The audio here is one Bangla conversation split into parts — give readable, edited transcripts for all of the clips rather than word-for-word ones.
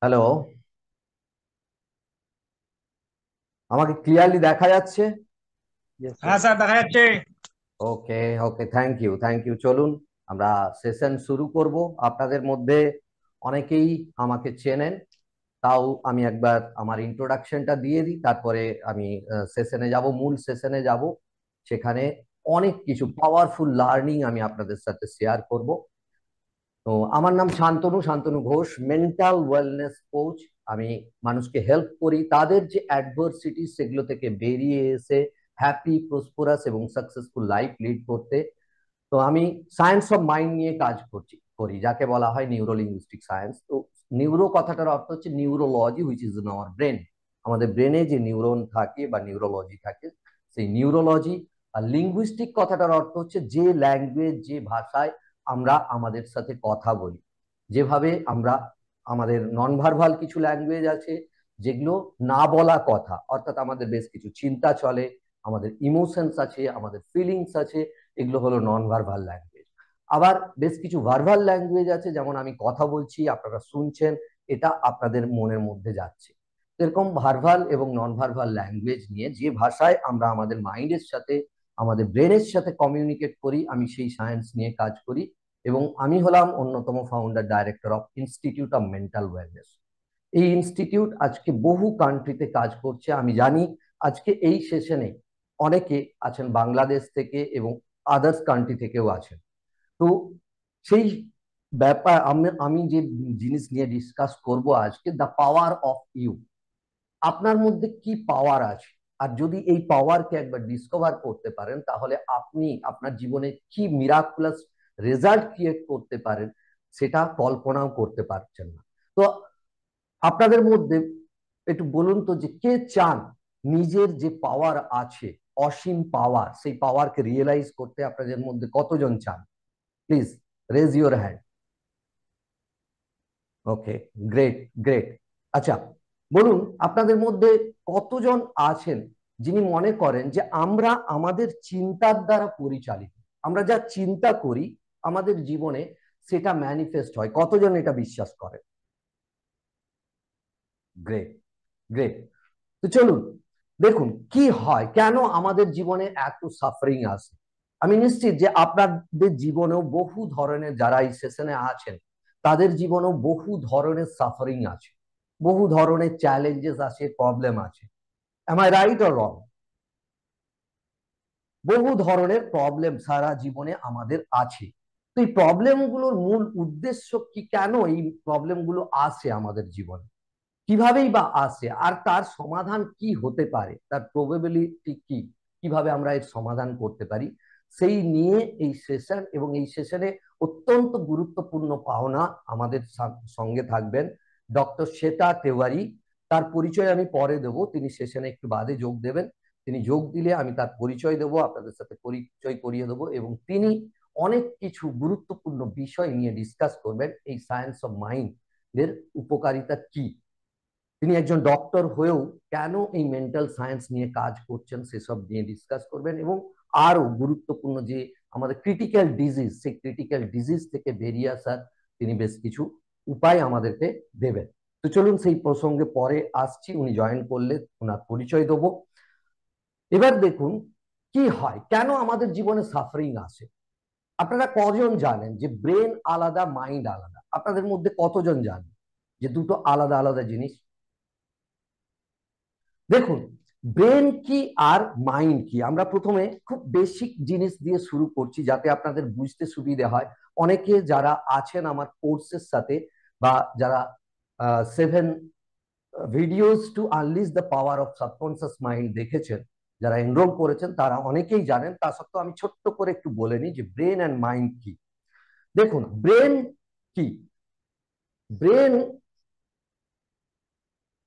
হ্যালো, আমাকে ক্লিয়ারলি দেখা যাচ্ছে? Yes, হ্যাঁ sir. স্যার দেখা যাচ্ছে। ওকে, ওকে, থ্যাংক ইউ, থ্যাংক ইউ। চলুন আমরা সেশন শুরু করব। আপনাদের মধ্যে অনেকেই আমাকে চেনেন, তাও আমি একবার আমার ইন্ট্রোডাকশনটা দিয়ে দিই, তারপরে আমি সেশনে যাব, মূল সেশনে যাব। সেখানে অনেক কিছু পাওয়ারফুল লার্নিং আমি আপনাদের সাথে শেয়ার করব। তো আমার নাম Shantanu, Shantanu Ghosh, mental wellness coach. আমি মানুষকে হেল্প করি তাদের যে অ্যাডভার্সিটি সেগুলো থেকে বেরিয়ে এসে হ্যাপি, প্রসপারাস এবং সাকসেসফুল লাইফ লিড করতে। তো আমি সায়েন্স অফ মাইন্ড নিয়ে কাজ করি, যাকে বলা হয় নিউরো লিঙ্গুইস্টিক সায়েন্স। তো নিউরো কথাটার অর্থ হচ্ছে neurology, which is in our brain. আমাদের ব্রেনে যে নিউরন থাকে বা নিউরোলজি থাকে, সেই নিউরোলজি। আর লিঙ্গুইস্টিক কথাটার অর্থ হচ্ছে যে ল্যাঙ্গুয়েজ, যে ভাষায় আমরা আমাদের সাথে কথা বলি। যেভাবে আমরা, আমাদের নন ভার্বাল কিছু ল্যাঙ্গুয়েজ আছে যেগুলো না বলা কথা, অর্থাৎ আমাদের বেশ কিছু চিন্তা চলে, আমাদের ইমোশনস আছে, আমাদের ফিলিংস আছে, এগুলো হলো নন ভার্বাল ল্যাঙ্গুয়েজ। আবার বেশ কিছু ভার্বাল ল্যাঙ্গুয়েজ আছে, যেমন আমি কথা বলছি, আপনারা শুনছেন, এটা আপনাদের মনের মধ্যে যাচ্ছে। এরকম ভার্বাল এবং নন ভার্বাল ল্যাঙ্গুয়েজ নিয়ে যে ভাষায় আমরা আমাদের মাইন্ডের সাথে, আমাদের ব্রেনের সাথে কমিউনিকেট করি, আমি সেই সায়েন্স নিয়ে কাজ করি। এবং আমি হলাম অন্যতম founder director of institute of mental wellness. এই ইনস্টিটিউট আজকে বহু কান্ট্রিতে কাজ করছে। আমি জানি আজকে এই সেশনে অনেকে আছেন বাংলাদেশ থেকে এবং আদার্স কান্ট্রি থেকেও আছেন। তো সেই ব্যাপার আমি যে জিনিস নিয়ে ডিসকাস করব আজকে, দ্য পাওয়ার অফ ইউ। আপনার মধ্যে কি পাওয়ার আছে, আর যদি এই পাওয়ারকে একবার ডিসকভার করতে পারেন, তাহলে আপনি আপনার জীবনে কি মিরাকুলাস রেজাল্ট ক্রিয়েট করতে পারেন, সেটা কল্পনাও করতে পারছেন না। তো আপনাদের মধ্যে একটু বলুন তো, যে কে চান নিজের যে পাওয়ার আছে, অসীম পাওয়ার, সেই পাওয়ারকে রিয়েলাইজ করতে? আপনাদের মধ্যে কতজন চান? Please raise your hand. Okay, great, great. আচ্ছা, বলুন আপনাদের মধ্যে কতজন আছেন যিনি মনে করেন যে আমরা আমাদের চিন্তার দ্বারা পরিচালিত, আমরা যা চিন্তা করি আমাদের জীবনে সেটা ম্যানিফেস্ট হয়? কতজন এটা বিশ্বাস করেন? Great, great. তো চলুন দেখুন কি হয়, কেন আমাদের জীবনে এত সাফারিং আসে। আমি নিশ্চিত যে আপনাদের জীবনেও বহু ধরনের, যারা এই সেশনে আছেন তাদের জীবনেও বহু ধরনের সাফারিং আছে, বহু ধরনের চ্যালেঞ্জেস আছে, প্রবলেম আছে। Am I right or wrong? বহু ধরনের প্রবলেম সারা জীবনে আমাদের আছে। তো এই প্রবলেমগুলোর মূল উদ্দেশ্য কি, কেন এই প্রবলেমগুলো আসে আমাদের জীবনে, কিভাবেই বা আসে, আর তার সমাধান কি হতে পারে, তার প্রবাবিলিটি কি, কিভাবে আমরা এর সমাধান করতে পারি, সেই নিয়ে এই সেশন। এবং এই সেশনে অত্যন্ত গুরুত্বপূর্ণ পাওনা আমাদের সঙ্গে থাকবেন ডক্টর শ্বেতা তেওয়ারি। তার পরিচয় আমি পরে দেব, তিনি সেশনে একটু বাদে যোগ দেবেন। তিনি যোগ দিলে আমি তার পরিচয় দেবো, আপনাদের সাথে পরিচয় করিয়ে দেবো, এবং তিনি অনেক কিছু গুরুত্বপূর্ণ বিষয় নিয়ে ডিসকাস করবেন। এই সায়েন্স অফ মাইন্ড এর উপকারিতা কি, তিনি একজন ডক্টর হয়েও কেন এই মেন্টাল সায়েন্স নিয়ে কাজ করছেন সেসব নিয়ে ডিসকাস করবেন। এবং আরো গুরুত্বপূর্ণ যে আমাদের ক্রিটিক্যাল ডিজিজ, সেই ক্রিটিক্যাল ডিজিজ থেকে বেরিয়ে আসার তিনি বেশ কিছু উপায় আমাদেরকে দেবেন। তো চলুন সেই প্রসঙ্গে পরে আসছি, উনি জয়েন করলে ওনার পরিচয় দেবো। এবার দেখুন কি হয়, কেন আমাদের জীবনে সাফারিং আসে। আপনারা কজন জানেন যে ব্রেন আলাদা, মাইন্ড আলাদা? আপনাদের মধ্যে কতজন জানেন যে দুটো আলাদা আলাদা জিনিস? দেখুন, ব্রেন কি আর মাইন্ড কি, আমরা প্রথমে খুব বেসিক জিনিস দিয়ে শুরু করছি যাতে আপনাদের বুঝতে সুবিধে হয়। অনেকে যারা আছেন আমার কোর্সের সাথে, বা যারা 7 videos two unleash the power of subconscious mind দেখেছেন, যারা এনরোল করেছেন, তারা অনেকেই জানেন। তা সত্ত্বেও আমি ছোট্ট করে একটু বলে নিই যে ব্রেন অ্যান্ড মাইন্ড কি। দেখুন, ব্রেন কি, ব্রেন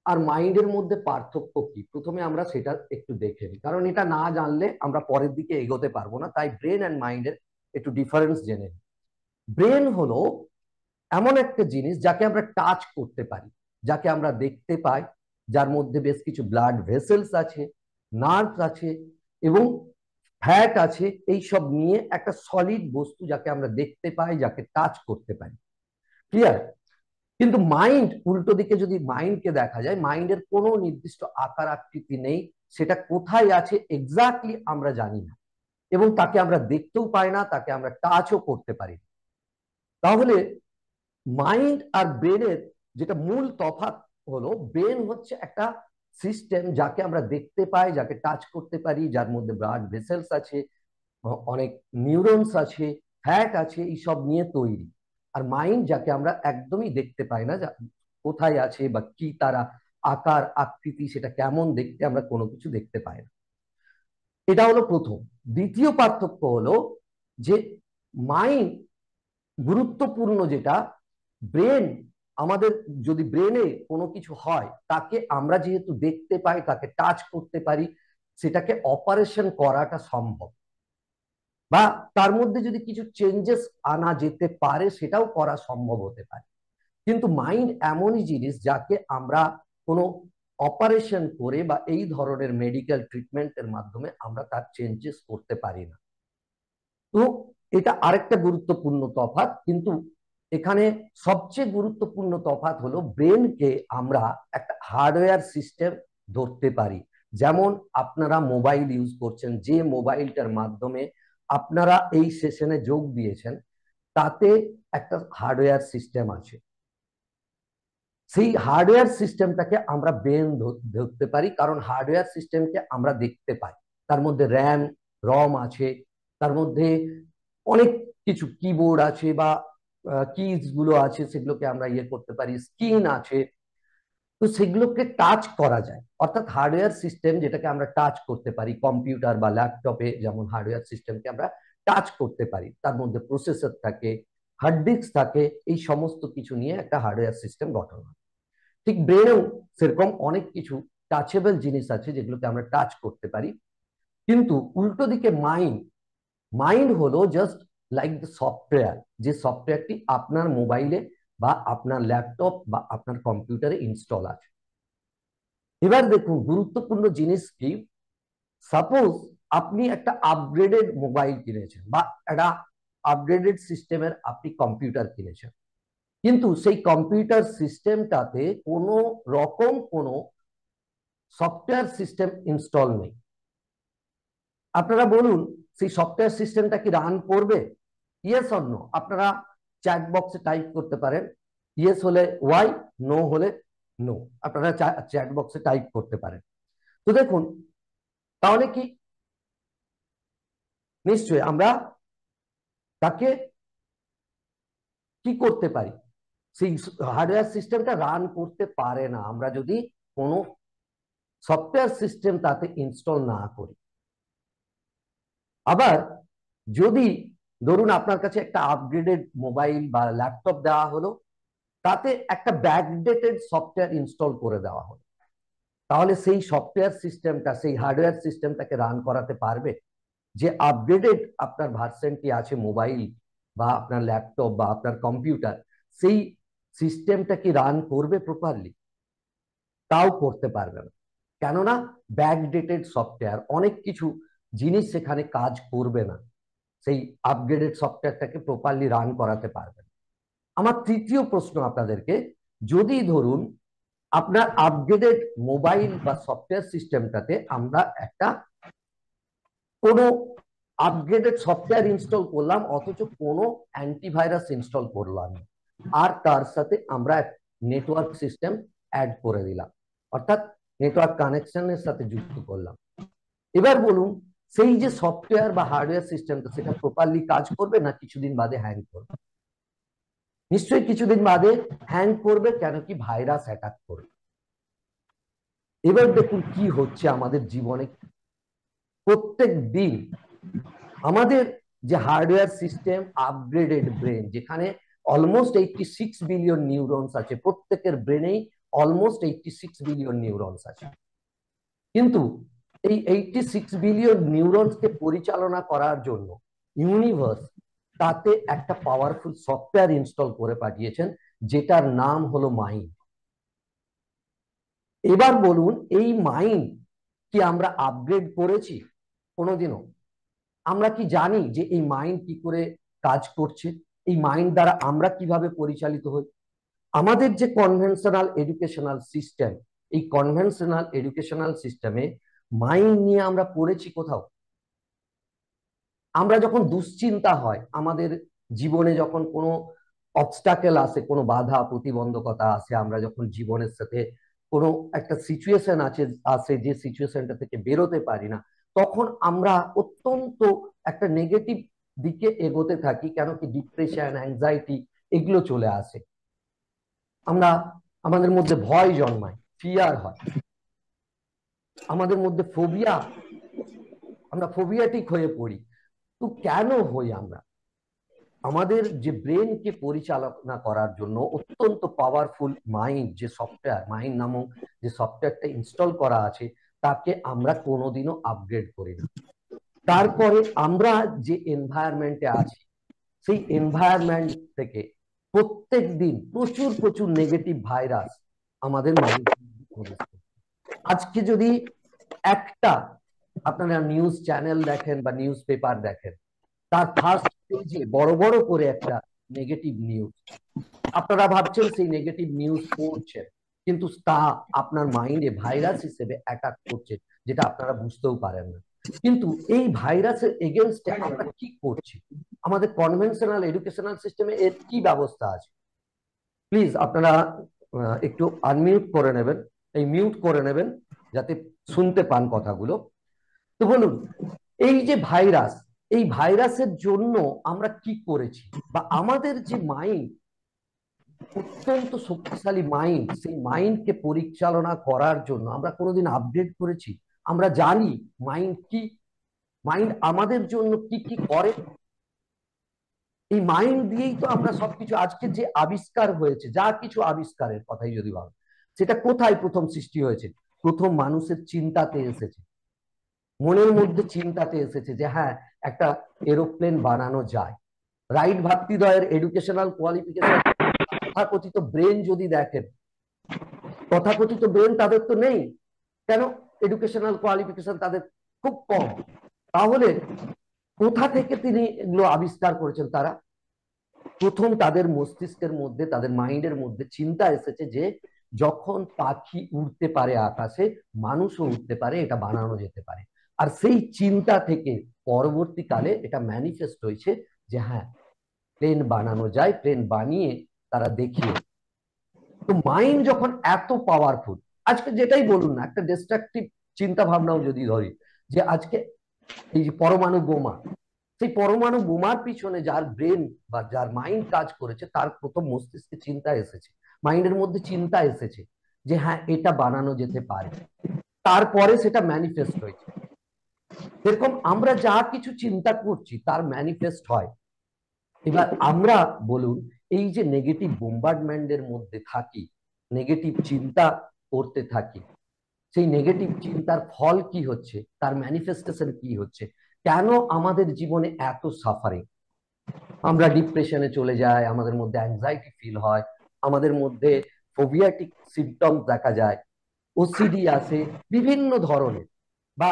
আর মাইন্ডের মধ্যে পার্থক্য কি, প্রথমে আমরা সেটা একটু দেখে নিই, কারণ এটা না জানলে আমরা পরের দিকে এগোতে পারবো না। তাই ব্রেন অ্যান্ড মাইন্ডের একটু ডিফারেন্স জেনে নিই। ব্রেন হলো এমন একটা জিনিস যাকে আমরা টাচ করতে পারি, যাকে আমরা দেখতে পাই, যার মধ্যে বেশ কিছু ব্লাড ভেসেলস আছে, নার্ভ আছে, এবং ফ্যাট আছে। এই সব নিয়ে একটা সলিড বস্তু, যাকে আমরা দেখতে পাই, যাকে টাচ করতে পারি। ক্লিয়ার? কিন্তু মাইন্ড উল্টো দিকে যদি মাইন্ডকে দেখা যায়, মাইন্ডের কোনো নির্দিষ্ট আকার আকৃতি নেই, সেটা কোথায় আছে এক্স্যাক্টলি আমরা জানি না, এবং তাকে আমরা দেখতেও পাই না, তাকে আমরা টাচও করতে পারি না। তাহলে মাইন্ড আর ব্রেনের যেটা মূল তফাৎ হলো, ব্রেন হচ্ছে একটা সিস্টেম যাকে আমরা দেখতে পাই, যাকে টাচ করতে পারি, যার মধ্যে ব্লাড ভেসেলস আছে, অনেক নিউরনস আছে, ফ্যাট আছে, এইসব নিয়ে তৈরি। আর মাইন্ড যাকে আমরা একদমই দেখতে পাই না, কোথায় আছে বা কি তারা আকার আকৃতি, সেটা কেমন দেখতে, আমরা কোনো কিছু দেখতে পাই না। এটা হলো প্রথম। দ্বিতীয় পার্থক্য হলো যে মাইন্ড গুরুত্বপূর্ণ যেটা, ব্রেন, আমাদের যদি ব্রেনে কোনো কিছু হয় তাকে আমরা যেহেতু দেখতে পাই, তাকে টাচ করতে পারি, সেটাকে অপারেশন করাটা সম্ভব, বা তার মধ্যে যদি কিছু চেঞ্জেস আনা যেতে পারে সেটাও করা সম্ভব হতে পারে। কিন্তু মাইন্ড এমনই জিনিস যাকে আমরা কোনো অপারেশন করে বা এই ধরনের মেডিকেল ট্রিটমেন্টের মাধ্যমে আমরা তার চেঞ্জেস করতে পারি না। তো এটা আরেকটা গুরুত্বপূর্ণ তফাৎ। কিন্তু এখানে সবচেয়ে গুরুত্বপূর্ণ তফাৎ হলো ব্রেনকে আমরা একটা হার্ডওয়্যার সিস্টেম ধরতে পারি। যেমন আপনারা মোবাইল ইউজ করছেন, যে মোবাইলটার মাধ্যমে আপনারা এই সেশনে যোগ দিয়েছেন, তাতে একটা হার্ডওয়্যার সিস্টেম আছে। সেই হার্ডওয়্যার সিস্টেমটাকে আমরা ব্রেন ধরতে পারি, কারণ হার্ডওয়্যার সিস্টেমকে আমরা দেখতে পাই। তার মধ্যে র্যাম, রম আছে, তার মধ্যে অনেক কিছু কিবোর্ড আছে বা কিজ গুলো আছে, সেগুলোকে আমরা ইয়ে করতে পারি, স্ক্রিন আছে। তো সেগুলোকে টাচ করা যায়, অর্থাৎ হার্ডওয়্যার সিস্টেম যেটাকে আমরা টাচ করতে পারি, কম্পিউটার বা ল্যাপটপে যেমন হার্ডওয়্যার সিস্টেমকে আমরা টাচ করতে পারি, তার মধ্যে প্রসেসর থাকে, হার্ড ডিস্ক থাকে, এই সমস্ত কিছু নিয়ে একটা হার্ডওয়্যার সিস্টেম গঠন হয়। ঠিক ব্রেনেও সেরকম অনেক কিছু টাচেবল জিনিস আছে যেগুলোকে আমরা টাচ করতে পারি। কিন্তু উল্টো দিকে মাইন্ড, মাইন্ড হলো জাস্ট লাইক দ্য সফটওয়্যার, যে সফটওয়্যারটি আপনার মোবাইলে বা আপনার ল্যাপটপ বা আপনার কম্পিউটারে ইনস্টল আছে। এবার দেখুন গুরুত্বপূর্ণ জিনিস কি, সাপোজ আপনি একটা আপগ্রেডেড মোবাইল কিনেছেন বা একটা আপগ্রেডেড সিস্টেমের আপনি কম্পিউটার কিনেছেন, কিন্তু সেই কম্পিউটার সিস্টেমটাতে কোনো রকম কোনো সফটওয়্যার সিস্টেম ইনস্টল নেই। আপনারা বলুন সেই সফটওয়্যার সিস্টেমটা কি রান করবে? Yes or no? আপনারা চ্যাট বক্সে টাইপ করতে পারেন, ইয়েস হলে ওয়াই, নো হলে নো, আপনারা চ্যাট বক্সে টাইপ করতে পারেন। তো দেখুন, তাহলে কি নিশ্চয়ই আমরা তাকে কি করতে পারি, সেই হার্ডওয়্যার সিস্টেমটা রান করতে পারে না আমরা যদি কোনো সফটওয়্যার সিস্টেম তাতে ইনস্টল না করি। আবার যদি ধরুন আপনার কাছে একটা আপগ্রেডেড মোবাইল বা ল্যাপটপ দেওয়া হলো, তাতে একটা ব্যাকডেটেড সফটওয়্যার ইনস্টল করে দেওয়া হলো, তাহলে সেই সফটওয়্যার সিস্টেমটা, সেই হার্ডওয়্যার সিস্টেমটাকে রান করাতে পারবে? যে আপগ্রেডেড আপনার ভার্সনটি আছে মোবাইল বা আপনার ল্যাপটপ বা আপনার কম্পিউটার, সেই সিস্টেমটা কি রান করবে প্রপারলি? তাও করতে পারবে না, কেননা ব্যাকডেটেড সফটওয়্যার, অনেক কিছু জিনিস সেখানে কাজ করবে না, সেই আপগ্রেডেড সফটওয়্যারটাকে প্রপারলি রান করাতে পারবে না। আমার তৃতীয় প্রশ্ন আপনাদেরকে, যদি ধরুন আপনার আপগ্রেডেড মোবাইল বা সফটওয়্যার সিস্টেমটাতে আমরা একটা কোনো আপগ্রেডেড সফটওয়্যার ইনস্টল করলাম, অথচ কোনো অ্যান্টিভাইরাস ইনস্টল করলাম না, আর তার সাথে আমরা নেটওয়ার্ক সিস্টেম অ্যাড করে দিলাম, অর্থাৎ নেটওয়ার্ক কানেকশনের সাথে যুক্ত করলাম। এবার বলুন সেই যে সফটওয়্যার বা হার্ডওয়্যার সিস্টেমটা, সেটা প্রপারলি কাজ করবে না কিছুদিন বাদে হ্যাং করবে? নিশ্চয়ই কিছুদিন বাদে হ্যাং করবে, কেন কি ভাইরাস অ্যাটাক করবে। এবার দেখুন কি হচ্ছে আমাদের জীবনে প্রত্যেক দিন। আমাদের যে হার্ডওয়্যার সিস্টেম, আপগ্রেডেড ব্রেন, যেখানে অলমোস্ট 86 বিলিয়ন নিউরনস আছে, প্রত্যেকের ব্রেনেই অলমোস্ট 86 বিলিয়ন নিউরনস আছে, কিন্তু এই 86 বিলিয়ন নিউরনসকে পরিচালনা করার জন্য ইউনিভার্স তাতে একটা পাওয়ারফুল সফটওয়্যার ইনস্টল করে পাঠিয়েছেন, যেটার নাম হলো মাইন্ড। এবার বলুন এই মাইন্ড কি আমরা আপগ্রেড করেছি কোনোদিনও? আমরা কি জানি যে এই মাইন্ড কি করে কাজ করছে? এই মাইন্ড দ্বারা আমরা কিভাবে পরিচালিত হই? আমাদের যে কনভেনশনাল এডুকেশনাল সিস্টেম, এই কনভেনশনাল এডুকেশনাল সিস্টেমে মাইন্ড নিয়ে আমরা পড়েছি কোথাও? আমরা যখন দুশ্চিন্তা হয় আমাদের জীবনে, যখন কোনো অবস্টাকেল আসে, কোনো বাধা প্রতিবন্ধকতা আসে, আমরা যখন জীবনের সাথে কোনো একটা সিচুয়েশন আসে যে সিচুয়েশনটা থেকে বেরোতে পারি না, তখন আমরা অত্যন্ত একটা নেগেটিভ দিকে এগোতে থাকি। কেন কি? ডিপ্রেশন, অ্যাংজাইটি এগুলো চলে আসে। আমরা আমাদের মধ্যে ভয় জন্মায়, ফিয়ার হয়, আমাদের মধ্যে ফোবিয়া, আমরা ফোবিয়াটিক হয়ে পড়ি। তো কেন হই আমরা? আমাদের যে ব্রেনকে পরিচালনা করার জন্য অত্যন্ত পাওয়ারফুল মাইন্ড, যে সফটওয়্যার মাইন্ড নামক যে সফটওয়্যারটা ইনস্টল করা আছে, তাকে আমরা কোনোদিনও আপগ্রেড করি না। তারপরে আমরা যে এনভায়রনমেন্টে আছি, সেই এনভায়রনমেন্ট থেকে প্রত্যেক দিন প্রচুর প্রচুর নেগেটিভ ভাইরাস আমাদের মাইন্ড। আজকে যদি একটা আপনারা নিউজ চ্যানেল দেখেন বা নিউজ পেপার দেখেন, তার ফার্স্ট পেজে বড় বড় করে একটা নেগেটিভ নিউজ, আপনারা ভাবছেন সেই নেগেটিভ নিউজ পড়ছেন, কিন্তু তা আপনার মাইন্ডে ভাইরাস হিসেবে অ্যাটাক করছে, যেটা আপনারা বুঝতেও পারেন না। কিন্তু এই ভাইরাসের এগেনস্টে আমরা কি করছি? আমাদের কনভেনশনাল এডুকেশনাল সিস্টেমে এর কি ব্যবস্থা আছে? প্লিজ আপনারা একটু আনমিউট করে নেবেন, এই মিউট করে নেবেন, যাতে শুনতে পান কথাগুলো। তো বলুন, এই যে ভাইরাস, এই ভাইরাসের জন্য আমরা কি করেছি? বা আমাদের যে মাইন্ড, অত্যন্ত শক্তিশালী মাইন্ড, সেই মাইন্ডকে পরিচালনা করার জন্য আমরা কোনোদিন আপডেট করেছি? আমরা জানি মাইন্ড কি, মাইন্ড আমাদের জন্য কি কি করে? এই মাইন্ড দিয়েই তো আমরা সবকিছু, আজকে যে আবিষ্কার হয়েছে, যা কিছু আবিষ্কারের কথাই যদি ভাবো, সেটা কোথায় প্রথম সৃষ্টি হয়েছে? প্রথম মানুষের চিন্তাতে এসেছে, মনের মধ্যে চিন্তাতে এসেছে যে হ্যাঁ, একটা এরোপ্লেন বানানো যায়। রাইট ভাতৃদ্বয়ের এডুকেশনাল কোয়ালিফিকেশন, তথাকথিত ব্রেন যদি দেখেন, তথাকথিত ব্রেন তাদের তো নেই। কেন? এডুকেশনাল কোয়ালিফিকেশন তাদের খুব কম। তাহলে কোথা থেকে তিনি এগুলো আবিষ্কার করেছেন? তারা প্রথম তাদের মস্তিষ্কের মধ্যে, তাদের মাইন্ডের মধ্যে চিন্তা এসেছে যে যখন পাখি উড়তে পারে আকাশে, মানুষও উড়তে পারে, এটা বানানো যেতে পারে। আর সেই চিন্তা থেকে পরবর্তীকালে এটা ম্যানিফেস্ট হয়েছে যে হ্যাঁ, প্লেন বানানো যায়, প্লেন বানিয়ে তারা দেখিয়ে। তো মাইন্ড যখন এত পাওয়ারফুল, আজকে যেটাই বলুন না, একটা ডিস্ট্রাকটিভ চিন্তা ভাবনাও যদি ধরি, যে আজকে এই যে পরমাণু বোমা, সেই পরমাণু বোমার পিছনে যার ব্রেন বা যার মাইন্ড কাজ করেছে, তার প্রথম মস্তিষ্কে চিন্তা এসেছে, মাইন্ডের মধ্যে চিন্তা এসেছে যে হ্যাঁ, এটা বানানো যেতে পারে, তারপরে সেটা ম্যানিফেস্ট হয়েছে। এরকম আমরা যা কিছু চিন্তা করছি তার ম্যানিফেস্ট হয়। এবার আমরা বলুন, এই যে নেগেটিভ বোম্বার্ডমেন্টের মধ্যে থাকি, নেগেটিভ চিন্তা করতে থাকি, সেই নেগেটিভ চিন্তার ফল কি হচ্ছে, তার ম্যানিফেস্টেশন কি হচ্ছে? কেন আমাদের জীবনে এত সাফারিং? আমরা ডিপ্রেশনে চলে যাই, আমাদের মধ্যে অ্যাংজাইটি ফিল হয়, আমাদের মধ্যে ফোবিয়াটিক সিমটমস দেখা যায়, ওসিডি আছে বিভিন্ন ধরনের। বা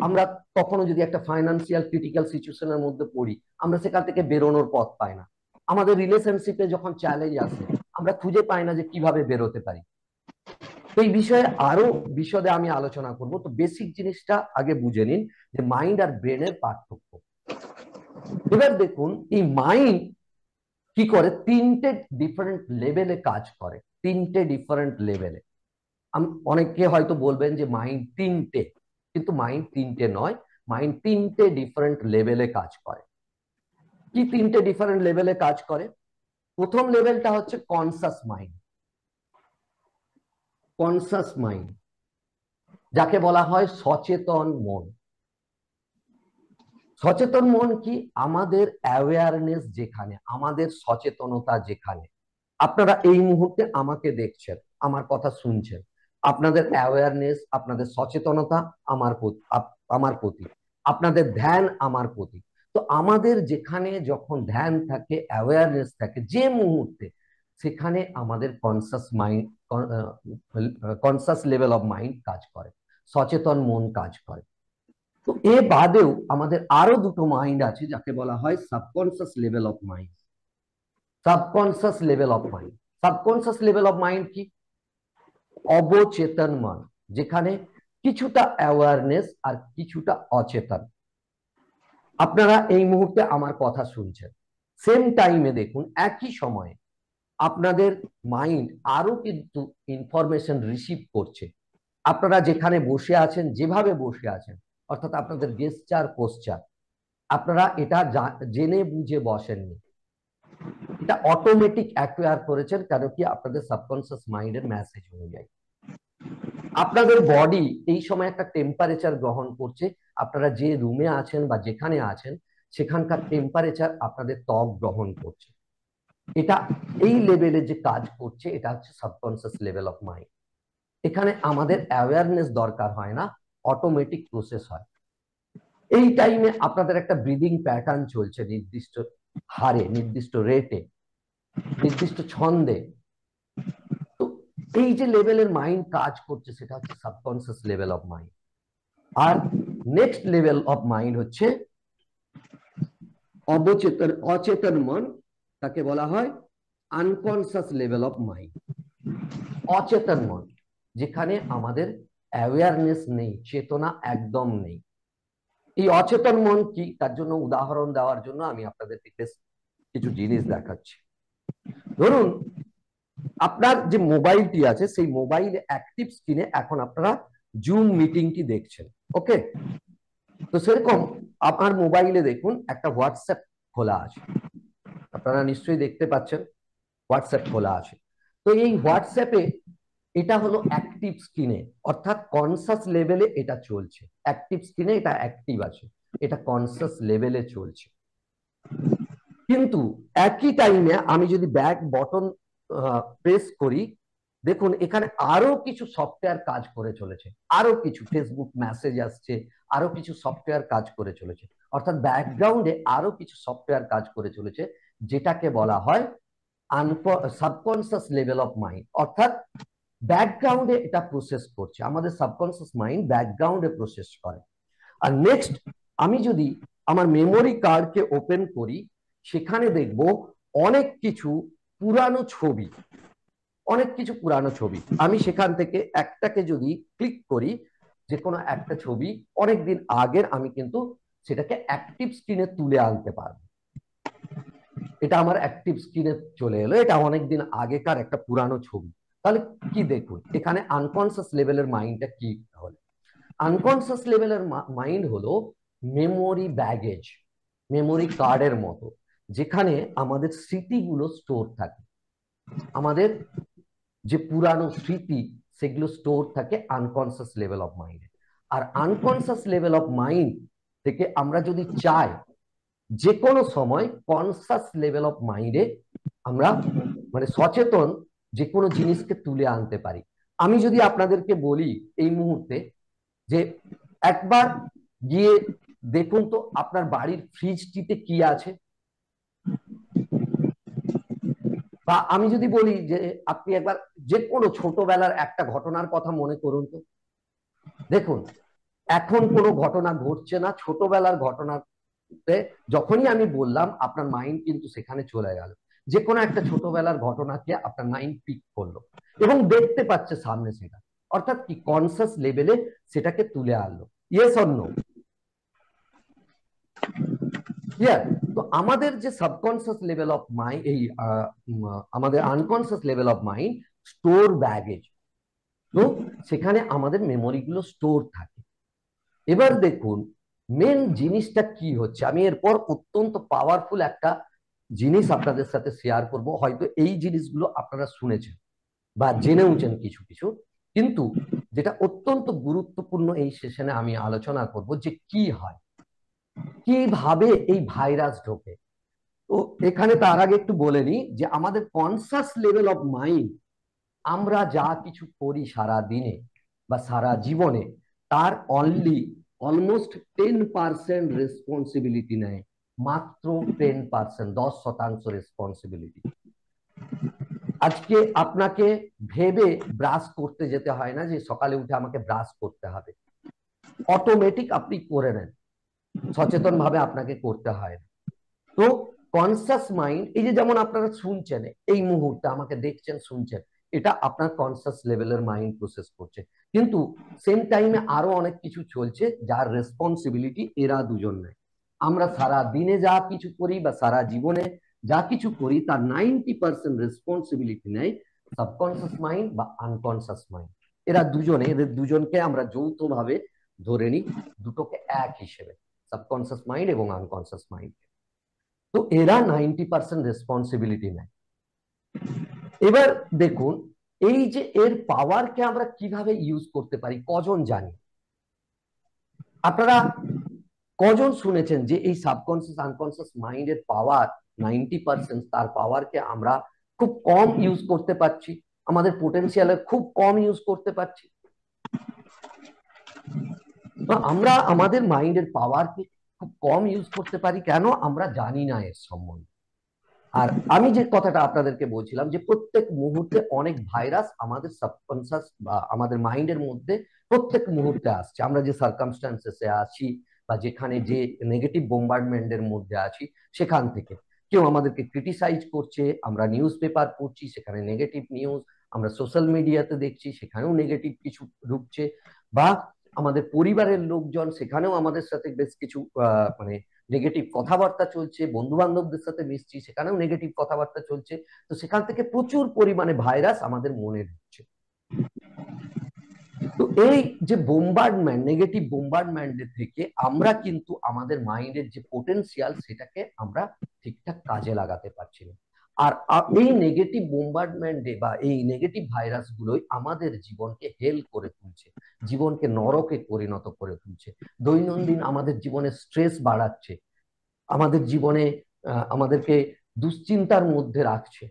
আমরা কখনো যদি একটা ফাইন্যান্সিয়াল ক্রিটিক্যাল সিচুয়েশনের মধ্যে পড়ি, আমরা সেখান থেকে বেরোনোর পথ পাই না। আমাদের রিলেশনশিপে যখন চ্যালেঞ্জ আসে, আমরা খুঁজে পাই না যে কিভাবে বেরোতে পারি। তো এই বিষয়ে আরো বিশদে আমি আলোচনা করব। তো বেসিক জিনিসটা আগে বুঝে নিন যে মাইন্ড আর ব্রেনের পার্থক্য। এবার দেখুন, এই মাইন্ড কি করে? তিনটে ডিফারেন্ট লেভেলে কাজ করে, তিনটে ডিফারেন্ট লেভেলে। অনেকে হয়তো বলবেন যে মাইন্ড তিনটে, কিন্তু মাইন্ড তিনটে নয়, মাইন্ড তিনটে ডিফারেন্ট লেভেলে কাজ করে। কি তিনটে ডিফারেন্ট লেভেলে কাজ করে? প্রথম লেভেলটা হচ্ছে কনসাস মাইন্ড। কনসাস মাইন্ড, যাকে বলা হয় সচেতন মন। সচেতন মন কি? আমাদের অ্যাওয়ারনেস যেখানে, আমাদের সচেতনতা যেখানে, আপনারা এই মুহূর্তে আমাকে দেখছেন, আমার কথা শুনছেন, আপনাদের অ্যাওয়ারনেস, আপনাদের সচেতনতা আমার প্রতি, আপনাদের ধ্যান আমার প্রতি। তো আমাদের যেখানে যখন ধ্যান থাকে, অ্যাওয়ারনেস থাকে যে মুহূর্তে, সেখানে আমাদের conscious mind, conscious level of mind কাজ করে, সচেতন মন কাজ করে। তো এ বাদেও আমাদের আরো দুটো মাইন্ড আছে, যাকে বলা হয় subconscious level of mind. Subconscious level of mind subconscious level of mind কি? অবচেতন মন, যেখানে কিছুটা অ্যাওয়ারনেস আর কিছুটা অচেতন। আপনারা এই মুহূর্তে আমার কথা শুনছেন, সেম টাইমে দেখুন একই সময়ে আপনাদের মাইন্ড আরো কিন্তু ইনফরমেশন রিসিভ করছে। আপনারা যেখানে বসে আছেন, যেভাবে বসে আছেন, অর্থাৎ আপনাদের গেস্টার পোস্চার, আপনারা এটা জেনে বুঝে বসেননি, এটা অটোমেটিক অ্যাকোয়ার করেছেন। কেন কি? আপনাদের সাবকনসিয়াস মাইন্ডের মেসেজ অনুযায়ী আপনাদের বডি এই সময় একটা টেম্পারেচার গ্রহণ করছে। আপনারা যে রুমে আছেন বা যেখানে আছেন সেখানকার টেম্পারেচার আপনাদের ত্বক গ্রহণ করছে। এটা এই লেভেলে যে কাজ করছে, এটা হচ্ছে সাবকনসিয়াস লেভেল অফ মাইন্ড। এখানে আমাদের অ্যাওয়ারনেস দরকার হয় না, অটোমেটিক প্রসেস হয়। এই টাইমে আপনাদের একটা ব্রিদিং প্যাটার্ন চলছে নির্দিষ্ট হারে, নির্দিষ্ট রেটে, নির্দিষ্ট ছন্দে। তো এই যে লেভেলের মাইন্ড কাজ করছে, সেটা হচ্ছে সাবকনসিয়াস লেভেল অফ মাইন্ড। আর নেক্সট লেভেল অফ মাইন্ড হচ্ছে অচেতন মন, তাকে বলা হয় আনকনসিয়াস লেভেল অফ মাইন্ড। অচেতন মন, যেখানে আমাদের অ্যাওয়ারনেস নেই, চেতনা একদম নেই। এই অচেতন মন কি, তার জন্য উদাহরণ দেওয়ার জন্য আমি আপনাদেরকে কিছু জিনিস দেখাচ্ছি। ধরুন আপনার যে মোবাইলটি আছে, সেই মোবাইলে অ্যাক্টিভ স্ক্রিনে এখন আপনারা জুম মিটিংটি দেখছেন, ওকে? তো সেরকম আপনার মোবাইলে দেখুন একটা হোয়াটসঅ্যাপ খোলা আছে, আপনারা নিশ্চয়ই দেখতে পাচ্ছেন হোয়াটসঅ্যাপ খোলা আছে। তো এই হোয়াটসঅ্যাপে এটা হলো অ্যাক্টিভ স্ক্রিনে, অর্থাৎ কনসাস লেভেলে এটা চলছে। অ্যাক্টিভ স্ক্রিনে এটা অ্যাক্টিভ আছে, এটা কনসাস লেভেলে চলছে। কিন্তু একই টাইমে আমি যদি ব্যাক বটন প্রেস করি, দেখুন এখানে আরো কিছু সফটওয়্যার কাজ করে চলেছে, আরো কিছু ফেসবুক মেসেজ আসছে, আরো কিছু সফটওয়্যার কাজ করে চলেছে। অর্থাৎ ব্যাকগ্রাউন্ডে আরো কিছু সফটওয়্যার কাজ করে চলেছে, যেটাকে বলা হয় সাবকনসিয়াস লেভেল অফ মাইন্ড। অর্থাৎ ব্যাকগ্রাউন্ডে এটা প্রসেস করছে, আমাদের সাবকনসিয়াস মাইন্ড ব্যাকগ্রাউন্ডে প্রসেস করে। আর নেক্সট, আমি যদি আমার মেমোরি কার্ডকে ওপেন করি, সেখানে দেখব অনেক কিছু পুরানো ছবি, অনেক কিছু পুরানো ছবি। আমি সেখান থেকে একটাকে যদি ক্লিক করি, যে কোনো একটা ছবি অনেকদিন আগের, আমি কিন্তু সেটাকে অ্যাক্টিভ স্ক্রিনে তুলে আনতে পারবো। এটা আমার অ্যাক্টিভ স্ক্রিনে চলে এলো, এটা অনেকদিন আগেকার একটা পুরানো ছবি। তাহলে কি দেখুন এখানে আনকনসিয়াস লেভেলের মাইন্ডটা কি হলো? আনকনসিয়াস লেভেলের মাইন্ড হলো মেমোরি ব্যাগেজ, মেমোরি কার্ডের মতো, যেখানে আমাদের স্মৃতিগুলো স্টোর থাকে। আমাদের যে পুরানো স্মৃতি, সেগুলো স্টোর থাকে আনকনসিয়াস লেভেল অফ মাইন্ডে। আর আনকনসিয়াস লেভেল অফ মাইন্ড থেকে আমরা যদি চাই যে কোনো সময় কনসাস লেভেল অফ মাইন্ডে আমরা মানে সচেতন যে কোনো জিনিসকে তুলে আনতে পারি। আমি যদি আপনাদেরকে বলি এই মুহূর্তে যে একবার গিয়ে দেখুন তো আপনার বাড়ির ফ্রিজটিতে কি আছে, বা আমি যদি বলি যে আপনি একবার যে কোনো ছোটবেলার একটা ঘটনার কথা মনে করুন তো, দেখুন এখন কোনো ঘটনা ঘটছে না, ছোটবেলার ঘটনাতে যখনই আমি বললাম আপনার মাইন্ড কিন্তু সেখানে চলে গেল। যে কোনো একটা ছোটবেলার ঘটনাকে আপনার মাইন্ড পিক করলো এবং দেখতে পাচ্ছে সামনে সেটা, অর্থাৎ কি কনসাস লেভেলে সেটাকে তুলে আনলো। Yes or no? ক্লিয়ার? তো আমাদের যে সাবকনসিয়াস লেভেল অফ মাইন্ড, এই আমাদের unconscious level of mind store baggage. তো সেখানে আমাদের মেমোরি গুলো স্টোর থাকে। এবার দেখুন মেন জিনিসটা কি হচ্ছে, আমি এরপর অত্যন্ত পাওয়ারফুল একটা জিনিস আপনাদের সাথে শেয়ার করব। হয়তো এই জিনিসগুলো আপনারা শুনেছেন বা জেনেওছেন কিছু কিছু, কিন্তু যেটা অত্যন্ত গুরুত্বপূর্ণ এই সেশনে আমি আলোচনা করব যে কি হয়, কিভাবে এই ভাইরাস ঢোকে। তো এখানে তার আগে একটু বলে নিই যে আমাদের কনসাস লেভেল অফ মাইন্ড, আমরা যা কিছু করি সারা দিনে বা সারা জীবনে, তার অলমোস্ট 10% রেসপন্সিবিলিটি নেয়, মাত্র 10%, 10% রেসপন্সিবিলিটি। আজকে আপনাকে ভেবে ব্রাশ করতে যেতে হয় না যে সকালে উঠে আমাকে ব্রাশ করতে হবে, অটোমেটিক আপনি করে নেন, সচেতন ভাবে আপনাকে করতে হয় না। তো কনসাস মাইন্ড, এই যে যেমন আপনারা শুনছেন এই মুহূর্তে আমাকে দেখছেন শুনছেন, এটা আপনার কনসাস লেভেলের মাইন্ড প্রসেস করছে, কিন্তু সেম টাইমে আরো অনেক কিছু চলছে যার রেসপন্সিবিলিটি এরা দুজন নেয়। আমরা সারা দিনে যা কিছু করি বা সারা জীবনে যা কিছু করি তার 90% রেসপন্সিবিলিটি নেয় সাবকনসিয়াস মাইন্ড বা আনকনসিয়াস মাইন্ড। এরা দুজনে, এদের দুজনকে আমরা যৌথভাবে ধরে নিই দুটোকে এক হিসেবে, সাবকনসিয়াস মাইন্ড এবং আনকনসিয়াস মাইন্ড। তো এরা 90% রেসপন্সিবিলিটি নেয়। এবার দেখুন এই যে এর পাওয়ারকে আমরা কিভাবে ইউজ করতে পারি, কজন জানি? আপনারা কজন শুনেছেন যে এই সাবকনসিয়াস আনকনসিয়াস মাইন্ডের পাওয়ার 90%, তার পাওয়ারকে আমরা খুব কম ইউজ করতে পারছি, আমাদের পোটেনশিয়ালের খুব কম ইউজ করতে পারছি? আমরা আমাদের মাইন্ডের পাওয়ারকে খুব কম ইউজ করতে পারি কেন? আমরা জানি না এর সম্বন্ধে। আর আমি যে কথাটা আপনাদেরকে বলছিলাম যে প্রত্যেক মুহূর্তে অনেক ভাইরাস আমাদের সাবকনসিয়াস বা আমাদের মাইন্ডের মধ্যে প্রত্যেক মুহূর্তে আসছে। আমরা যে সার্কামস্ট্যান্সেসে আছি বা যেখানে যে নেগেটিভ বোম্বার্ডমেন্টের মধ্যে আছি সেখান থেকে কেউ আমাদেরকে ক্রিটিসাইজ করছে, আমরা নিউজ পেপার পড়ছি সেখানে নেগেটিভ নিউজ, আমরা সোশ্যাল মিডিয়াতে দেখছি সেখানেও নেগেটিভ কিছু ঢুকছে, বা আমাদের পরিবারের লোকজন সেখানেও আমাদের সাথে বেশ কিছু মানে নেগেটিভ কথাবার্তা চলছে, বন্ধু বান্ধবদের সাথে মিশছি সেখানেও নেগেটিভ কথাবার্তা চলছে। তো সেখান থেকে প্রচুর পরিমাণে ভাইরাস আমাদের মনে ঢুকছে। তো এই যে বোম্বার্ডমেন্ট, নেগেটিভ বোম্বার্ডমেন্টের থেকে আমরা কিন্তু আমাদের মাইন্ডের যে পোটেনশিয়াল সেটাকে আমরা ঠিকঠাক কাজে লাগাতে পারছি না। আর এই নেগেটিভ বোম্বার্ডমেন্টে বা এই নেগেটিভ ভাইরাস গুলোই আমাদের জীবনকে হেল করে তুলছে, জীবনকে নরকে পরিণত করে তুলছে, দৈনন্দিন আমাদের জীবনে স্ট্রেস বাড়াচ্ছে, আমাদের জীবনে আমাদেরকে দুশ্চিন্তার মধ্যে রাখছে।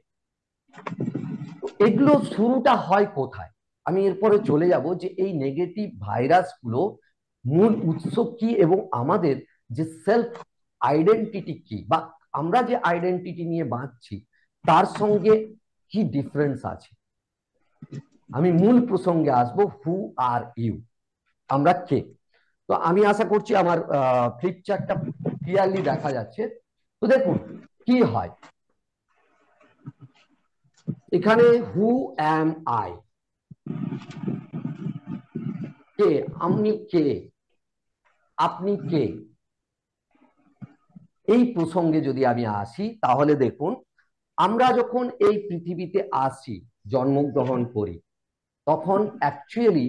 এগুলো শুরুটা হয় কোথায়? আমি এরপরে চলে যাব যে এই নেগেটিভ ভাইরাস গুলো মূল উৎস কি এবং আমাদের যে সেলফ আইডেন্টিটি কি বা আমরা যে আইডেন্টিটি নিয়ে বাঁচছি তার সঙ্গে কি ডিফারেন্স আছে। আমি মূল প্রসঙ্গে আসবো, হু আর ইউ, আমরা কে। তো আমি আশা করছি আমার ফ্লিপ চার্টটা ক্লিয়ারলি দেখা যাচ্ছে। তো দেখুন কি হয় এখানে, হু অ্যাম আই, কে, আমি কে, আপনি কে, এই প্রসঙ্গে যদি আমি আসি তাহলে দেখুন আমরা যখন এই পৃথিবীতে আসি, জন্মগ্রহণ করি, তখন অ্যাকচুয়ালি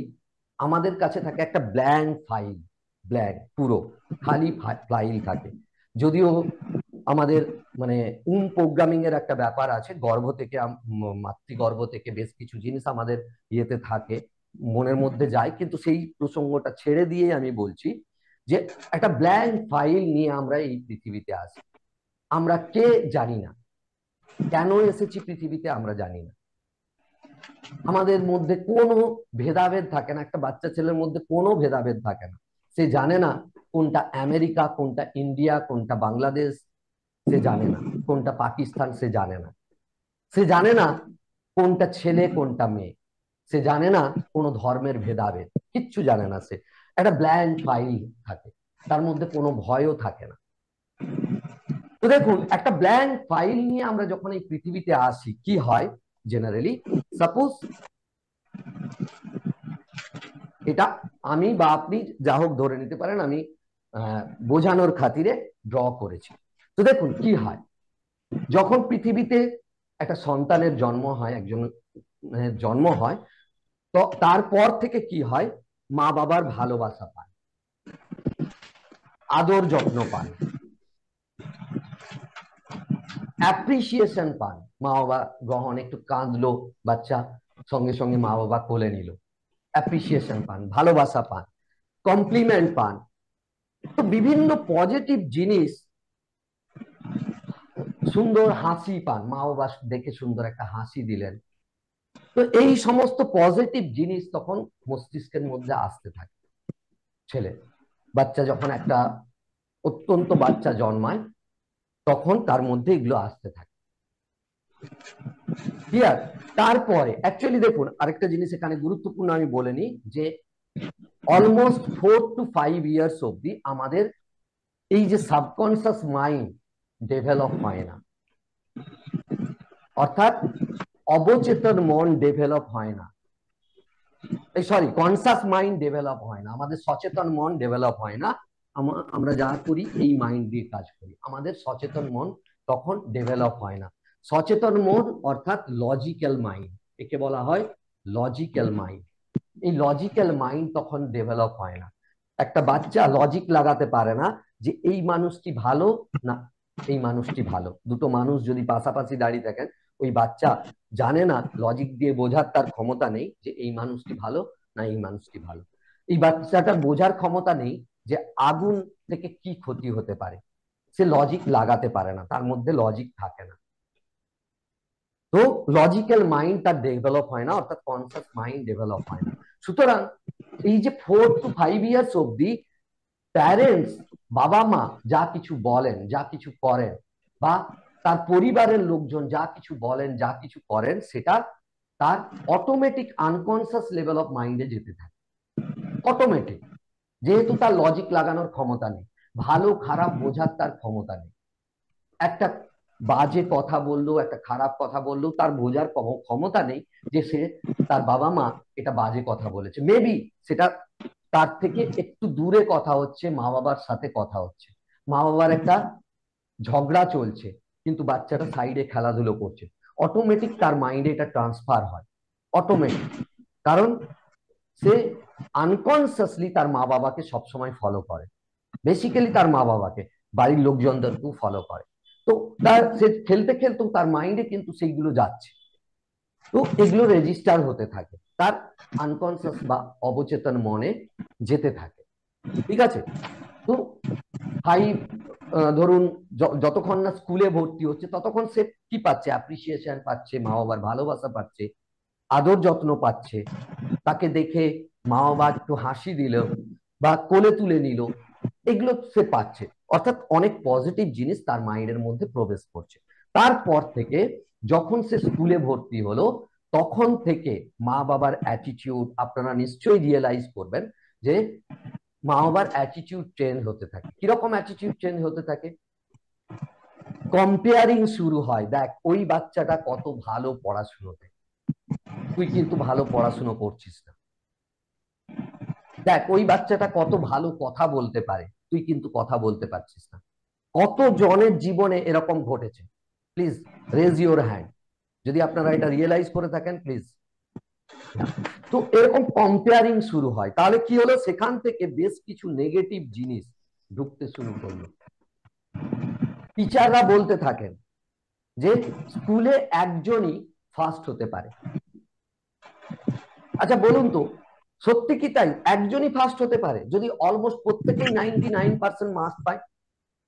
আমাদের কাছে থাকে একটা ব্ল্যাঙ্ক ফাইল, ব্ল্যাঙ্ক পুরো খালি ফাইল থাকে। যদিও আমাদের মানে প্রোগ্রামিং এর একটা ব্যাপার আছে, গর্ভ থেকে মাতৃগর্ভ থেকে বেশ কিছু জিনিস আমাদের ইয়েতে থাকে, মনের মধ্যে যায়, কিন্তু সেই প্রসঙ্গটা ছেড়ে দিয়ে আমি বলছি যে একটা ব্ল্যাঙ্ক ফাইল নিয়ে আমরা এই পৃথিবীতে আসি। আমরা কে জানি না, কেন এসেছি পৃথিবীতে আমরা জানি না, আমাদের মধ্যে কোনো ভেদাভেদ থাকে না, একটা বাচ্চা ছেলের মধ্যে কোনো ভেদাভেদ থাকে না, সে জানে না কোনটা আমেরিকা, কোনটা ইন্ডিয়া, কোনটা বাংলাদেশ, সে জানে না কোনটা পাকিস্তান, সে জানে না, সে জানে না কোনটা ছেলে কোনটা মেয়ে, সে জানে না কোনো ধর্মের ভেদাভেদ, কিচ্ছু জানে না। সে একটা ব্ল্যাঙ্ক ফাইল থাকে, তার মধ্যে কোনো ভয়ও থাকে না। তো দেখুন একটা ব্ল্যাঙ্ক ফাইল নিয়ে আমরা যখন এই পৃথিবীতে আসি কি হয় জেনারেলি, সাপোজ এটা আমি বা আপনি যা হোক ধরে নিতে পারেন, আমি বোঝানোর খাতিরে ড্র করেছি। তো দেখুন কি হয় যখন পৃথিবীতে একটা সন্তানের জন্ম হয়, একজন জন্ম হয়, তো তারপর থেকে কি হয়, মা বাবার ভালোবাসা পান, আদর যত্ন পান, অ্যাপ্রিসিয়েশন পান, মা বাবা গ্রহণ, একটু কাঁদলো বাচ্চা, সঙ্গে সঙ্গে মা বাবা কোলে নিল, অ্যাপ্রিসিয়েশন পান, ভালোবাসা পান, কমপ্লিমেন্ট পান। তো বিভিন্ন পজিটিভ জিনিস, সুন্দর হাসি পান, মা বাবা দেখে সুন্দর একটা হাসি দিলেন। তো এই সমস্ত পজিটিভ জিনিস তখন মস্তিষ্কের মধ্যে আসতে থাকে। ছেলে বাচ্চা যখন একটা অত্যন্ত বাচ্চা জন্মায় তখন তার মধ্যে এগুলো আসতে থাকে, ক্লিয়ার? তারপরে অ্যাকচুয়ালি দেখুন আরেকটা জিনিস এখানে গুরুত্বপূর্ণ আমি বলে নিই যে অলমোস্ট 4 to 5 ইয়ার্স অব্দি আমাদের এই যে সাবকনসিয়াস মাইন্ড ডেভেলপ হয় না, অর্থাৎ অবচেতন মন ডেভেলপ হয় না, সরি কনসাস মাইন্ড ডেভেলপ হয় না, আমাদের সচেতন মন ডেভেলপ হয় না। আমরা যা করি এই মাইন্ড দিয়ে কাজ করি, আমাদের সচেতন মন তখন ডেভেলপ হয় না। সচেতন মন অর্থাৎ লজিক্যাল মাইন্ড, একে বলা হয় লজিক্যাল মাইন্ড। এই লজিক্যাল মাইন্ড তখন ডেভেলপ হয় না। একটা বাচ্চা লজিক লাগাতে পারে না যে এই মানুষটি ভালো না এই মানুষটি ভালো। দুটো মানুষ যদি পাশাপাশি দাঁড়িয়ে থাকেন, ওই বাচ্চা জানে না, লজিক দিয়ে বোঝার তার ক্ষমতা নেই যে এই মানুষটি ভালো না এই মানুষটি ভালো। এই বাচ্চাটার বোঝার ক্ষমতা নেই যে আগুন থেকে কি ক্ষতি হতে পারে, সে লজিক লাগাতে পারে না, তার মধ্যে লজিক থাকে না। তো লজিক্যাল মাইন্ড তার ডেভেলপ হয় না, অর্থাৎ কনসাস মাইন্ড ডেভেলপ হয় না। সুতরাং এই যে 4 to 5 ইয়ার্স অব্দি প্যারেন্টস, বাবা মা যা কিছু বলেন, যা কিছু করেন, বা তার পরিবারের লোকজন যা কিছু বলেন, যা কিছু করেন, সেটা তার অটোমেটিক আনকনসিয়াস লেভেল অফ মাইন্ডে যেতে থাকে, অটোমেটিক। যেহেতু তার লজিক লাগানোর ক্ষমতা নেই, ভালো খারাপ বোঝার তার ক্ষমতা নেই। একটা বাজে কথা বললো, একটা খারাপ কথা বললো, তার বোঝার ক্ষমতা নেই যে সে তার বাবা মা এটা বাজে কথা বলেছে। মেবি সেটা তার থেকে একটু দূরে কথা হচ্ছে, মা বাবার সাথে কথা হচ্ছে, মা বাবার একটা ঝগড়া চলছে, কিন্তু বাচ্চাটা সাইডে খেলাধুলো করছে। অটোমেটিক তার মাইন্ডে এটা ট্রান্সফার হয়, অটোমেটিক। কারণ সে আনকনসিয়াসলি তার মা বাবাকে সবসময় ফলো করে, বেসিক্যালি তার মা বাবাকে, বাড়ির লোকজনদেরকেও ফলো করে। তো তার সে খেলতে খেলতেও তার মাইন্ডে কিন্তু সেইগুলো যাচ্ছে। তো এগুলো রেজিস্টার হতে থাকে, তার আনকনসিয়াস বা অবচেতন মনে যেতে থাকে। ঠিক আছে? তো ফাইভ, ধরুন যতক্ষণ না স্কুলে ভর্তি হচ্ছে ততক্ষণ সে কি পাচ্ছে? অ্যাপ্রিসিয়েশন পাচ্ছে, মা বাবার ভালোবাসা পাচ্ছে, আদর যত্ন পাচ্ছে, তাকে দেখে মা বাবা একটু হাসি দিল বা কোলে তুলে নিল, এগুলো সে পাচ্ছে। অর্থাৎ অনেক পজিটিভ জিনিস তার মাইন্ডের মধ্যে প্রবেশ করছে। তারপর থেকে যখন সে স্কুলে ভর্তি হলো, তখন থেকে মা বাবার অ্যাটিটিউড আপনারা নিশ্চয়ই রিয়েলাইজ করবেন যে মা বাবার অ্যাটিটিউড চেঞ্জ হতে থাকে। কিরকম অ্যাটিটিউড চেঞ্জ হতে থাকে? কম্পেয়ারিং শুরু হয়, দেখ ওই বাচ্চাটা কত ভালো পড়াশুনোতে, তুই কিন্তু ভালো পড়াশুনো করছিস না। দেখ ওই বাচ্চাটা কত ভালো কথা বলতে পারে, তুই কিন্তু কথা বলতে পারছিস না। কত জনের জীবনে এরকম ঘটেছে? প্লিজ রেজ ইউর হ্যান্ড যদি আপনারা এটা রিয়েলাইজ করে থাকেন, প্লিজ। তো এরকম কম্পেয়ারিং শুরু হয়, তাহলে কি হলো? সেখান থেকে বেশ কিছু নেগেটিভ জিনিস ঢুকতে শুরু করলো। টিচাররা বলতে থাকেন যে স্কুলে একজনই ফার্স্ট হতে পারে। আচ্ছা বলুন তো, সত্যি কি তাই? একজনই ফার্স্ট হতে পারে যদি অলমোস্ট প্রত্যেকেই 99% মার্কস পায়?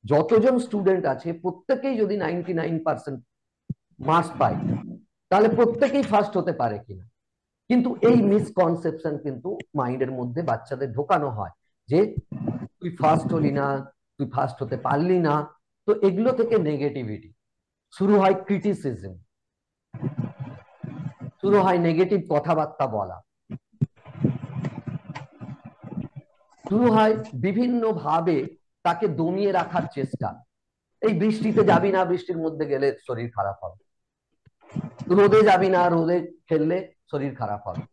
যতজন স্টুডেন্ট আছে প্রত্যেকেই যদি 99% মার্কস পায়, তাহলে প্রত্যেকেই ফার্স্ট হতে পারে কিনা? কিন্তু এই মিসকনসেপশন কিন্তু মাইন্ডের মধ্যে বাচ্চাদের ঢোকানো হয় যে তুই ফার্স্ট হলি না, তুই ফার্স্ট হতে পারলি না। তো এগুলো থেকে নেগেটিভিটি শুরু হয়, ক্রিটিসিজম শুরু হয়, নেগেটিভ কথাবার্তা বলা শুরু হয়, বিভিন্ন ভাবে তাকে দমিয়ে রাখার চেষ্টা। এই বৃষ্টিতে যাবি না, বৃষ্টির মধ্যে গেলে শরীর খারাপ হবে, রোদে যাবি না, রোদে খেললে শরীর খারাপ হবে।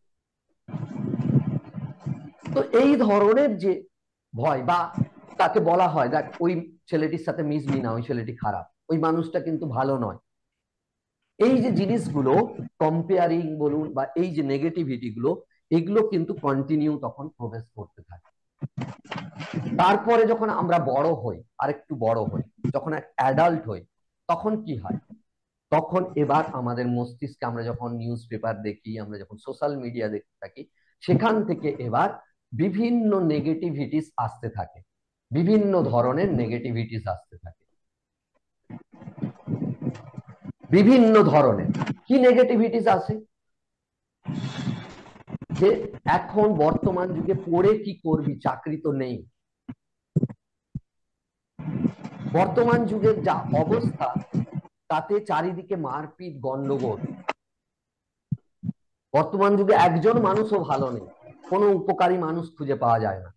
তো এই ধরনের যে ভয়, বা তাকে বলা হয় দেখ ওই ছেলেটির সাথে মিশবি না, ওই ছেলেটি খারাপ, ওই মানুষটা কিন্তু ভালো নয়। এই যে জিনিসগুলো কম্পেয়ারিং বলুন বা এই যে নেগেটিভিটি গুলো, এগুলো কিন্তু কন্টিনিউ তখন প্রবেশ করতে থাকে। তারপরে যখন আমরা বড় হই, আরেকটু বড় হই, যখন অ্যাডাল্ট হই, তখন কি হয়? তখন এবার আমাদের মস্তিষ্কে আমরা যখন নিউজ পেপার দেখি, আমরা যখন সোশ্যাল মিডিয়া দেখতে থাকি, সেখান থেকে এবার বিভিন্ন নেগেটিভিটিস আসতে থাকে, বিভিন্ন ধরনের নেগেটিভিটিস আসতে থাকে, বিভিন্ন ধরনের। কি নেগেটিভিটিস আসে? যে এখন বর্তমান যুগে পড়ে কি করবি, চাকরি তো নেই। বর্তমান যুগের যা অবস্থা, তাতে চারিদিকে মারপিট, গন্ডগোল। বর্তমান যুগে একজন মানুষও ভালো নেই, কোনো উপকারী মানুষ খুঁজে পাওয়া যায় না।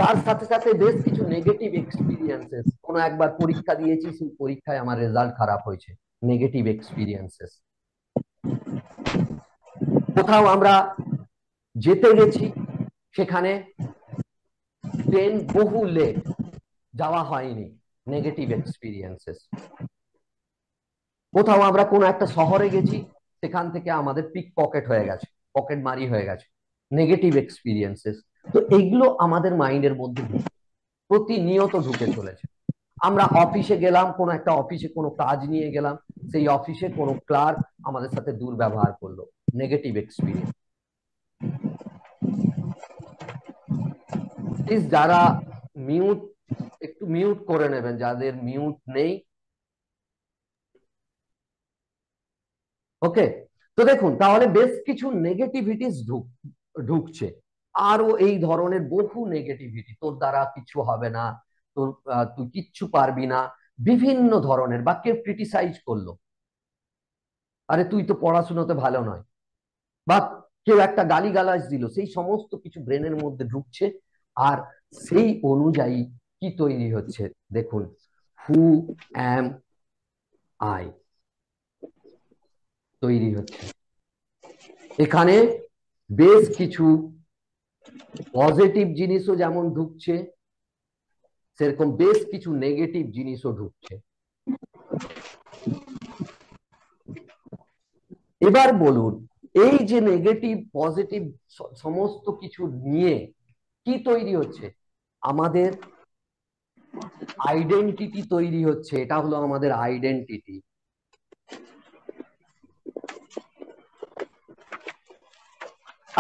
তার সাথে সাথে বেশ কিছু নেগেটিভ এক্সপিরিয়েন্সেস, কোনো একবার পরীক্ষা দিয়েছি, সেই পরীক্ষায় আমার রেজাল্ট খারাপ হয়েছে, নেগেটিভ এক্সপিরিয়েন্সেস। কোথাও আমরা যেতে গেছি, সেখানে ট্রেন বহু লেট, যাওয়া হয়নি, নেগেটিভ এক্সপিরিয়েন্সেস। কোথাও আমরা কোনো একটা শহরে গেছি, সেখান থেকে আমাদের পিক পকেট হয়ে গেছে, পকেট মারি হয়ে গেছে, নেগেটিভ এক্সপিরিয়েন্সেস। তো এইগুলো আমাদের মাইন্ডের মধ্যে প্রতিনিয়ত ঢুকে চলেছে। আমরা অফিসে গেলাম, কোনো একটা অফিসে কোনো কাজ নিয়ে গেলাম, সেই অফিসে কোনো ক্লার্ক আমাদের সাথে দুর্ব্যবহার করলো, নেগেটিভ এক্সপিরিয়েন্স। প্লিজ যারা মিউট, একটু মিউট করে নেবেন, যাদের মিউট নেই। ওকে, তো দেখুন তাহলে বেশ কিছু নেগেটিভিটিস ঢুকছে, আরো এই ধরনের বহু নেগেটিভিটি, তোর দ্বারা কিছু হবে না, তোর তুই কিচ্ছু পারবি না, বিভিন্ন ধরনের, বা কেউ ক্রিটিসাইজ করলো, আরে তুই তো পড়াশোনাতে ভালো নয়, বা কেউ একটা গালিগালাজ দিল, সেই সমস্ত কিছু ব্রেনের মধ্যে ঢুকছে। আর সেই অনুযায়ী কি তৈরি হচ্ছে দেখুন, হু অ্যাম আই তৈরি হচ্ছে। এখানে বেশ কিছু পজিটিভ জিনিসও যেমন ঢুকছে, সেরকম বেশ কিছু নেগেটিভ জিনিসও ঢুকছে। এবার বলুন, এই যে নেগেটিভ পজিটিভ সমস্ত কিছু নিয়ে কি তৈরি হচ্ছে, আমাদের আইডেন্টিটি তৈরি হচ্ছে। এটা হলো আমাদের আইডেন্টিটি।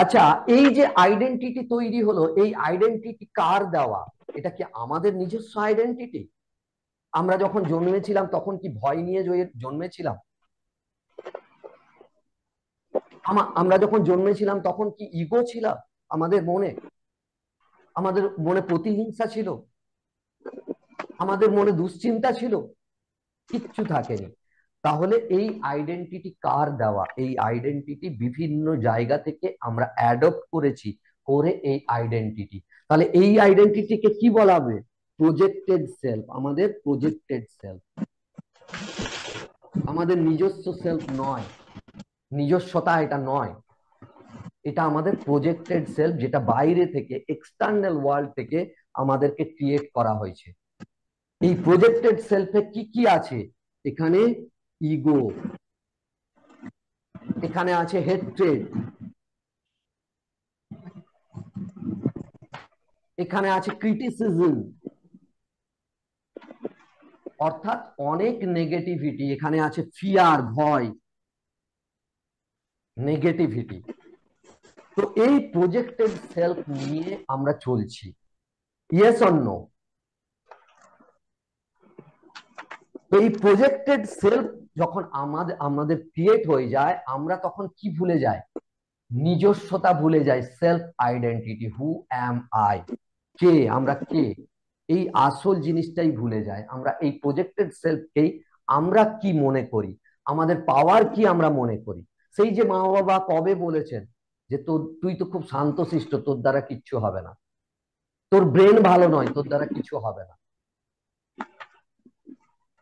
আচ্ছা, এই যে আইডেন্টিটি তৈরি হলো, এই আইডেন্টিটি কার দেওয়া? এটা কি আমাদের নিজস্ব আইডেন্টিটি? আমরা যখন জন্মেছিলাম তখন কি ভয় নিয়ে জন্মেছিলাম? আমরা যখন জন্মেছিলাম তখন কি ইগো ছিল আমাদের মনে? আমাদের মনে প্রতিহিংসা ছিল? আমাদের মনে দুশ্চিন্তা ছিল? কিচ্ছু থাকেনি। তাহলে এই আইডেন্টিটি কার দেওয়া? এই আইডেন্টিটি বিভিন্ন জায়গা থেকে আমরা অ্যাডপ্ট করেছি, করে এই আইডেন্টিটি। তাহলে এই আইডেন্টিটিকে কি বলা হবে? Projected self. আমাদের প্রজেক্টেড সেলফ, আমাদের নিজস্ব সেলফ নয়, নিজস্বতা এটা নয়, এটা আমাদের প্রজেক্টেড সেলফ, যেটা বাইরে থেকে, এক্সটার্নাল ওয়ার্ল্ড থেকে আমাদেরকে ক্রিয়েট করা হয়েছে। এই প্রজেক্টেড সেলফে কি কি আছে? এখানে ইগো, এখানে আছে হেট্রেড, এখানে আছে ক্রিটিসিজম, অর্থাৎ অনেক নেগেটিভিটি। এখানে আছে ফিয়ার, ভয়, নেগেটিভিটি। তো এই প্রজেক্টেড সেলফ নিয়ে আমরা চলছি, ইয়েস অর নো? এই প্রজেক্টেড সেলফ যখন আমাদের ক্রিয়েট হয়ে যায়, আমরা তখন কি ভুলে যাই? নিজস্বতা ভুলে যাই, self identity, who am I, কে আমরা, কে, এই আসল জিনিসটাই ভুলে যায়। আমরা এই প্রজেক্টেড সেলফকেই আমরা কি মনে করি, আমাদের পাওয়ার কি আমরা মনে করি। সেই যে মা বাবা কবে বলেছেন যে তুই তো খুব শান্তশিষ্ট, তোর দ্বারা কিচ্ছু হবে না, তোর ব্রেন ভালো নয়, তোর দ্বারা কিছু হবে না,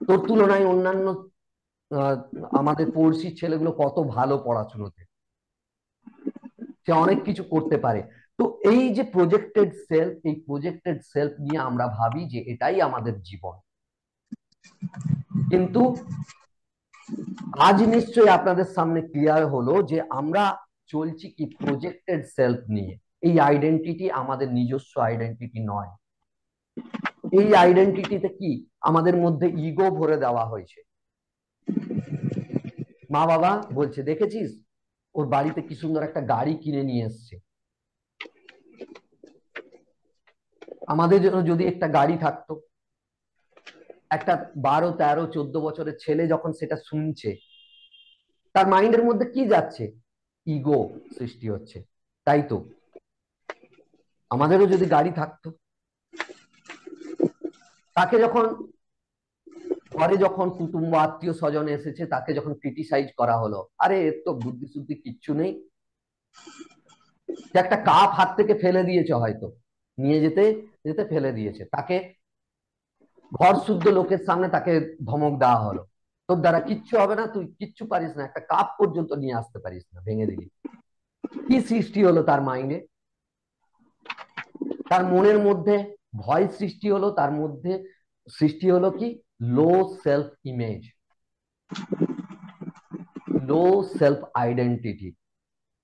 তোর তুলনায় অন্যান্য আমাদের পড়শি ছেলেগুলো কত ভালো পড়াশোনাতে, সে অনেক কিছু করতে পারে। তো এই যে প্রজেক্টেড সেলফ, এই প্রজেক্টেড সেলফ নিয়ে আমরা ভাবি যে এটাই আমাদের জীবন। কিন্তু আজ নিশ্চয়ই আপনাদের সামনে ক্লিয়ার হলো যে আমরা চলছি কি প্রজেক্টেড সেলফ নিয়ে। এই আইডেন্টিটি আমাদের নিজস্ব আইডেন্টিটি নয়। এই আইডেন্টিটিতে কি আমাদের মধ্যে ইগো ভরে দেওয়া হয়েছে। মা বাবা বলছে, দেখেছিস ওর বাড়িতে কি সুন্দর একটা গাড়ি কিনে নিয়ে এসছে, আমাদের জন্য যদি একটা গাড়ি থাকতো। একটা 12, 13, 14 বছরের ছেলে যখন সেটা শুনছে, তার মাইন্ডের মধ্যে কি যাচ্ছে? ইগো সৃষ্টি হচ্ছে, তাই তো? আমাদেরও যদি গাড়ি থাকতো, তাকে যখন ঘরে যখন কুটুম্ব আত্মীয় স্বজন এসেছে, তাকে যখন ক্রিটিসাইজ করা হলো, আরে এর তো বুদ্ধি শুদ্ধি কিচ্ছু নেই, যে একটা কাপ হাত থেকে ফেলে দিয়েছে হয়তো, নিয়ে যেতে যেতে ফেলে দিয়েছে, তাকে ঘর শুদ্ধ লোকের সামনে তাকে ধমক দেওয়া হলো, তোর দ্বারা কিচ্ছু হবে না, তুই কিচ্ছু পারিস না, একটা কাপ পর্যন্ত নিয়ে আসতে পারিস না, ভেঙে দিলি। কি সৃষ্টি হলো তার মাইন্ডে? তার মনের মধ্যে ভয় সৃষ্টি হলো, তার মধ্যে সৃষ্টি হলো কি, লো সেলফ ইমেজ, লো সেলফ আইডেন্টিটি।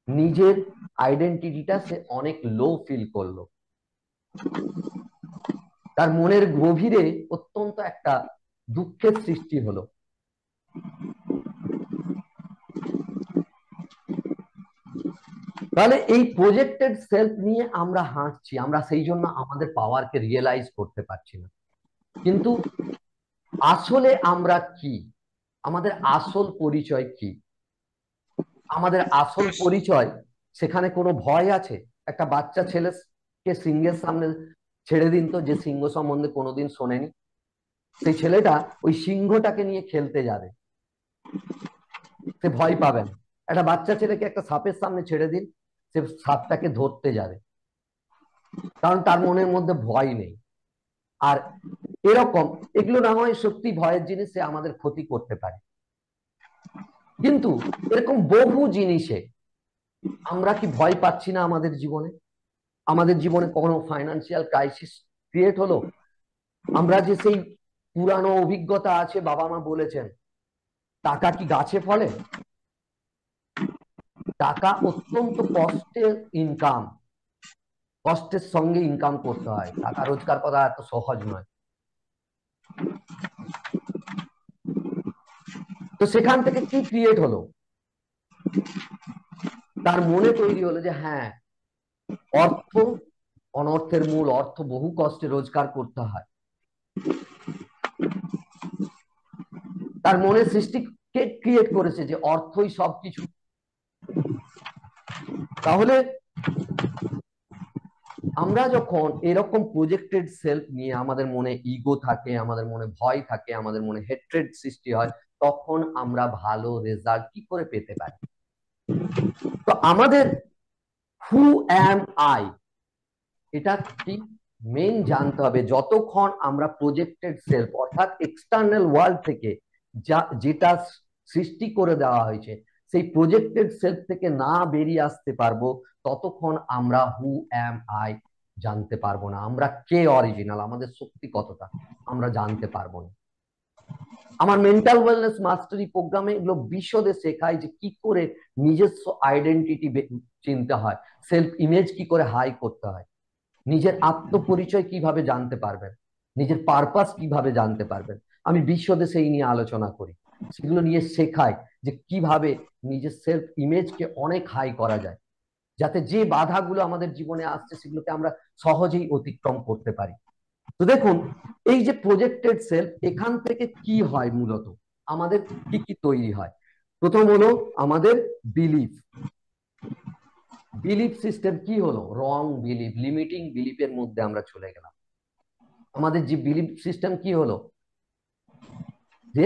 নিজের আইডেন্টিটিটা সে অনেক লো ফিল করলো। তার মনের গভীরে অত্যন্ত একটা দুঃখের সৃষ্টি হলো। তাহলে এই প্রজেক্টেড সেলফ নিয়ে আমরা হাঁটছি, আমরা সেই জন্য আমাদের পাওয়ারকে রিয়েলাইজ করতে পারছি না। কিন্তু আসলে আমরা কি, আমাদের আসল পরিচয় কি? আমাদের আসল পরিচয়, সেখানে কোনো ভয় আছে? একটা বাচ্চা ছেলেকে সিংহের সামনে ছেড়ে দিন তো, যে সিংহ সম্বন্ধে কোনোদিন শোনেনি, সেই ছেলেটা ওই সিংহটাকে নিয়ে খেলতে যাবে, সে ভয় পাবে না। একটা বাচ্চা ছেলেকে একটা সাপের সামনে ছেড়ে দিন, সে সাপটাকে ধরতে যাবে, কারণ তার মনের মধ্যে ভয় নেই। আর এরকম, এগুলো না হয় সত্যি ভয়ের জিনিস, সে আমাদের ক্ষতি করতে পারে, কিন্তু এরকম বহু জিনিসে আমরা কি ভয় পাচ্ছি না? আমাদের জীবনে, আমাদের জীবনে কোনো ফাইন্যান্সিয়াল ক্রাইসিস ক্রিয়েট হলো, আমরা যে সেই পুরানো অভিজ্ঞতা আছে, বাবা মা বলেছেন টাকা কি গাছে ফলে? টাকা অত্যন্ত কষ্টের ইনকাম, কষ্টের সঙ্গে ইনকাম করতে হয়, টাকা রোজগার করা এত সহজ নয়। তো সেখান থেকে কি ক্রিয়েট হলো, তার মনে তৈরি হলো যে হ্যাঁ, অর্থ অনর্থের মূল, অর্থ বহু কষ্টে রোজগার করতে হয়। তার মনে সৃষ্টি কে ক্রিয়েট করেছে যে অর্থই সবকিছু? তাহলে আমরা যখন এরকম প্রজেক্টেড সেলফ নিয়ে, আমাদের মনে ইগো থাকে, আমাদের মনে ভয় থাকে, আমাদের মনে হেট্রেড সৃষ্টি হয়, তখন আমরা ভালো রেজাল্ট কি করে পেতে পারি? তো আমাদের হু অ্যাম আই, এটা কি মেন জানতে হবে। যতক্ষণ আমরা প্রজেক্টেড সেলফ অর্থাৎ এক্সটার্নাল ওয়ার্ল্ড থেকে যেটা সৃষ্টি করে দেওয়া হয়েছে, সেই প্রজেক্টেড সেলফ থেকে না বেরিয়ে আসতে পারবো, ততক্ষণ আমরা হু অ্যাম আই জানতে পারবো না, আমরা কে অরিজিনাল, আমাদের শক্তি কতটা আমরা জানতে পারবো না। আমার মেন্টাল ওয়েলনেস মাস্টারি প্রোগ্রামে এগুলো বিশদে শেখায় যে কি করে নিজস্ব আইডেন্টিটি চিনতে হয়, সেলফ ইমেজ কি করে হাই করতে হয়, নিজের আত্মপরিচয় কিভাবে জানতে পারবেন, নিজের পারপাস কিভাবে জানতে পারবেন। আমি বিশদে সেই নিয়ে আলোচনা করি, সেগুলো নিয়ে শেখাই যে কিভাবে নিজের সেলফ ইমেজকে অনেক হাই করা যায়, যাতে যে বাধাগুলো আমাদের জীবনে আসছে সেগুলোকে আমরা সহজেই অতিক্রম করতে পারি। তো দেখুন, এই যে প্রজেক্টেড সেলফ, এখান থেকে কি হয় মূলত, আমাদের কি কি তৈরি হয়? প্রথম হলো আমাদের বিলিফ। বিলিফ সিস্টেম কি হলো? রং বিলিফ, লিমিটিং বিলিফের মধ্যে আমরা চলে গেলাম। আমাদের যে বিলিফ সিস্টেম কি হলো, যে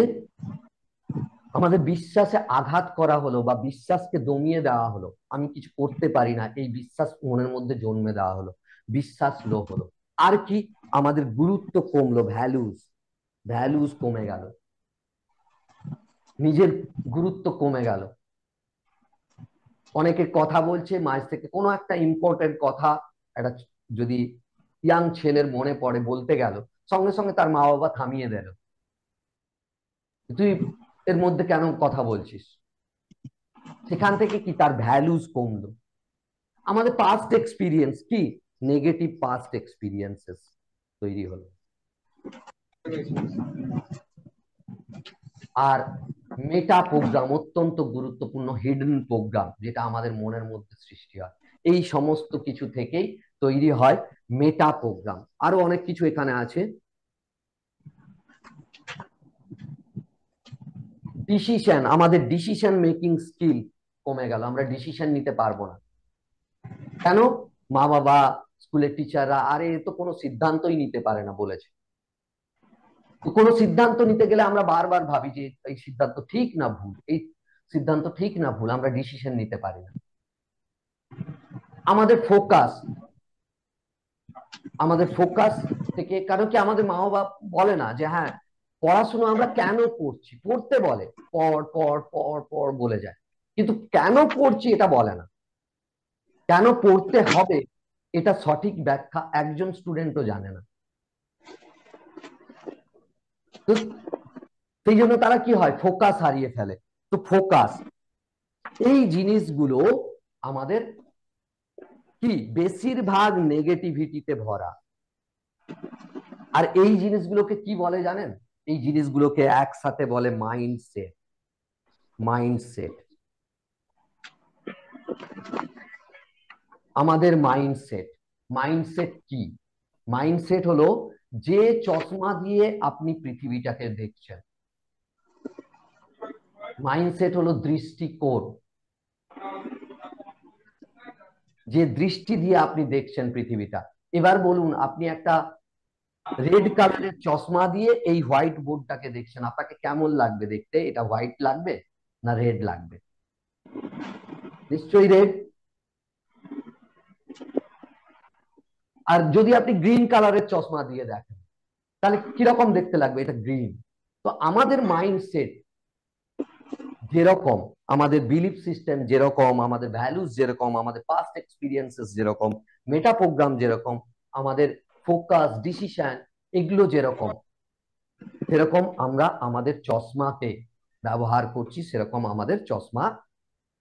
আমাদের বিশ্বাসে আঘাত করা হলো বা বিশ্বাসকে দমিয়ে দেওয়া হলো, আমি কিছু করতে পারি না, এই বিশ্বাস মনের মধ্যে জন্মে দেওয়া হলো, বিশ্বাস লো হলো। আর কি, আমাদের গুরুত্ব কমলো, ভ্যালুস, ভ্যালুস কমে গেল, নিজের গুরুত্ব কমে গেল। অনেকে কথা বলছে মাঝ থেকে, কোনো একটা ইম্পর্টেন্ট কথা একটা যদি ইয়াং ছেলের মনে পড়ে, বলতে গেল, সঙ্গে সঙ্গে তার মা বাবা থামিয়ে দিল, তুই এর মধ্যে কেন কথা বলছিস? সেখান থেকে কি তার ভ্যালুস কমলো। আমাদের পাস্ট এক্সপিরিয়েন্স কি, নেগেটিভ পাস্ট এক্সপিরিয়েন্সেস তৈরি হলো। আর মেটা প্রোগ্রাম, অত্যন্ত গুরুত্বপূর্ণ হিডেন প্রোগ্রাম, যেটা আমাদের মনের মধ্যে সৃষ্টি হয়, এই সমস্ত কিছু থেকেই তৈরি হয় মেটা প্রোগ্রাম। আরো অনেক কিছু এখানে আছে। ডিসিশন, আমাদের ডিসিশন মেকিং স্কিল কমে গেল, আমরা ডিসিশন নিতে পারবো না। কেন? মা বাবা, স্কুলের টিচাররা, আরে এ তো কোনো সিদ্ধান্তই নিতে পারে না বলেছে। তো কোনো সিদ্ধান্ত নিতে গেলে আমরা বারবার ভাবি যে এই সিদ্ধান্ত ঠিক না ভুল, এই সিদ্ধান্ত ঠিক না ভুল, আমরা ডিসিশন নিতে পারি না। আমাদের ফোকাস, আমাদের ফোকাস থেকে, কারণ কি আমাদের মা বাবা বলে না যে হ্যাঁ পড়াশোনা আমরা কেন পড়ছি, পড়তে বলে পড় পড় পড় পড় বলে যায়, কিন্তু কেন পড়ছি এটা বলে না। কেন পড়তে হবে এটা সঠিক ব্যাখ্যা একজন স্টুডেন্টও জানে না। তো সেই জন্য তারা কি হয়, ফোকাস হারিয়ে ফেলে। তো ফোকাস এই জিনিসগুলো আমাদের কি বেশিরভাগ নেগেটিভিটিতে ভরা। আর এই জিনিসগুলোকে কি বলে জানেন? এই জিনিসগুলোকে একসাথে বলে মাইন্ডসেট। মাইন্ডসেট, আমাদের মাইন্ডসেট। মাইন্ডসেট কি? মাইন্ডসেট হলো যে চশমা দিয়ে আপনি পৃথিবীটাকে দেখছেন। মাইন্ডসেট হলো দৃষ্টিকোণ, যে দৃষ্টি দিয়ে আপনি দেখছেন পৃথিবীটা। এবার বলুন, আপনি একটা রেড কালারের চশমা দিয়ে এই হোয়াইট বোর্ডটাকে দেখছেন, আপনাকে কেমন লাগবে দেখতে? এটা হোয়াইট লাগবে না রেড লাগবে? নিশ্চয়ই রেড। আর যদি আপনি গ্রিন কালারের চশমা দিয়ে দেখেন তাহলে কিরকম দেখতে লাগবে? এটা গ্রিন। তো আমাদের মাইন্ডসেট যেরকম, আমাদের বিলিফ সিস্টেম যেরকম, আমাদের ভ্যালুস যেরকম, আমাদের পাস্ট এক্সপিরিয়েন্সেস যেরকম, মেটা প্রোগ্রাম যেরকম, আমাদের ফোকাস, ডিসিশন এগুলো যেরকম, সেরকম আমরা আমাদের চশমাকে ব্যবহার করছি, সেরকম আমাদের চশমা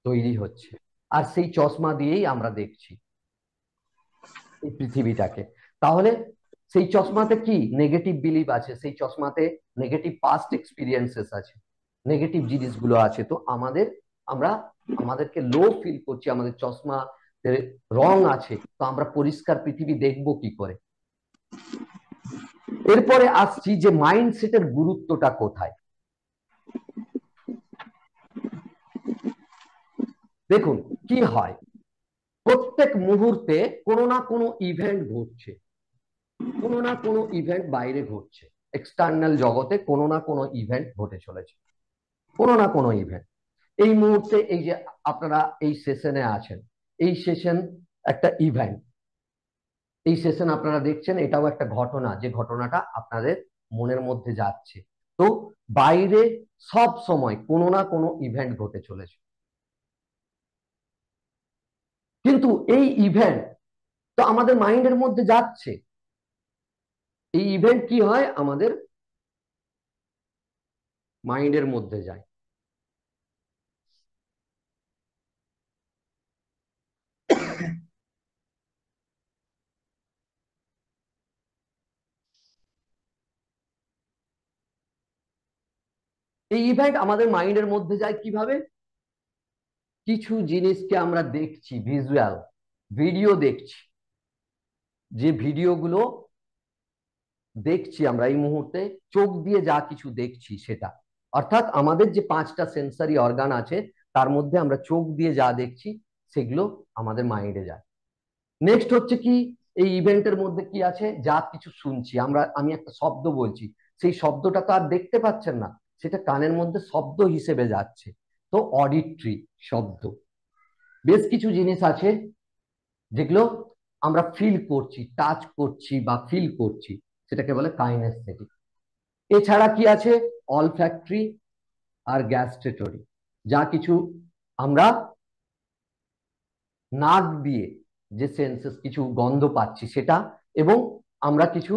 তৈরি হচ্ছে। আর সেই চশমা দিয়েই আমরা দেখছি এই পৃথিবীটাকে। তাহলে সেই চশমাতে কি নেগেটিভ বিলিভ আছে, সেই চশমাতে নেগেটিভ পাস্ট এক্সপিরিয়েন্সেস আছে, নেগেটিভ জিনিসগুলো আছে। তো আমরা আমাদেরকে লো ফিল করছি, আমাদের চশমা রং আছে, তো আমরা পরিষ্কার পৃথিবী দেখবো কি করে? এরপরে আসছি যে মাইন্ডসেটের গুরুত্বটা কোথায়। দেখুন কি হয়, প্রত্যেক মুহূর্তে কোনো না কোনো ইভেন্ট ঘটছে, কোনো না কোনো ইভেন্ট বাইরে ঘটছে, এক্সটার্নাল জগতে কোনো না কোনো ইভেন্ট ঘটে চলেছে, কোনো না কোনো ইভেন্ট। এই মুহূর্তে এই যে আপনারা এই সেশনে আছেন, এই সেশন একটা ইভেন্ট। এই সেশন আপনারা দেখছেন, এটাও একটা ঘটনা, যে ঘটনাটা আপনাদের মনের মধ্যে যাচ্ছে। তো বাইরে সব সময় কোনো না কোনো ইভেন্ট ঘটে চলেছে, কিন্তু এই ইভেন্ট তো আমাদের মাইন্ডের মধ্যে যাচ্ছে। এই ইভেন্ট কি হয়, আমাদের মাইন্ডের মধ্যে যায়। এই ইভেন্ট আমাদের মাইন্ডের মধ্যে যায় কিভাবে? কিছু জিনিসকে আমরা দেখছি, ভিজুয়াল ভিডিও দেখছি, যে ভিডিওগুলো দেখছি আমরা এই মুহূর্তে চোখ দিয়ে যা কিছু দেখছি সেটা, অর্থাৎ আমাদের যে 5টা সেন্সারি অর্গান আছে তার মধ্যে আমরা চোখ দিয়ে যা দেখছি সেগুলো আমাদের মাইন্ডে যায়। নেক্সট হচ্ছে কি, এই ইভেন্টের মধ্যে কি আছে, যা কিছু শুনছি আমরা, আমি একটা শব্দ বলছি, সেই শব্দটা তো আর দেখতে পাচ্ছেন না, সেটা কানের মধ্যে শব্দ হিসেবে যাচ্ছে। তো অডিট্রি শব্দ। বেশ কিছু জিনিস আছে যেগুলো আমরা ফিল করছি, টাচ করছি বা ফিল করছি, সেটাকে বলে কাইনেস্থেটিক। এছাড়া কি আছে, অলফ্যাক্টরি আর গ্যাস্ট্রেটরি, যা কিছু আমরা নাক দিয়ে যে সেন্সেস কিছু গন্ধ পাচ্ছি সেটা, এবং আমরা কিছু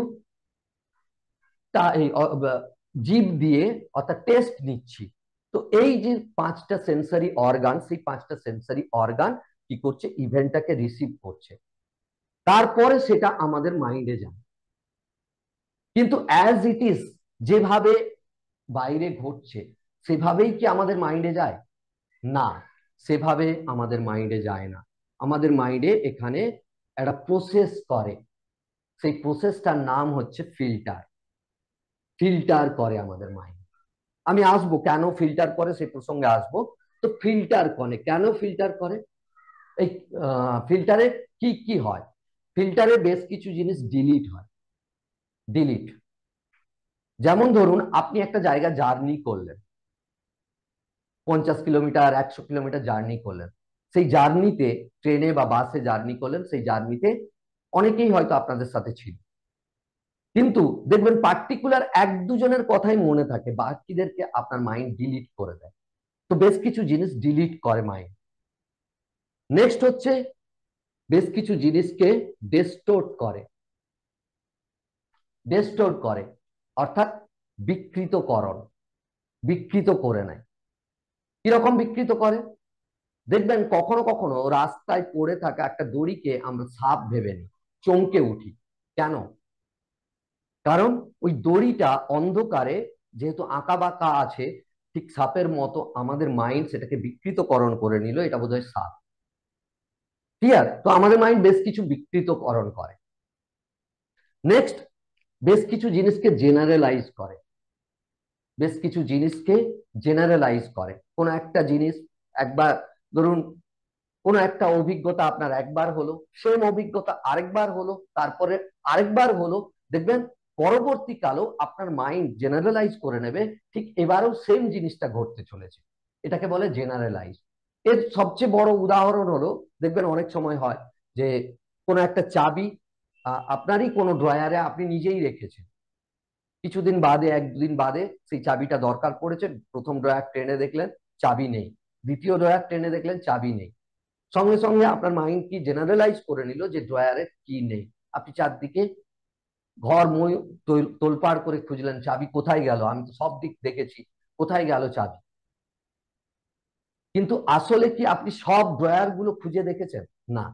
জিভ দিয়ে অর্থাৎ টেস্ট নিচ্ছি। তো এই যে 5টা সেন্সারি অর্গান, সেই 5টা সেন্সারি অর্গান কি করছে, ইভেন্টটাকে রিসিভ করছে, তারপরে সেটা আমাদের মাইন্ডে যায়। কিন্তু অ্যাজ ইট ইজ, যেভাবে বাইরে ঘটছে সেভাবেই কি আমাদের মাইন্ডে যায়? না, সেভাবে আমাদের মাইন্ডে যায় না। আমাদের মাইন্ডে এখানে একটা প্রসেস করে, সেই প্রসেসটার নাম হচ্ছে ফিল্টার। ফিল্টার করে আমাদের মাইন্ড। আমি আসবো কেন ফিল্টার করে সেই প্রসঙ্গে আসবো। তো ফিল্টার করে কেন, ফিল্টার করে এই ফিল্টারে কি কি হয়? ফিল্টারে বেশ কিছু জিনিস ডিলিট হয়। ডিলিট, যেমন ধরুন আপনি একটা জায়গা জার্নি করলেন, 50 কিলোমিটার 100 কিলোমিটার জার্নি করলেন, সেই জার্নিতে ট্রেনে বা বাসে জার্নি করলেন, সেই জার্নিতে অনেকেই হয়তো আপনাদের সাথে ছিল, কিন্তু দেখবেন পার্টিকুলার এক দুজনের কথাই মনে থাকে, বাকিদেরকে আপনার মাইন্ড ডিলিট করে দেয়। তো বেশ কিছু জিনিস ডিলিট করে মাইন্ড। নেক্সট হচ্ছে বেশ কিছু জিনিসকে ডিস্টোর্ট করে। ডিস্টোর্ট করে অর্থাৎ বিকৃতকরণ, বিকৃত করে নেয়। কিরকম বিকৃত করে? দেখবেন কখনো কখনো রাস্তায় পড়ে থাকা একটা দড়িকে আমরা সাপ ভেবে নিই, চমকে উঠি। কেন? কারণ ওই দড়িটা অন্ধকারে যেহেতু আঁকা বাঁকা আছে, ঠিক সাপের মতো আমাদের মাইন্ড সেটাকে বিকৃতকরণ করে নিল, এটা বোধহয় সাপ। ক্লিয়ার? তো আমাদের মাইন্ড বেশ কিছু বিকৃতকরণ করে। নেক্সট, বেশ কিছু জিনিসকে জেনারেলাইজ করে। বেশ কিছু জিনিসকে জেনারেলাইজ করে। কোন একটা জিনিস একবার, ধরুন কোন একটা অভিজ্ঞতা আপনার একবার হলো, সেম অভিজ্ঞতা আরেকবার হলো, তারপরে আরেকবার হলো, দেখবেন পরবর্তীকালেও আপনার মাইন্ড জেনারেলাইজ করে নেবে ঠিক এবারেও সেম জিনিসটা ঘটতে চলেছে। এটাকে বলে জেনারেলাইজ। এর সবচেয়ে বড় উদাহরণ হলো, দেখবেন অনেক সময় হয় যে কোনো একটা চাবি আপনারই কোনো ড্রয়ারে আপনি নিজেই রেখেছেন, কিছুদিন বাদে এক দুদিন বাদে সেই চাবিটা দরকার পড়েছে, প্রথম ড্রয়ার টেনে দেখলেন চাবি নেই, দ্বিতীয় ড্রয়ার টেনে দেখলেন চাবি নেই, সঙ্গে সঙ্গে আপনার মাইন্ড কি জেনারেলাইজ করে নিল যে ড্রয়ারে কি নেই। আপনি চারদিকে ঘর মই তোলপাড় করে খুঁজলেন, চাবি কোথায় গেল, আমি তো সব দিক দেখেছি, কোথায় গেল চাবি। কিন্তু আসলে কি আপনি সব ড্রয়ার গুলো খুঁজে দেখেছেন? না,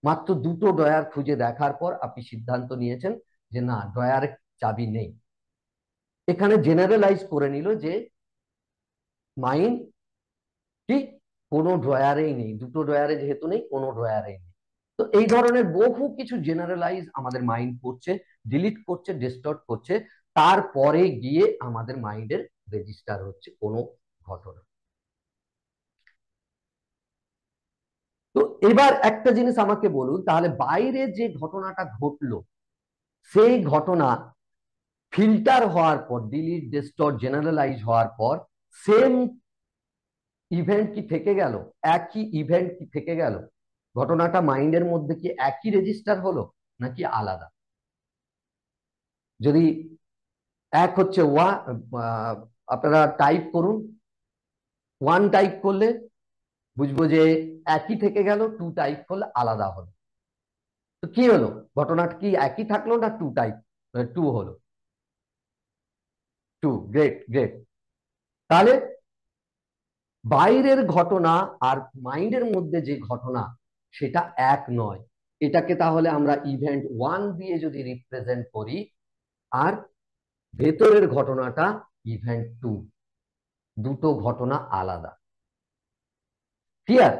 মাত্র দুটো ড্রয়ার খুঁজে দেখার পর আপনি সিদ্ধান্ত নিয়েছেন যে না, ড্রয়ারে চাবি নেই। এখানে জেনারেলাইজ করে নিল যে মাইন্ড কি কোনো ড্রয়ারেই নেই, দুটো ড্রয়ারে যেহেতু নেই, কোনো ড্রয়ারেই নেই। তো এই ধরনের বহু কিছু জেনারেলাইজ আমাদের মাইন্ড করছে, ডিলিট করছে, ডিস্টর্ট করছে, তারপরে গিয়ে আমাদের মাইন্ডের রেজিস্টার হচ্ছে কোনো ঘটনা। তো এবার একটা জিনিস আমাকে বলুন, তাহলে বাইরে যে ঘটনাটা ঘটলো, সেই ঘটনা ফিল্টার হওয়ার পর, ডিলিট ডিস্টর্ট জেনারেলাইজ হওয়ার পর, সেম ইভেন্ট কি থেকে গেল? একই ইভেন্ট কি থেকে গেল? ঘটনাটা মাইন্ডের মধ্যে কি একই রেজিস্টার হলো নাকি আলাদা? যদি এক হচ্ছে আপনারা টাইপ করুন, ওয়ান টাইপ করলে বুঝবো যে একই থেকে গেল, টু টাইপ করলে আলাদা হলো। তো কি হলো? ঘটনাটা কি একই থাকলো না টু টাইপ, টু হলো? টু। Great, great. তাহলে বাইরের ঘটনা আর মাইন্ডের মধ্যে যে ঘটনা, সেটা এক নয়। এটাকে তাহলে আমরা ইভেন্ট ওয়ান দিয়ে যদি রিপ্রেজেন্ট করি, আর ভেতরের ঘটনাটা ইভেন্ট টু, দুটো ঘটনা আলাদা। ক্লিয়ার?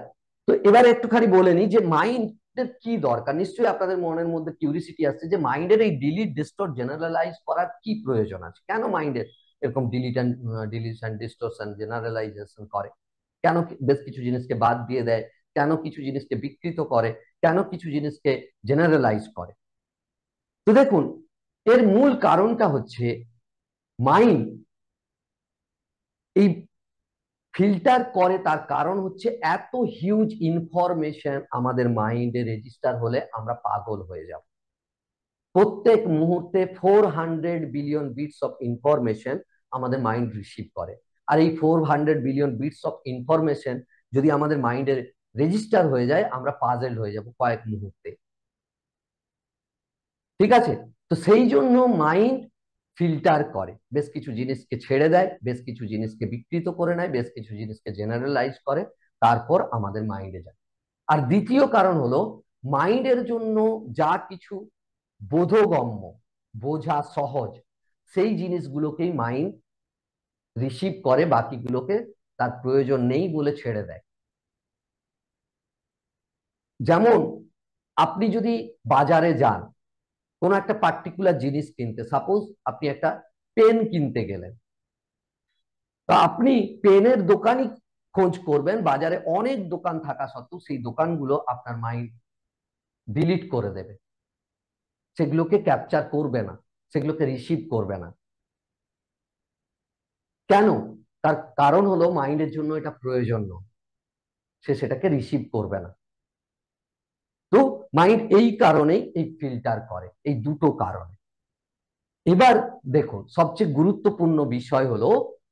তো এবার একটুখানি বলে নি যে মাইন্ডের কি দরকার। নিশ্চয়ই আপনাদের মনের মধ্যে কিউরিসিটি আসছে যে মাইন্ডের এই ডিলিট ডিস্টোর্ট জেনারেলাইজ করার কি প্রয়োজন আছে, কেন মাইন্ডের এরকম ডিলিশন ডিস্টোরশন জেনারেলাইজেশন করে, কেন বেশ কিছু জিনিসকে বাদ দিয়ে দেয়, কেন কিছু জিনিসকে বিকৃত করে, কেন কিছু জিনিসকে জেনারেলাইজ করে। তো দেখুন, এর মূল কারণটা হচ্ছে মাইন্ড এই ফিল্টার করে, তার কারণ হচ্ছে এত হিউজ ইনফরমেশন আমাদের মাইন্ডে রেজিস্টার হলে আমরা পাগল হয়ে যাব। প্রত্যেক মুহূর্তে 400 বিলিয়ন বিটস অফ ইনফরমেশন আমাদের মাইন্ড রিসিভ করে। আর এই 400 বিলিয়ন বিটস অফ ইনফরমেশন যদি আমাদের মাইন্ডে রেজিস্টার হয়ে যায়, আমরা পাজেল হয়ে যাব কয়েক মুহূর্তে। ঠিক আছে? তো সেই জন্য মাইন্ড ফিল্টার করে, বেশ কিছু জিনিসকে ছেড়ে দেয়, বেশ কিছু জিনিসকে বিকৃত করে নেয়, বেশ কিছু জিনিসকে জেনারেলাইজ করে, তারপর আমাদের মাইন্ডে যায়। আর দ্বিতীয় কারণ হলো, মাইন্ডের জন্য যা কিছু বোধগম্য, বোঝা সহজ, সেই জিনিসগুলোকেই মাইন্ড রিসিভ করে, বাকিগুলোকে তার প্রয়োজন নেই বলে ছেড়ে দেয়। যেমন আপনি যদি বাজারে যান কোন একটা পার্টিকুলার জিনিস কিনতে, সাপোজ আপনি একটা পেন কিনতে গেলেন, তো আপনি পেনের দোকানই খোঁজ করবেন, বাজারে অনেক দোকান থাকা সত্ত্বেও সেই দোকানগুলো আপনার মাইন্ড ডিলিট করে দেবে, সেগুলোকে ক্যাপচার করবে না, সেগুলোকে রিসিভ করবে না। কেন? তার কারণ হলো মাইন্ডের জন্য এটা প্রয়োজন নয়, সে সেটাকে রিসিভ করবে না। তো মাইন্ড এই কারণেই এই ফিল্টার করে, এই দুটো কারণে। এবার দেখুন সবচেয়ে গুরুত্বপূর্ণ বিষয় হলো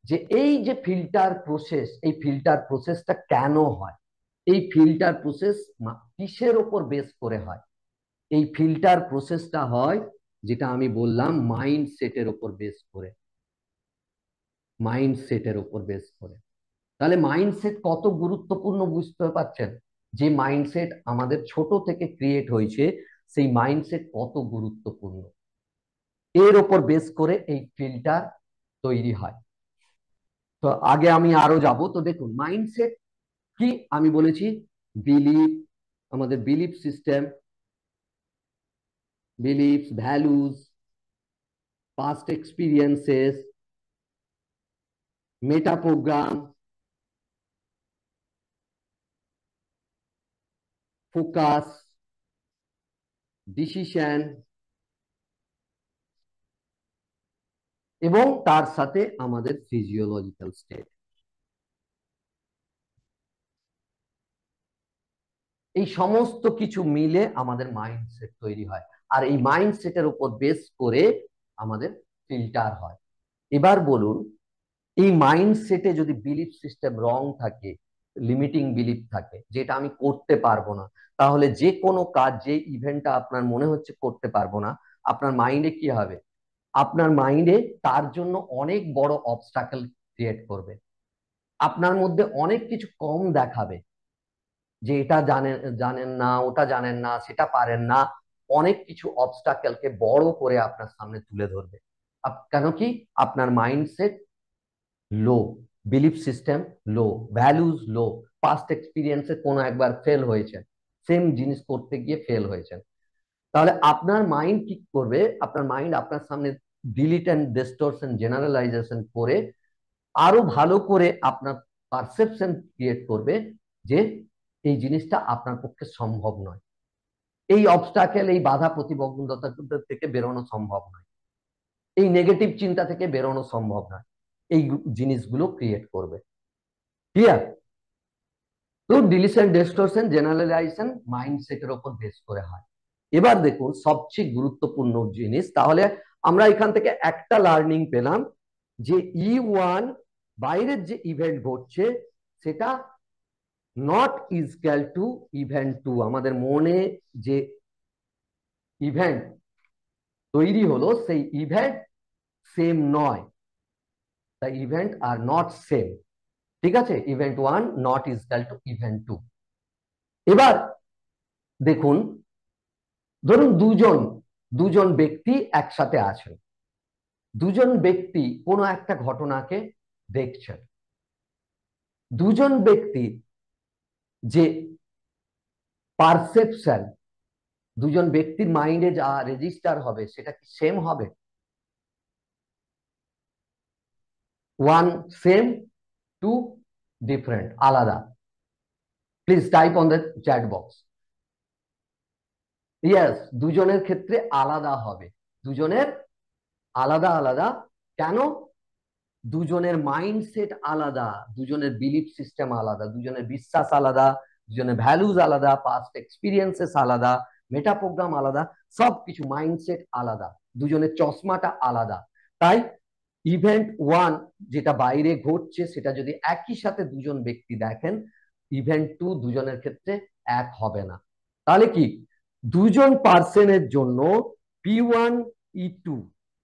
যে এই যে ফিল্টার প্রসেস, এই ফিল্টার প্রসেসটা কেন হয়, এই ফিল্টার প্রসেস কিসের ওপর বেস করে হয়? এই ফিল্টার প্রসেসটা হয় যেটা আমি বললাম মাইন্ডসেটের ওপর বেস করে, মাইন্ডসেটের ওপর বেস করে। তাহলে মাইন্ডসেট কত গুরুত্বপূর্ণ বুঝতে পারছেন? যে মাইন্ডসেট আমাদের ছোট থেকে ক্রিয়েট হয়েছে, সেই মাইন্ডসেট কত গুরুত্বপূর্ণ, এর ওপর বেস করে এই ফিল্টার তৈরি হয়। তো আগে আমি আরো যাব। তো দেখুন মাইন্ডসেট কি আমি বলেছি, বিলিফ, আমাদের belief system, belief, values, past experiences, meta program, focus, decision, এবং তার সাথে আমাদের ফিজিওলজিক্যাল স্টেট। এই সমস্ত কিছু মিলে আমাদের মাইন্ডসেট তৈরি হয়, আর এই মাইন্ডসেটের উপর বেস করে আমাদের ফিল্টার হয়। এবার বলুন, এই মাইন্ডসেটে যদি বিলিফ সিস্টেম রং থাকে, লিমিটিং বিলিফ থাকে, যেটা আমি করতে পারবো না, তাহলে যে কোনো কাজ, যে ইভেন্টটা আপনার মনে হচ্ছে করতে পারবো না, আপনার মাইন্ডে কি হবে? আপনার মাইন্ডে তার জন্য অনেক বড় অবস্টাকেল ক্রিয়েট করবে, আপনার মধ্যে অনেক কিছু কম দেখাবে, যে এটা জানেন জানেন না, ওটা জানেন না, সেটা পারেন না, অনেক কিছু অবস্টাকেলকে বড় করে আপনার সামনে তুলে ধরবে। কেন কি? আপনার মাইন্ডসেট লো, বিলিফ সিস্টেম লো, ভ্যালুজ লো, পাস্ট এক্সপিরিয়েন্সে কোনো একবার ফেল হয়েছে, সেম জিনিস করতে গিয়ে ফেল হয়েছে, তাহলে আপনার মাইন্ড কি করবে? আপনার মাইন্ড আপনার সামনে ডিলিট এন্ড ডিস্টরশন, জেনারেলাইজেশন করে আরো ভালো করে আপনার পারসেপশন ক্রিয়েট করবে যে এই জিনিসটা আপনার পক্ষে সম্ভব নয়, এই অবস্টাকেল, এই বাধা প্রতিবন্ধকতা থেকে বেরোনো সম্ভব নয়, এই নেগেটিভ চিন্তা থেকে বেরোনো সম্ভব নয়, এই জিনিসগুলো ক্রিয়েট করবে। ক্লিয়ার? তো ডিলিশন, ডিস্টরশন, জেনারেলাইজেশন মাইন্ডসেটের উপর বেস করে হয়। এবার দেখুন সবচেয়ে গুরুত্বপূর্ণ জিনিস, তাহলে আমরা এখান থেকে একটা লার্নিং পেলাম যে E1 বাইরের যে ইভেন্ট ঘটছে সেটা নট ইজক্যাল টু ইভেন্ট 2। আমাদের মনে যে ইভেন্ট তৈরি হলো সেই ইভেন্ট সেম নয়, the event are not same. ঠিক আছে, ইভেন্ট 1 নট ইজক্যাল টু ইভেন্ট 2। এবার দেখুন, ধরুন দুজন ব্যক্তি একসাথে আছেন, দুজন ব্যক্তি কোনো একটা ঘটনাকে দেখছেন, দুজন ব্যক্তির যে পারসেপশন, দুজন ব্যক্তির মাইন্ডে যা রেজিস্টার হবে সেটা কি সেম হবে? ওয়ান সেম, টু ডিফারেন্ট, আলাদা? Please type on the chat box. Yes, দুজনের ক্ষেত্রে আলাদা হবে, দুজনের আলাদা আলাদা। কেন? দুজনের মাইন্ডসেট আলাদা, দুজনের বিলিফ সিস্টেম আলাদা, দুজনের বিশ্বাস আলাদা, দুজনের ভ্যালুজ আলাদা, পাস্ট এক্সপিরিয়েন্সেস আলাদা, মেটা প্রোগ্রাম আলাদা, সবকিছু মাইন্ডসেট আলাদা, দুজনের চশমাটা আলাদা। তাই ইভেন্ট 1 যেটা বাইরে ঘটছে সেটা যদি একই সাথে দুজন ব্যক্তি দেখেন, ইভেন্ট 2 দুজনের ক্ষেত্রে এক হবে না। তাহলে কি, দুজন পার্সনের জন্য P1 E2,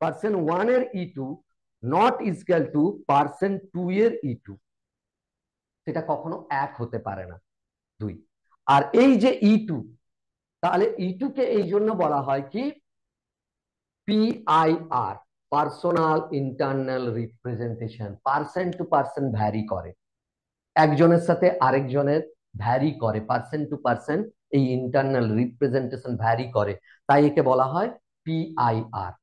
পার্সন 1 এর E2 নট ইজক্যাল টু পার্সন 2 এর E2, সেটা কখনো এক হতে পারে না, 2। আর এই যে E2, তাহলে E2 কে এই জন্য বলা হয় কি PIR, personal internal representation. Person to person vary করে, একজনের সাথে আরেকজনের ভ্যারি করে, পার্সন টু পার্সন এই ইন্টারনাল রিপ্রেজেন্টেশন ভ্যারি করে, তাই একে বলা হয় PIR,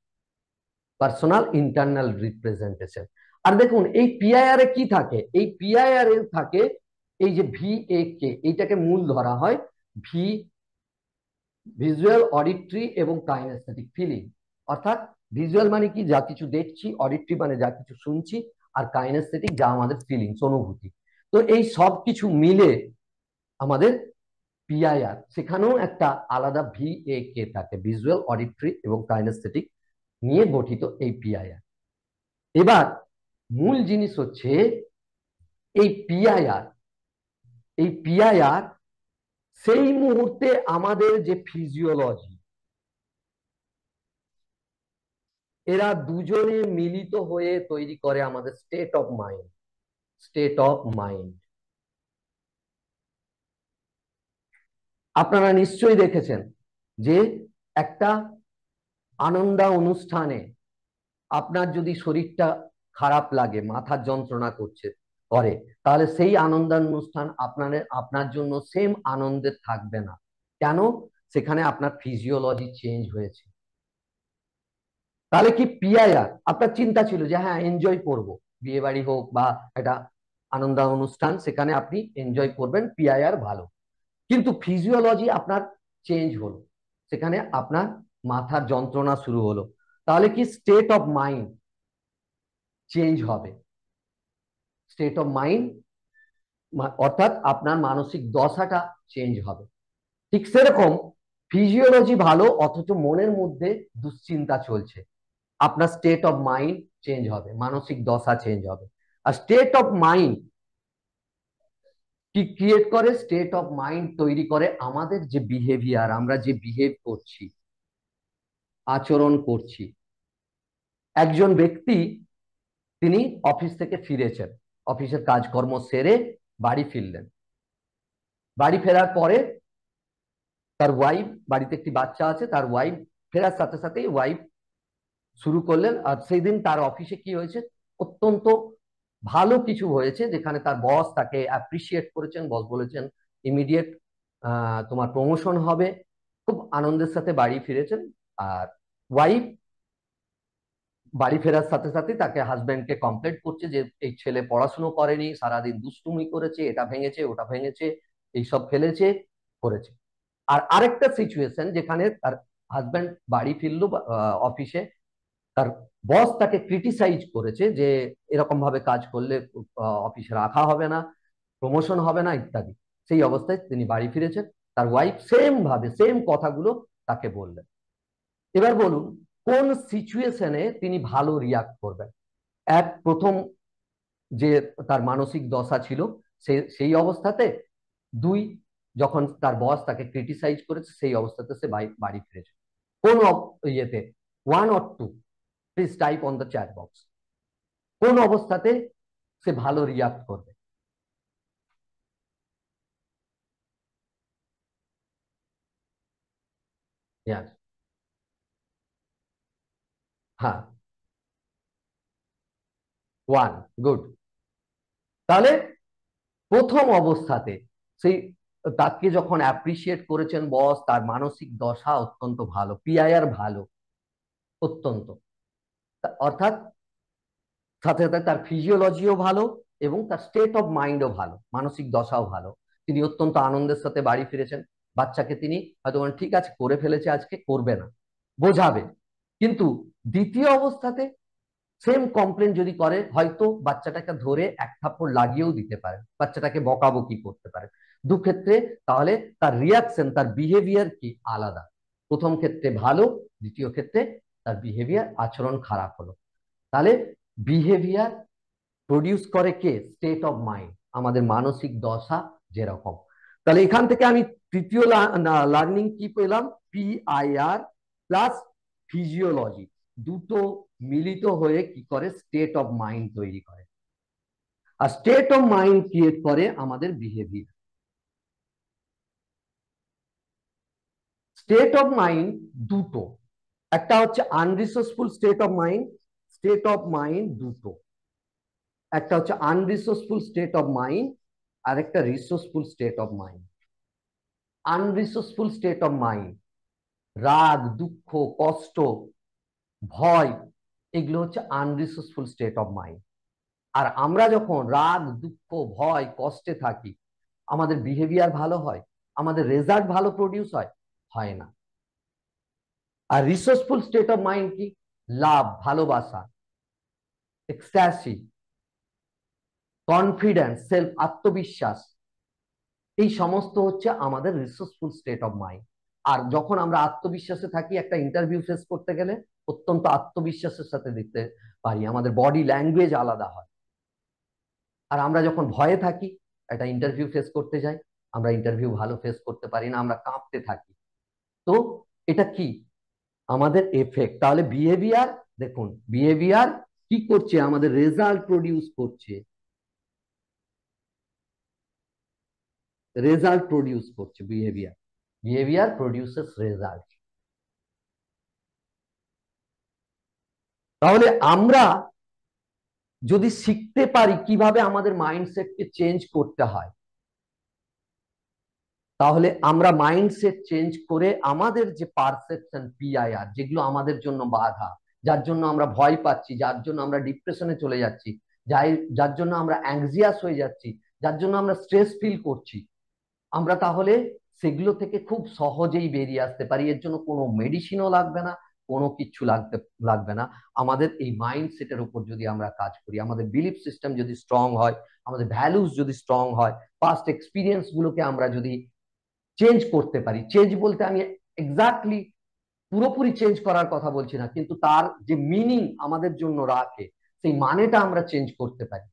পার্সোনাল ইন্টারনাল রিপ্রেজেন্টেশন। আর দেখুন এই পিআইআর এ কি থাকে? এই পিআইআর এ থাকে এই যে VAK, এইটাকে মূল ধরা হয় ভি, ভিজুয়াল, অডিটরি এবং কাইনেস্থেটিক ফিলিং। অর্থাৎ ভিজুয়াল মানে কি, যা কিছু দেখছি, অডিটরি মানে যা কিছু শুনছি, আর কাইনেস্থেটিক যা আমাদের ফিলিংস, অনুভূতি। তো এই সব কিছু মিলে আমাদের পিআইআর, সেখানেও একটা আলাদা ভিএকে থাকে, ভিজুয়াল, অডিটরি এবং কাইনেস্থেটিক নিয়ে গঠিত এই পিআইআর। এবার মূল জিনিস হচ্ছে এই পিআইআর, এই পিআইআর সেই মুহূর্তে আমাদের যে ফিজিওলজি, এরা দুজনে মিলিত হয়ে তৈরি করে আমাদের state of mind. State of mind আপনারা নিশ্চয়ই দেখেছেন যে একটা আনন্দা অনুষ্ঠানে আপনার যদি শরীরটা খারাপ লাগে, মাথার যন্ত্রণা করে, তাহলে সেই আনন্দানুষ্ঠান আপনার জন্য সেম আনন্দের থাকবে না। কেন? সেখানে আপনার ফিজিওলজি চেঞ্জ হয়েছে। তাহলে কি পিআইআর, আপনার চিন্তা ছিল যে হ্যাঁ এনজয় করব, বিয়ে বাড়ি হোক বা একটা আনন্দ অনুষ্ঠান, সেখানে আপনি এনজয় করবেন, পিআইআর ভালো, কিন্তু ফিজিওলজি আপনার চেঞ্জ হলো, সেখানে আপনার মাথার যন্ত্রণা শুরু হলো, তাহলে কি স্টেট অফ মাইন্ড চেঞ্জ হবে। স্টেট অফ মাইন্ড অর্থাৎ আপনার মানসিক দশাটা চেঞ্জ হবে। ঠিক সেরকম ফিজিওলজি ভালো অথচ মনের মধ্যে দুশ্চিন্তা চলছে, আপনার স্টেট অফ মাইন্ড চেঞ্জ হবে, মানসিক দশা চেঞ্জ হবে। আর স্টেট অফ মাইন্ড কি ক্রিয়েট করে? স্টেট অফ মাইন্ড তৈরি করে আমাদের যে বিহেভিয়ার, আমরা যে বিহেভ করছি, আচরণ করছি। একজন ব্যক্তি, তিনি অফিস থেকে ফিরেছেন, অফিসের কাজকর্ম সেরে বাড়ি ফিরলেন। বাড়ি ফেরার পরে তার ওয়াইফ, বাড়িতে একটি বাচ্চা আছে, তার ওয়াইফ ফেরার সাথে সাথেই ওয়াইফ শুরু করলেন। আর সেই দিন তার অফিসে কি হয়েছে? অত্যন্ত ভালো কিছু হয়েছে, যেখানে তার বস তাকে অ্যাপ্রিসিয়েট করেছেন। বস বলেছেন ইমিডিয়েট তোমার প্রমোশন হবে। খুব আনন্দের সাথে বাড়ি ফিরেছেন। আর ওয়াইফ বাড়ি ফেরার সাথে সাথে তাকে হাজবেন্ডকে কমপ্লেন্ট করছে যে এই ছেলে পড়াশুনো করেনি, সারাদিন দুষ্টুমি করেছে, এটা ভেঙেছে ওটা ভেঙেছে, এইসব ফেলেছে করেছে। আর আরেকটা সিচুয়েশন যেখানে তার হাজবেন্ড বাড়ি ফিরলো অফিসে, তার বস তাকে ক্রিটিসাইজ করেছে যে এরকম ভাবে কাজ করলে অফিসে রাখা হবে না, প্রমোশন হবে না ইত্যাদি। সেই অবস্থায় তিনি বাড়ি ফিরেছেন, তার ওয়াইফ সেম ভাবে সেম কথাগুলো তাকে বললেন। এবার বলুন কোন সিচুয়েশনে তিনি ভালো রিয়াক্ট করবেন? এক, প্রথম যে তার মানসিক দশা ছিল সেই অবস্থাতে। দুই, যখন তার বস তাকে ক্রিটিসাইজ করেছে সেই অবস্থাতে সে বাড়ি ফিরেছে। কোন ইয়েতে? 1 or 2? Please type on the chat box. কোন অবস্থাতে সে ভালো রিয়াক্ট করবে? হ্যাঁ, 1, গুড। তাহলে প্রথম অবস্থাতে সেই তাকে যখন অ্যাপ্রিসিয়েট করেছেন বস, তার মানসিক দশা অত্যন্ত ভালো, পিআইআর ভালো অত্যন্ত, অর্থাৎ সাথে সাথে তার ফিজিওলজিও ভালো এবং তার স্টেট অফ মাইন্ডও ভালো, মানসিক দশাও ভালো। তিনি অত্যন্ত আনন্দের সাথে বাড়ি ফিরেছেন। বাচ্চাকে তিনি হয়তো বলেন ঠিক আছে করে ফেলেছে, আজকে করবে না, বোঝাবে। কিন্তু দ্বিতীয় অবস্থাতে সেম কমপ্লেন যদি করে, হয়তো বাচ্চাটাকে ধরে এক থাপ্পড় লাগিয়েও দিতে পারে, বাচ্চাটাকে বকাবকি করতে পারে। দুক্ষেত্রে তাহলে তার রিয়াকশন, তার বিহেভিয়ার কি আলাদা? প্রথম ক্ষেত্রে ভালো, দ্বিতীয় ক্ষেত্রে তার বিহেভিয়ার, আচরণ খারাপ হলো। তাহলে বিহেভিয়ার প্রডিউস করে কে? স্টেট অফ মাইন্ড, আমাদের মানসিক দশা যেরকম। তাহলে এখান থেকে আমি তৃতীয় লার্নিং কি পেলাম? পিআইআর প্লাস ফিজিওলজি দুটো মিলিত হয়ে কি করে? স্টেট অফ মাইন্ড তৈরি করে। আর স্টেট অফ মাইন্ড ক্রিয়েট করে আমাদের বিহেভিয়ার। স্টেট অফ মাইন্ড দুটো, একটা হচ্ছে unresourceful state of mind, state of mind দুটো, একটা হচ্ছে আনরিসোর্সফুল স্টেট অফ মাইন্ড আর একটা resourceful state of mind. Unresourceful state of mind, রাগ, দুঃখ, কষ্ট, ভয়, এগুলো হচ্ছে আনরিসোর্সফুল স্টেট অফ মাইন্ড। আর আমরা যখন রাগ, দুঃখ, ভয়, কষ্টে থাকি, আমাদের বিহেভিয়ার ভালো হয়? আমাদের রেজাল্ট ভালো প্রডিউস হয়? হয় না। আর রিসোর্সফুল স্টেট অফ মাইন্ড কি? লাভ, ভালোবাসা, এক্সট্যাসি, কনফিডেন্স, সেলফ, আত্মবিশ্বাস, এই সমস্ত হচ্ছে আমাদের রিসোর্সফুল স্টেট অফ মাইন্ড। আর যখন আমরা আত্মবিশ্বাসে থাকি, একটা ইন্টারভিউ ফেস করতে গেলে অত্যন্ত আত্মবিশ্বাসের সাথে দিতে পারি, আমাদের বডি ল্যাঙ্গুয়েজ আলাদা হয়। আর আমরা যখন ভয়ে থাকি, একটা ইন্টারভিউ ফেস করতে যাই, আমরা ইন্টারভিউ ভালো ফেস করতে পারি না, আমরা কাঁপতে থাকি। তো এটা কি আমাদের এফেক্ট। তাহলে বিহেভিয়ার, দেখুন বিহেভিয়ার কি করছে, আমাদের রেজাল্ট প্রডিউস করছে, রেজাল্ট প্রডিউস করছে বিহেভিয়ার। Behaviour produces result. তাহলে আমরা যদি শিখতে পারি কিভাবে আমাদের মাইন্ডসেটকে চেঞ্জ করতে হয়, তাহলে আমরা মাইন্ডসেট চেঞ্জ করে আমাদের যে পারসেপশন, পিআইআর, যেগুলো আমাদের জন্য বাধা, যার জন্য আমরা ভয় পাচ্ছি, যার জন্য আমরা ডিপ্রেশনে চলে যাচ্ছি, যার জন্য আমরা অ্যাংজিয়াস হয়ে যাচ্ছি, যার জন্য আমরা স্ট্রেস ফিল করছি, আমরা তাহলে সেগুলো থেকে খুব সহজেই বেরিয়ে আসতে পারি। এর জন্য কোনো মেডিসিনও লাগবে না, কোনো কিছু লাগবে না। আমাদের এই মাইন্ডসেটের উপর যদি আমরা কাজ করি, আমাদের বিলিফ সিস্টেম যদি স্ট্রং হয়, আমাদের ভ্যালুস যদি স্ট্রং হয়, পাস্ট এক্সপিরিয়েন্স গুলোকে আমরা যদি চেঞ্জ করতে পারি, চেঞ্জ বলতে আমি এক্স্যাক্টলি পুরোপুরি চেঞ্জ করার কথা বলছি না, কিন্তু তার যে মিনিং আমাদের জন্য রাখে, সেই মানেটা আমরা চেঞ্জ করতে পারি,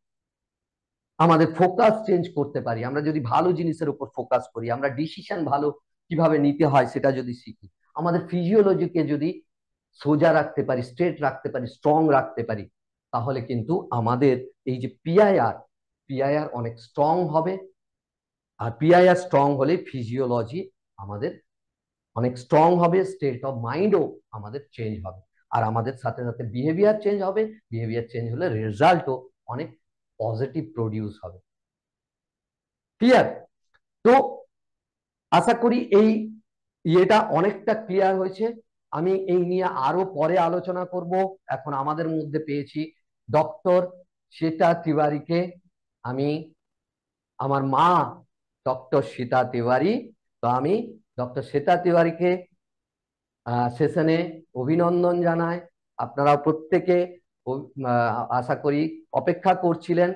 আমাদের ফোকাস চেঞ্জ করতে পারি। আমরা যদি ভালো জিনিসের উপর ফোকাস করি, আমরা ডিসিশন ভালো কিভাবে নিতে হয় সেটা যদি শিখি, আমাদের ফিজিওলজিকে যদি সোজা রাখতে পারি, স্ট্রেট রাখতে পারি, স্ট্রং রাখতে পারি, তাহলে কিন্তু আমাদের এই যে পিআইআর, পিআইআর অনেক স্ট্রং হবে। আর পিআইআর স্ট্রং হলে ফিজিওলজি আমাদের অনেক স্ট্রং হবে, স্টেট অফ মাইন্ডও আমাদের চেঞ্জ হবে, আর আমাদের সাথে সাথে বিহেভিয়ার চেঞ্জ হবে। বিহেভিয়ার চেঞ্জ হলে রেজাল্টও অনেক পজিটিভ প্রডিউস হবে। ক্লিয়ার? তো আশা করি এই ইয়েটা অনেকটা ক্লিয়ার হয়েছে। আমি এই নিয়ে আরো পরে আলোচনা করব। এখন আমাদের মধ্যে পেয়েছি ডক্টর শ্বেতা তিওয়ারিকে। আমি, আমার মা ডক্টর শ্বেতা তিওয়ারি, তো আমি ডক্টর শ্বেতা তিওয়ারিকে সেশনে অভিনন্দন জানাই। আপনারা প্রত্যেকে আশা করি অপেক্ষা করছিলেন।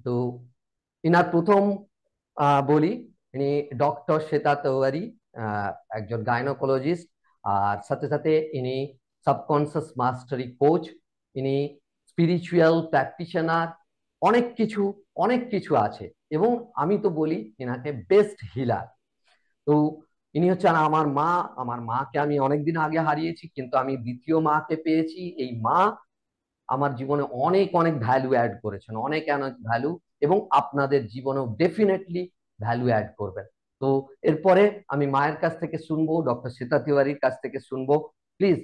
তো ইনার প্রথম বলি, ইনি ডক্টর শ্বেতা তিওয়ারি, একজন গাইনোকোলজিস্ট, আর সাথে সাথে ইনি সাবকনসিয়াস মাস্টারি কোচ, ইনি স্পিরিচুয়াল প্র্যাকটিশনার, অনেক কিছু অনেক কিছু আছে। এবং আমি তো বলি এনাকে বেস্ট হিলার। তো ইনি হচ্ছেন আমার মা। আমার মাকে আমি অনেকদিন আগে হারিয়েছি, কিন্তু আমি দ্বিতীয় মাকে পেয়েছি। এই মা আমার জীবনে অনেক অনেক ভ্যালু অ্যাড করেছেন, অনেক অনেক ভ্যালু, এবং আপনাদের জীবনেও ডেফিনেটলি ভ্যালু অ্যাড করবেন। তো এরপরে আমি মায়ের কাছ থেকে শুনবো, ডক্টর শ্বেতা তিওয়ারির কাছ থেকে শুনবো, please.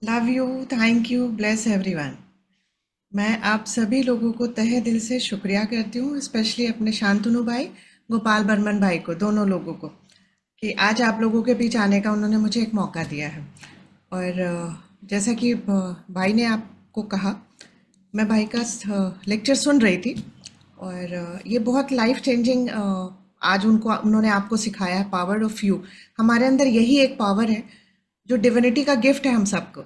Love you, thank you, bless everyone. मैं आप सभी लोगों को तहे दिल से शुक्रिया करती हूँ, स्पेशली अपने शांतनु भाई, गोपाल बर्मन भाई को, दोनों लोगों को, कि आज आप लोगों के बीच आने का उन्होंने मुझे एक मौका दिया है। और जैसा कि भाई ने आपको कहा, मैं भाई का लेक्चर सुन रही थी, और ये बहुत लाइफ चेंजिंग आज उन्होंने आपको सिखाया है, पावर ऑफ यू। हमारे अंदर यही एक पावर है जो डिविनिटी का गिफ्ट है हम सबको,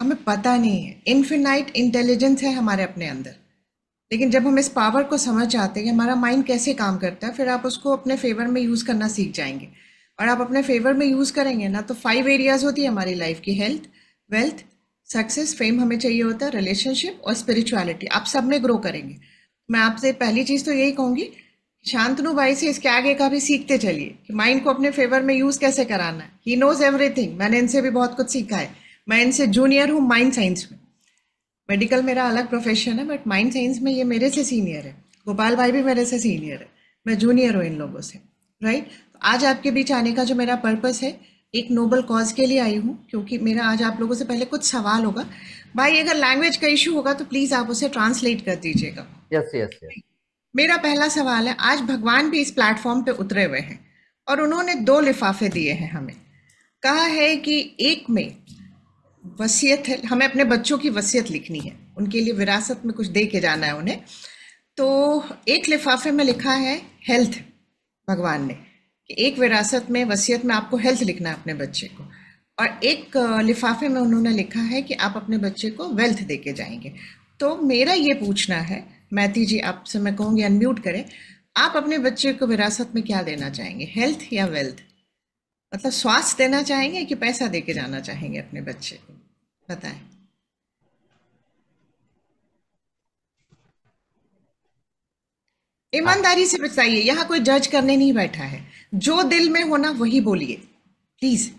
हमें पता नहीं है। इन्फिनाइट इंटेलिजेंस है हमारे अपने अंदर, लेकिन जब हम इस पावर को समझ जाते हैं कि हमारा माइंड कैसे काम करता है, फिर आप उसको अपने फेवर में यूज़ करना सीख जाएंगे। और आप अपने फेवर में यूज़ करेंगे ना, तो 5 एरियाज होती है हमारी लाइफ की, हेल्थ, वेल्थ, सक्सेस, फेम हमें चाहिए होता है, रिलेशनशिप और स्पिरिचुअलिटी, आप सब में ग्रो करेंगे। मैं आपसे पहली चीज़ तो यही कहूँगी, शांतनु भाई से इसके आगे का भी सीखते चलिए कि माइंड को अपने फेवर में यूज़ कैसे कराना है। ही नोज एवरीथिंग, मैंने इनसे भी बहुत कुछ सीखा है। मैं इनसे जूनियर हूँ माइंड साइंस में, मेडिकल मेरा अलग प्रोफेशन है, बट माइंड साइंस में ये मेरे से सीनियर है। गोपाल भाई भी मेरे से सीनियर है, मैं जूनियर हूँ इन लोगों से, राइट। तो आज आपके बीच आने का जो मेरा पर्पस है, एक नोबल कॉज के लिए आई हूँ, क्योंकि मेरा आज आप लोगों से पहले कुछ सवाल होगा। भाई अगर लैंग्वेज का इशू होगा तो प्लीज़ आप उसे ट्रांसलेट कर दीजिएगा। Yes yes yes. मेरा पहला सवाल है, आज भगवान भी इस प्लेटफॉर्म पे उतरे हुए हैं और उन्होंने 2 लिफाफे दिए हैं हमें। कहा है कि एक में वसीयत है, हमें अपने बच्चों की वसीयत लिखनी है, उनके लिए विरासत में कुछ दे के जाना है उन्हें। तो एक लिफाफे में लिखा है हेल्थ, भगवान ने, कि एक विरासत में, वसीयत में आपको हेल्थ लिखना है अपने बच्चे को, और एक लिफाफे में उन्होंने लिखा है कि आप अपने बच्चे को वेल्थ दे के जाएंगे। तो मेरा ये पूछना है, मैती जी आपसे मैं कहूँगी अनम्यूट करें, आप अपने बच्चे को विरासत में क्या देना चाहेंगे, हेल्थ या वेल्थ? मतलब स्वास्थ्य देना चाहेंगे कि पैसा देके जाना चाहेंगे अपने बच्चे को, बताएं। ईमानदारी से बताइए, यहाँ कोई जज करने नहीं बैठा है, जो दिल में होना वही बोलिए, प्लीज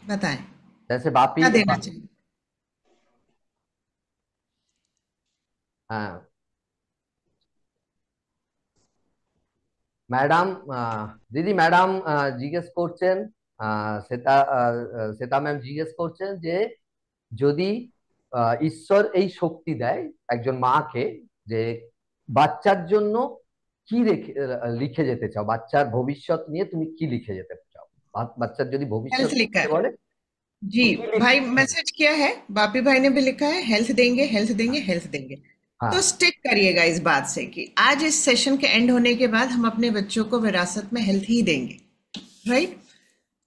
बताएं जैसे बापी क्या देना चाहिए। हाँ ম্যাডাম, দিদি ম্যাডাম জিজ্ঞেস করছেন, শ্বেতা ম্যাম জিজ্ঞেস করছেন যে যদি ঈশ্বর এই শক্তি দেয় একজন মাকে, যে বাচ্চার জন্য কি লিখে যেতে চাও, বাচ্চার ভবিষ্যৎ নিয়ে তুমি কি লিখে যেতে চাও, বাচ্চার যদি ভবিষ্যৎ हेल्थ लिखा লিখতে है বলে जी, তো কি भाई লিখতে চাও? मैसेज किया है, बापी भाई ने भी लिखा है हेल्थ देंगे हेल्थ देंगे हेल्थ देंगे। तो हाँ स्टिक करिएगा इस बात से कि आज इस सेशन के एंड होने के बाद हम अपने बच्चों को विरासत में हेल्थ ही देंगे, राइट?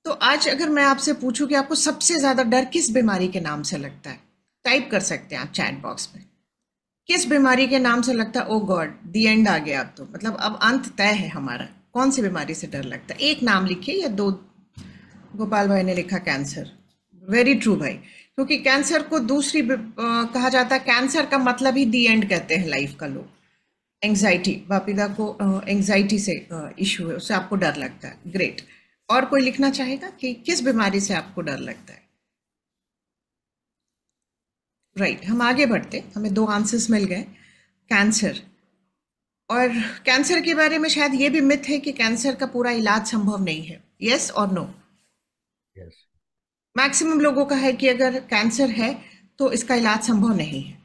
तो आज अगर मैं आपसे पूछूं कि आपको सबसे ज्यादा डर किस बीमारी के नाम से लगता है, टाइप कर सकते हैं आप चैट बॉक्स में, किस बीमारी के नाम से लगता है, ओ गॉड दी एंड आ गया, अब तो मतलब अब अंत तय है हमारा, कौन सी बीमारी से डर लगता है, एक नाम लिखिए या दो। गोपाल भाई ने लिखा कैंसर, वेरी ट्रू भाई, क्योंकि कैंसर को दूसरी कहा जाता है, कैंसर का मतलब ही दी एंड कहते हैं लाइफ का लोग। एंग्जाइटी, वापिदा को एंग्जाइटी से इशू है, उससे आपको डर लगता है, ग्रेट। और कोई लिखना चाहेगा कि किस बीमारी से आपको डर लगता है? राइट, हम आगे बढ़ते, हमें दो आंसर्स मिल गए, कैंसर। और कैंसर के बारे में शायद ये भी मिथ है कि कैंसर का पूरा इलाज संभव नहीं है, यस और नो? Yes. मैक्सिमम लोगों का है कि अगर कैंसर है तो इसका इलाज संभव नहीं है।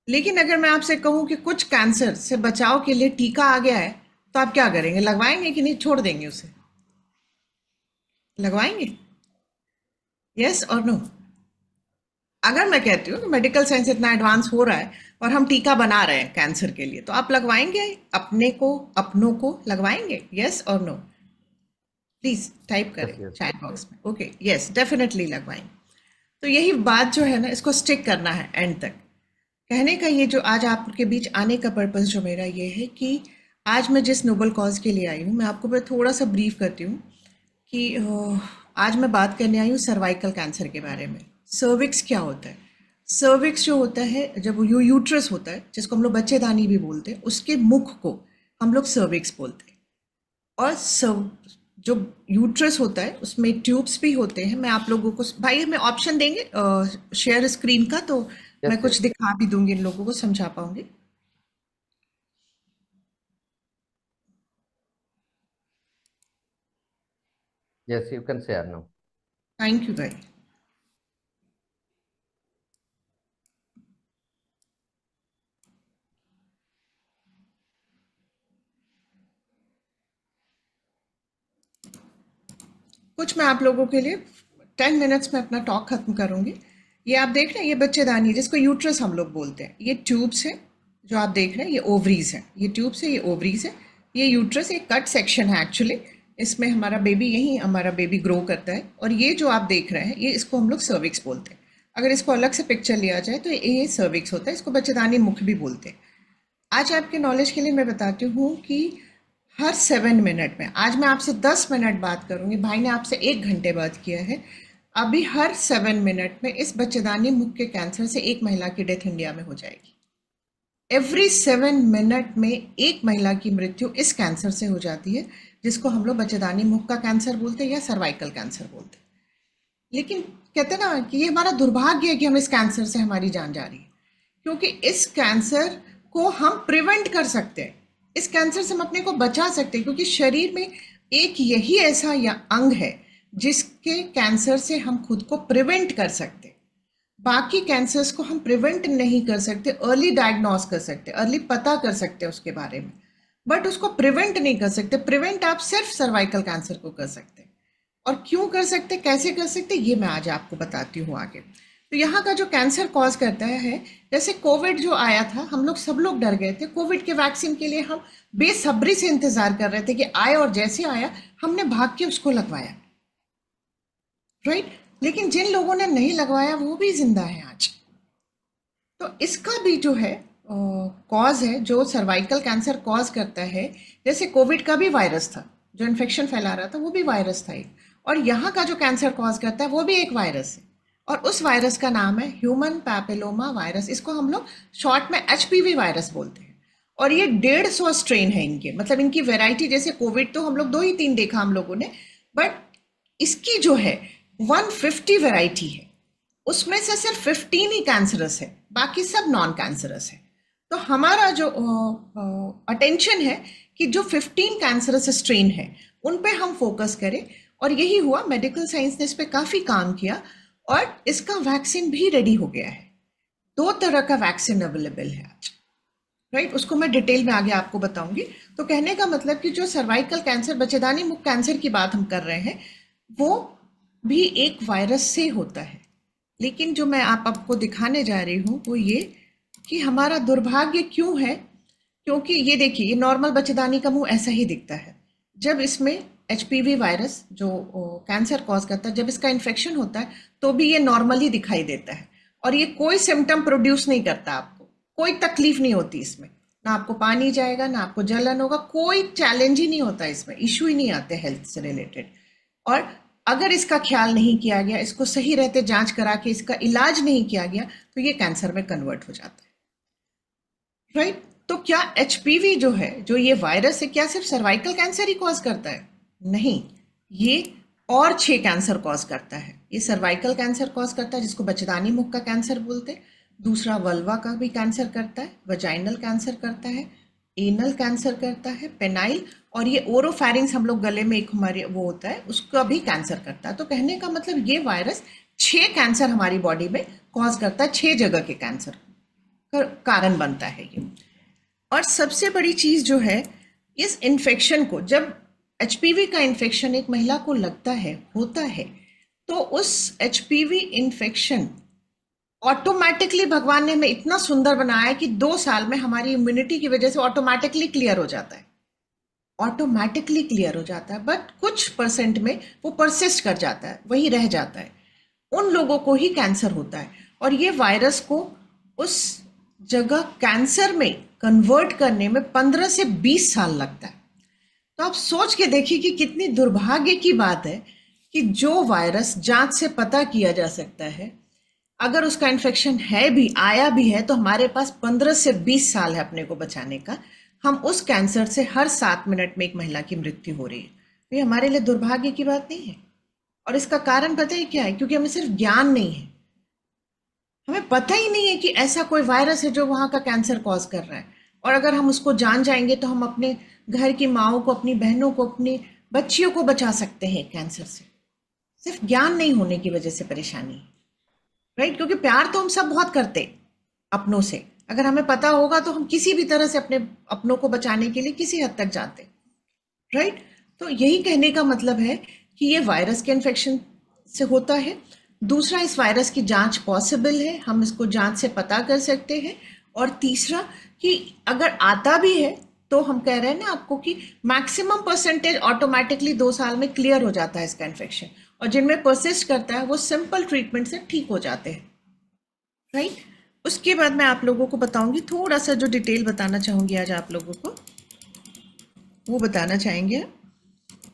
लेकिन अगर मैं आपसे कहूं कि कुछ कैंसर से बचाव के लिए टीका आ गया है, तो आप क्या करेंगे, लगवाएंगे कि नहीं, छोड़ देंगे उसे? लगवाएंगे, यस और नो? अगर मैं कहती हूँ कि मेडिकल साइंस इतना एडवांस हो रहा है और हम टीका बना रहे हैं कैंसर के लिए, तो आप लगवाएंगे, अपने को अपनों को लगवाएंगे, यस और नो? प्लीज टाइप करें Yes, yes. चैट बॉक्स में, ओके यस डेफिनेटली लगवाएंगे। तो यही बात जो है ना, इसको स्टिक करना है एंड तक। कहने का ये जो आज आपके बीच आने का पर्पस जो मेरा ये है कि आज मैं जिस नोबल कॉज के लिए आई हूँ, मैं आपको मैं थोड़ा सा ब्रीफ करती हूँ कि आज मैं बात करने आई हूँ सर्वाइकल कैंसर के बारे में। सर्विक्स क्या होता है? सर्विक्स जो होता है, जब यूट्रस होता है जिसको हम लोग बच्चेदानी भी बोलते हैं, उसके मुख को हम लोग सर्विक्स बोलते हैं। और जो यूट्रस होता है उसमें ट्यूब्स भी होते हैं। मैं आप लोगों को, भाई हमें ऑप्शन देंगे शेयर स्क्रीन का, तो मैं Yes, कुछ yes. दिखा भी दूंगी, इन लोगों को समझा पाऊंगी। Yes, you can share now. Thank you भाई। कुछ मैं आप लोगों के लिए 10 मिनट्स में अपना टॉक खत्म करूंगी। ये आप देख रहे हैं, ये बच्चेदानी जिसको यूट्रस हम लोग बोलते हैं, ये ट्यूब्स है जो आप देख रहे हैं, ये ओवरीज है, ये ट्यूब्स है, ये ओवरीज है, ये यूट्रस, ये कट सेक्शन है एक्चुअली, इसमें हमारा बेबी, यही हमारा बेबी ग्रो करता है। और ये जो आप देख रहे हैं, ये इसको हम लोग सर्विक्स बोलते हैं। अगर इसको अलग से पिक्चर लिया जाए तो ये सर्विक्स होता है, इसको बच्चेदानी मुख भी बोलते हैं। आज आपके नॉलेज के लिए मैं बताती हूँ कि हर 7 मिनट में, आज मैं आपसे 10 मिनट बात करूंगी, भाई ने आपसे 1 घंटे बात किया है, अभी हर 7 मिनट में इस बच्चेदानी मुख के कैंसर से एक महिला की डेथ इंडिया में हो जाएगी। एवरी 7 मिनट में एक महिला की मृत्यु इस कैंसर से हो जाती है, जिसको हम लोग बच्चेदानी मुख का कैंसर बोलते हैं या सर्वाइकल कैंसर बोलते हैं। लेकिन कहते ना कि ये हमारा दुर्भाग्य है कि हम इस कैंसर से हमारी जान जा रही है, क्योंकि इस कैंसर को हम प्रिवेंट कर सकते हैं, इस कैंसर से हम अपने को बचा सकते हैं, क्योंकि शरीर में एक यही ऐसा अंग है जिसके कैंसर से हम खुद को प्रिवेंट कर सकते हैं। बाकी कैंसर्स को हम प्रिवेंट नहीं कर सकते, अर्ली डायग्नोस कर सकते, अर्ली पता कर सकते हैं उसके बारे में, बट उसको प्रिवेंट नहीं कर सकते। प्रिवेंट आप सिर्फ सर्वाइकल कैंसर को कर सकते हैं। और क्यों कर सकते, कैसे कर सकते, ये मैं आज आपको बताती हूँ आगे। तो यहाँ का जो कैंसर कॉज करता है, जैसे कोविड जो आया था, हम लोग सब लोग डर गए थे। कोविड के वैक्सीन के लिए हम बेसब्री से इंतजार कर रहे थे कि आए, और जैसे आया हमने भाग के उसको लगवाया, राइट? लेकिन जिन लोगों ने नहीं लगवाया वो भी जिंदा है आज। तो इसका भी जो है कॉज है, जो सर्वाइकल कैंसर कॉज करता है, जैसे कोविड का भी वायरस था, जो इन्फेक्शन फैला रहा था वो भी वायरस था एक, और यहाँ का जो कैंसर कॉज करता है वो भी एक वायरस है, और उस वायरस का नाम है ह्यूमन पैपिलोमा वायरस। इसको हम लोग शॉर्ट में एचपीवी वायरस बोलते हैं। और ये 150 स्ट्रेन है इनके, मतलब इनकी वैरायटी, जैसे कोविड तो हम लोग 2 ही 3 देखा हम लोगों ने, बट इसकी जो है 150 वैरायटी है, उसमें से सिर्फ 15 ही कैंसरस है, बाकी सब नॉन कैंसरस है। तो हमारा जो अटेंशन है कि जो 15 कैंसरस स्ट्रेन है उन पे हम फोकस करें, और यही हुआ। मेडिकल साइंस ने इस पे काफी काम किया और इसका वैक्सीन भी रेडी हो गया है। 2 तरह का वैक्सीन अवेलेबल है आज, राइट? उसको मैं डिटेल में आगे आपको बताऊंगी। तो कहने का मतलब कि जो सर्वाइकल कैंसर, बच्चेदानी मुख कैंसर की बात हम कर रहे हैं, वो भी एक वायरस से होता है। लेकिन जो मैं आपको दिखाने जा रही हूँ वो ये कि हमारा दुर्भाग्य क्यों है, क्योंकि ये देखिए, ये नॉर्मल बच्चेदानी का मुंह ऐसा ही दिखता है। जब इसमें एचपीवी वायरस जो कैंसर कॉज करता है, जब इसका इन्फेक्शन होता है तो भी ये नॉर्मल ही दिखाई देता है, और ये कोई सिम्टम प्रोड्यूस नहीं करता, आपको कोई तकलीफ नहीं होती इसमें, ना आपको पानी जाएगा, ना आपको जलन होगा, कोई चैलेंज ही नहीं होता इसमें, इश्यू ही नहीं आते हेल्थ से रिलेटेड। और अगर इसका ख्याल नहीं किया गया, इसको सही रहते जांच करा के इसका इलाज नहीं किया गया, तो ये कैंसर में कन्वर्ट हो जाता है, राइट? तो क्या एचपीवी जो है, जो ये वायरस है, क्या सिर्फ सर्वाइकल कैंसर ही कॉज करता है? नहीं, ये और 6 कैंसर कॉज करता है। ये सर्वाइकल कैंसर कॉज करता है, जिसको बच्चेदानी मुख का कैंसर बोलते हैं। दूसरा वल्वा का भी कैंसर करता है, वजाइनल कैंसर करता है, एनल कैंसर करता है, पेनाइल, और ये ओरोफैरिंग्स हम लोग गले में एक हमारे वो होता है, उसका भी कैंसर करता है। तो कहने का मतलब ये वायरस 6 कैंसर हमारी बॉडी में कॉज करता है, 6 जगह के कैंसर का कारण बनता है ये। और सबसे बड़ी चीज जो है, इस इन्फेक्शन को, जब एचपीवी का इन्फेक्शन एक महिला को लगता है, होता है, तो उस एचपीवी इन्फेक्शन ऑटोमेटिकली भगवान ने हमें इतना सुंदर बनाया है कि 2 साल में हमारी इम्यूनिटी की वजह से ऑटोमेटिकली क्लियर हो जाता है, ऑटोमेटिकली क्लियर हो जाता है। बट कुछ परसेंट में वो परसिस्ट कर जाता है, वही रह जाता है। उन लोगों को ही कैंसर होता है, और ये वायरस को उस जगह कैंसर में कन्वर्ट करने में 15 से 20 साल लगता है। तो आप सोच के देखिए कि कितनी दुर्भाग्य की बात है कि जो वायरस जांच से पता किया जा सकता है, अगर उसका इन्फेक्शन है भी, आया भी है, तो हमारे पास 15 से 20 साल है अपने को बचाने का। हम उस कैंसर से हर 7 मिनट में एक महिला की मृत्यु हो रही है। तो ये हमारे लिए दुर्भाग्य की बात नहीं है। और इसका कारण पता है क्या है? क्योंकि हमें सिर्फ ज्ञान नहीं है, हमें पता ही नहीं है कि ऐसा कोई वायरस है जो वहां का कैंसर कॉज कर रहा है। और अगर हम उसको जान जाएंगे तो हम अपने घर की माओ को, अपनी बहनों को, अपनी बच्चियों को बचा सकते हैं कैंसर से। सिर्फ ज्ञान नहीं होने की वजह से परेशानी है, राइट? क्योंकि प्यार तो हम सब बहुत करते अपनों से, अगर हमें पता होगा तो हम किसी भी तरह से अपने अपनों को बचाने के लिए किसी हद तक जाते, राइट? तो यही कहने का मतलब है कि ये वायरस के इन्फेक्शन से होता है। दूसरा, इस वायरस की जांच पॉसिबल है, हम इसको जांच से पता कर सकते हैं। और तीसरा कि अगर आता भी है तो हम कह रहे हैं ना आपको कि मैक्सिमम परसेंटेज ऑटोमेटिकली 2 साल में क्लियर हो जाता है इसका इन्फेक्शन, और जिनमें परसिस्ट करता है वो सिंपल ट्रीटमेंट से ठीक हो जाते हैं, राइट? उसके बाद मैं आप लोगों को बताऊंगी, थोड़ा सा जो डिटेल बताना चाहूंगी आज आप लोगों को, वो बताना चाहेंगे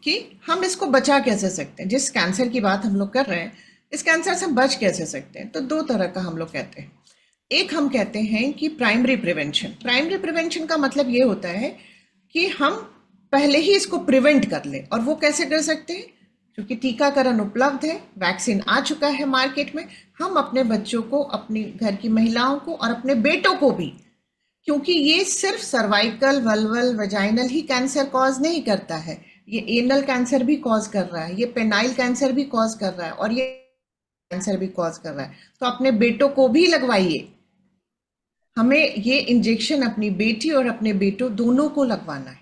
कि हम इसको बचा कैसे सकते हैं। जिस कैंसर की बात हम लोग कर रहे हैं, इस कैंसर से हम बच कैसे सकते हैं? तो 2 तरह का हम लोग कहते हैं। एक हम कहते हैं कि प्राइमरी प्रिवेंशन। प्राइमरी प्रिवेंशन का मतलब ये होता है कि हम पहले ही इसको प्रिवेंट कर ले। और वो कैसे कर सकते हैं? क्योंकि टीकाकरण उपलब्ध है, वैक्सीन आ चुका है मार्केट में, हम अपने बच्चों को, अपने घर की महिलाओं को और अपने बेटों को भी, क्योंकि ये सिर्फ सर्वाइकल, वल्वल, वजाइनल ही कैंसर कॉज नहीं करता है, ये एनल कैंसर भी कॉज कर रहा है, ये पेनाइल कैंसर भी कॉज कर रहा है, और ये कैंसर भी कॉज कर रहा है। तो अपने बेटों को भी लगवाइए। हमें ये इंजेक्शन अपनी बेटी और अपने बेटों दोनों को लगवाना है,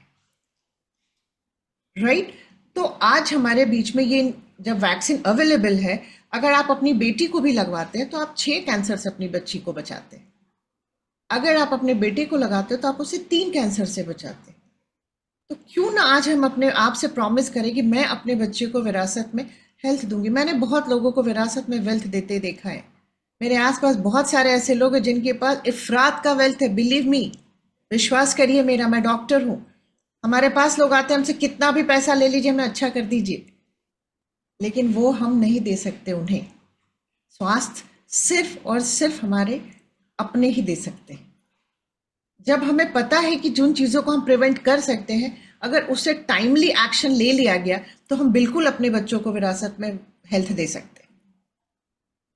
राइट? तो आज हमारे बीच में ये जब वैक्सीन अवेलेबल है, अगर आप अपनी बेटी को भी लगवाते हैं तो आप 6 कैंसर से अपनी बच्ची को बचाते हैं। अगर आप अपने बेटे को लगाते हो तो आप उसे 3 कैंसर से बचाते हैं। तो क्यों ना आज हम अपने आप से प्रॉमिस करें कि मैं अपने बच्चे को विरासत में हेल्थ दूंगी। मैंने बहुत लोगों को विरासत में वेल्थ देते देखा है, मेरे आसपास बहुत सारे ऐसे लोग हैं जिनके पास इफरात का वेल्थ है, बिलीव मी, विश्वास करिए मेरा, मैं डॉक्टर हूं। हमारे पास लोग आते हैं, हमसे कितना भी पैसा ले लीजिए, हमें अच्छा कर दीजिए, लेकिन वो हम नहीं दे सकते उन्हें। स्वास्थ्य सिर्फ और सिर्फ हमारे अपने ही दे सकते हैं। जब हमें पता है कि जिन चीज़ों को हम प्रिवेंट कर सकते हैं, अगर उससे टाइमली एक्शन ले लिया गया तो हम बिल्कुल अपने बच्चों को विरासत में हेल्थ दे सकते हैं।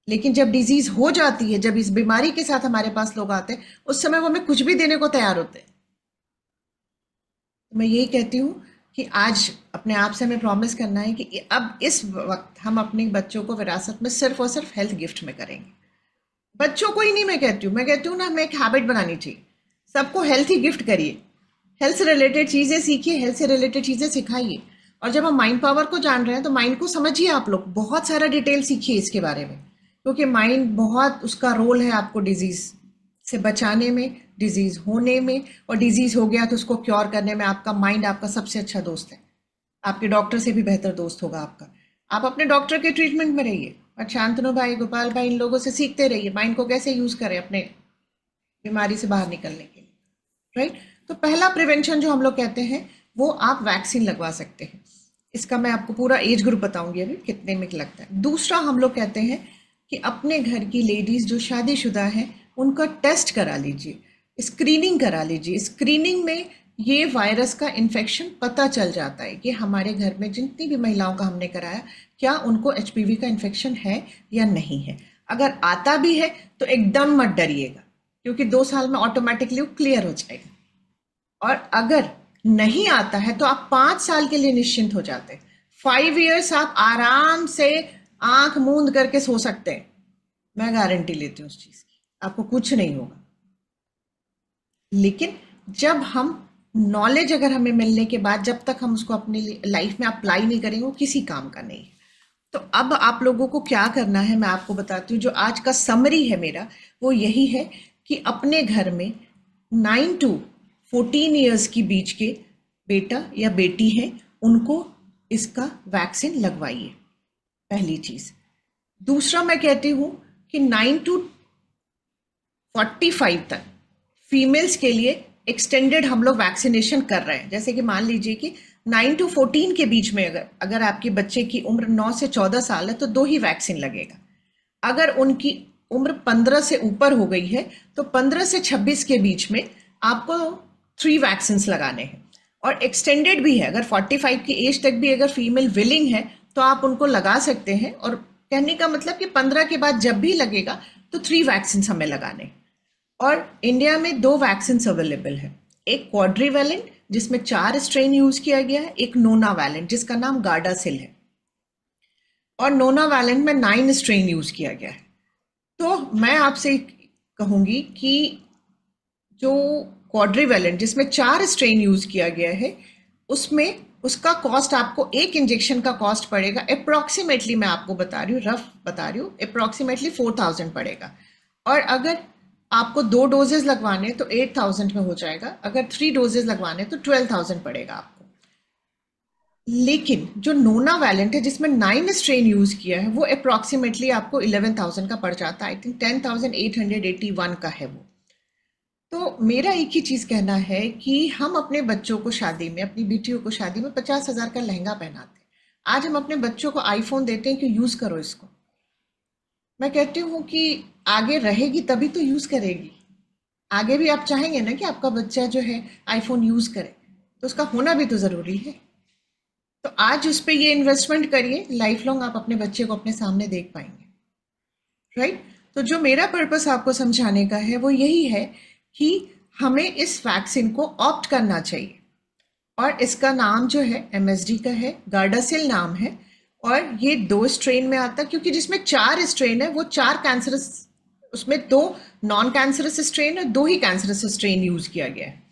लेकिन जब डिजीज हो जाती है, जब इस बीमारी के साथ हमारे पास लोग आते हैं, उस समय वो हमें कुछ भी देने को तैयार होते हैं। तो मैं यही कहती हूँ कि आज अपने आप से हमें प्रॉमिस करना है कि अब इस वक्त हम अपने बच्चों को विरासत में सिर्फ और सिर्फ हेल्थ गिफ्ट में करेंगे। बच्चों को ही नहीं मैं कहती हूँ ना, हमें एक हैबिट बनानी चाहिए, सबको हेल्थ ही गिफ्ट करिए, हेल्थ से रिलेटेड चीज़ें सीखिए, हेल्थ से रिलेटेड चीज़ें सिखाइए। और जब हम माइंड पावर को जान रहे हैं तो माइंड को समझिए, आप लोग बहुत सारा डिटेल सीखिए इसके बारे में, क्योंकि माइंड बहुत उसका रोल है आपको डिजीज से बचाने में, डिजीज होने में, और डिजीज हो गया तो उसको क्योर करने में आपका माइंड आपका सबसे अच्छा दोस्त है, आपके डॉक्टर से भी बेहतर दोस्त होगा आपका। आप अपने डॉक्टर के ट्रीटमेंट में रहिए और शांतनु भाई, गोपाल भाई, इन लोगों से सीखते रहिए माइंड को कैसे यूज करें अपने बीमारी से बाहर निकलने के लिए, राइट। तो पहला प्रिवेंशन जो हम लोग कहते हैं वो आप वैक्सीन लगवा सकते हैं। इसका मैं आपको पूरा एज ग्रुप बताऊंगी अभी कितने में लगता है। दूसरा हम लोग कहते हैं कि अपने घर की लेडीज जो शादीशुदा हैं उनका टेस्ट करा लीजिए, स्क्रीनिंग करा लीजिए। स्क्रीनिंग में ये वायरस का इन्फेक्शन पता चल जाता है कि हमारे घर में जितनी भी महिलाओं का हमने कराया क्या उनको एचपीवी का इन्फेक्शन है या नहीं है। अगर आता भी है तो एकदम मत डरिएगा, क्योंकि 2 साल में ऑटोमेटिकली वो क्लियर हो जाएगा। और अगर नहीं आता है तो आप 5 साल के लिए निश्चिंत हो जाते हैं। 5 इयर्स आप आराम से आंख मूंद करके सो सकते हैं, मैं गारंटी लेती हूँ उस चीज की, आपको कुछ नहीं होगा। लेकिन जब हम नॉलेज अगर हमें मिलने के बाद जब तक हम उसको अपनी लाइफ में अप्लाई नहीं करेंगे वो किसी काम का नहीं है। तो अब आप लोगों को क्या करना है मैं आपको बताती हूँ। जो आज का समरी है मेरा वो यही है कि अपने घर में 9 to 14 ईयर्स की बीच के बेटा या बेटी है उनको इसका वैक्सीन लगवाइए, पहली चीज। दूसरा मैं कहती हूँ कि 9 to 45 तक फीमेल्स के लिए एक्सटेंडेड हम लोग वैक्सीनेशन कर रहे हैं। जैसे कि मान लीजिए कि 9 to 14 के बीच में अगर आपके बच्चे की उम्र 9 से 14 साल है तो 2 ही वैक्सीन लगेगा। अगर उनकी उम्र 15 से ऊपर हो गई है तो 15 से 26 के बीच में आपको 3 वैक्सीन लगाने हैं। और एक्सटेंडेड भी है, अगर 45 की एज तक भी अगर फीमेल विलिंग है तो आप उनको लगा सकते हैं। और कहने का मतलब कि 15 के बाद जब भी लगेगा तो 3 वैक्सीन हमें लगाने। और इंडिया में 2 वैक्सीन अवेलेबल है, एक क्वाड्रीवैलेंट जिसमें 4 स्ट्रेन यूज किया गया है, एक नोनावैलेंट जिसका नाम गार्डासिल है, और नोनावैलेंट में 9 स्ट्रेन यूज किया गया है। तो मैं आपसे कहूंगी कि जो क्वाड्रीवैलेंट जिसमें 4 स्ट्रेन यूज किया गया है उसमें उसका कॉस्ट आपको एक इंजेक्शन का कॉस्ट पड़ेगा अप्रोक्सीमेटली, मैं आपको बता रही हूँ, रफ बता रही हूँ, अप्रोक्सीमेटली 4000 पड़ेगा। और अगर आपको 2 डोजेज लगवाने तो 8000 में हो जाएगा, अगर 3 डोजेज लगवाने तो 12000 पड़ेगा आपको। लेकिन जो नोनावैलेंट है जिसमें 9 स्ट्रेन यूज किया है वो अप्रोक्सीमेटली आपको 11000 का पड़ जाता है। आई थिंक 10881 का है वो। तो मेरा एक ही चीज कहना है कि हम अपने बच्चों को शादी में, अपनी बेटियों को शादी में 50,000 का लहंगा पहनाते हैं। आज हम अपने बच्चों को आईफोन देते हैं कि यूज करो इसको। मैं कहती हूँ कि आगे रहेगी तभी तो यूज करेगी। आगे भी आप चाहेंगे ना कि आपका बच्चा जो है आईफोन यूज करे, तो उसका होना भी तो जरूरी है। तो आज उस पर ये इन्वेस्टमेंट करिए, लाइफ लॉन्ग आप अपने बच्चे को अपने सामने देख पाएंगे, राइट। तो जो मेरा पर्पस आपको समझाने का है वो यही है कि हमें इस वैक्सीन को ऑप्ट करना चाहिए। और इसका नाम जो है MSD का है, गार्डासिल नाम है, और ये 2 स्ट्रेन में आता है, क्योंकि जिसमें 4 स्ट्रेन है वो 4 कैंसरस, उसमें 2 नॉन कैंसरस स्ट्रेन और 2 ही कैंसरस स्ट्रेन यूज किया गया है।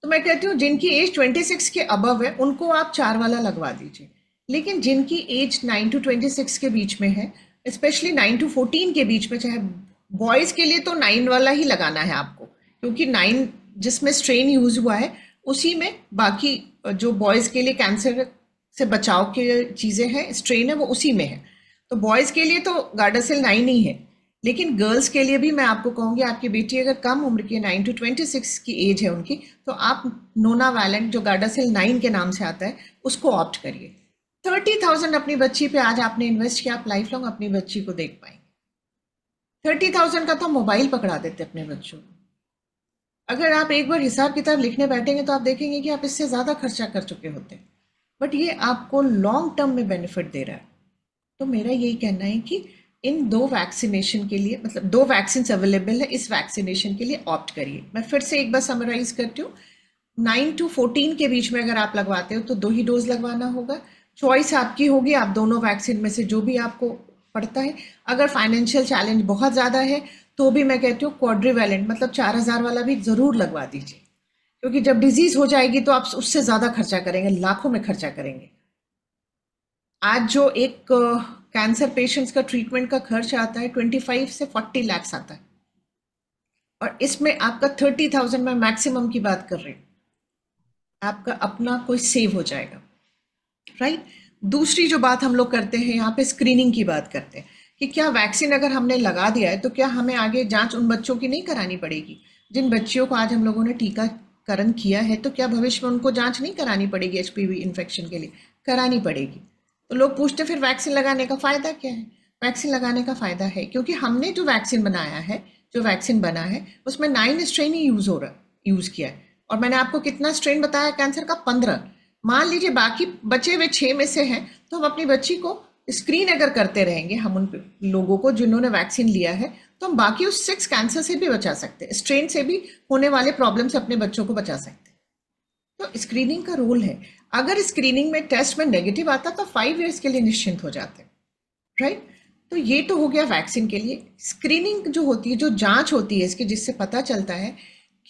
तो मैं कहती हूँ जिनकी एज 26 के अबव है उनको आप 4 वाला लगवा दीजिए। लेकिन जिनकी एज 9 to 26 के बीच में है, स्पेशली 9 to 14 के बीच में, चाहे बॉयज के लिए तो 9 वाला ही लगाना है आपको, क्योंकि 9 जिसमें स्ट्रेन यूज हुआ है उसी में बाकी जो बॉयज के लिए कैंसर से बचाव के चीजें हैं, स्ट्रेन है, वो उसी में है। तो बॉयज के लिए तो गार्डासिल 9 ही है। लेकिन गर्ल्स के लिए भी मैं आपको कहूंगी, आपकी बेटी अगर कम उम्र की 9 to 26 की एज है उनकी, तो आप नोना वैलेंट जो गार्डासिल 9 के नाम से आता है उसको ऑप्ट करिए। 30,000 अपनी बच्ची पे आज आपने इन्वेस्ट किया, आप लाइफ लॉन्ग अपनी बच्ची को देख पाएंगे। 30,000 का तो मोबाइल पकड़ा देते अपने बच्चों को। अगर आप एक बार हिसाब किताब लिखने बैठेंगे तो आप देखेंगे कि आप इससे ज़्यादा खर्चा कर चुके होते, बट ये आपको लॉन्ग टर्म में बेनिफिट दे रहा है। तो मेरा यही कहना है कि इन 2 वैक्सीनेशन के लिए, मतलब 2 वैक्सीन अवेलेबल है, इस वैक्सीनेशन के लिए ऑप्ट करिए। मैं फिर से एक बार समराइज करती हूँ, 9 to 14 के बीच में अगर आप लगवाते हो तो 2 ही डोज लगवाना होगा। चॉइस आपकी होगी, आप दोनों वैक्सीन में से जो भी आपको पड़ता है। अगर फाइनेंशियल चैलेंज बहुत ज़्यादा है तो भी मैं कहती हूँ क्वाड्रीवैलेंट, मतलब 4,000 वाला भी ज़रूर लगवा दीजिए, क्योंकि जब डिजीज हो जाएगी तो आप उससे ज़्यादा खर्चा करेंगे, लाखों में खर्चा करेंगे। आज जो एक कैंसर पेशेंट्स का ट्रीटमेंट का खर्च आता है 25 से 40 लाख आता है, और इसमें आपका 30,000 में मैक्सिमम की बात कर रही हूँ, आपका अपना कोई सेव हो जाएगा, राइट। दूसरी जो बात हम लोग करते हैं यहाँ पे, स्क्रीनिंग की बात करते हैं कि क्या वैक्सीन अगर हमने लगा दिया है तो क्या हमें आगे जांच उन बच्चों की नहीं करानी पड़ेगी जिन बच्चियों को आज हम लोगों ने टीकाकरण किया है, तो क्या भविष्य में उनको जांच नहीं करानी पड़ेगी एचपीवी इन्फेक्शन के लिए? करानी पड़ेगी। तो लोग पूछते फिर वैक्सीन लगाने का फायदा क्या है? वैक्सीन लगाने का फायदा है क्योंकि हमने जो वैक्सीन बनाया है, जो वैक्सीन बना है उसमें 9 स्ट्रेन ही यूज किया है, और मैंने आपको कितना स्ट्रेन बताया कैंसर का? 15। मान लीजिए बाकी बचे हुए 6 में से हैं, तो हम अपनी बच्ची को स्क्रीन अगर करते रहेंगे, हम उन लोगों को जिन्होंने वैक्सीन लिया है, तो हम बाकी उस 6 कैंसर से भी बचा सकते हैं, स्ट्रेन से भी होने वाले प्रॉब्लम से अपने बच्चों को बचा सकते हैं। तो स्क्रीनिंग का रोल है। अगर स्क्रीनिंग में टेस्ट में नेगेटिव आता तो 5 इयर्स के लिए निश्चिंत हो जाते हैं, राइट। तो ये तो हो गया वैक्सीन के लिए। स्क्रीनिंग जो होती है, जो जांच होती है इसकी, जिससे पता चलता है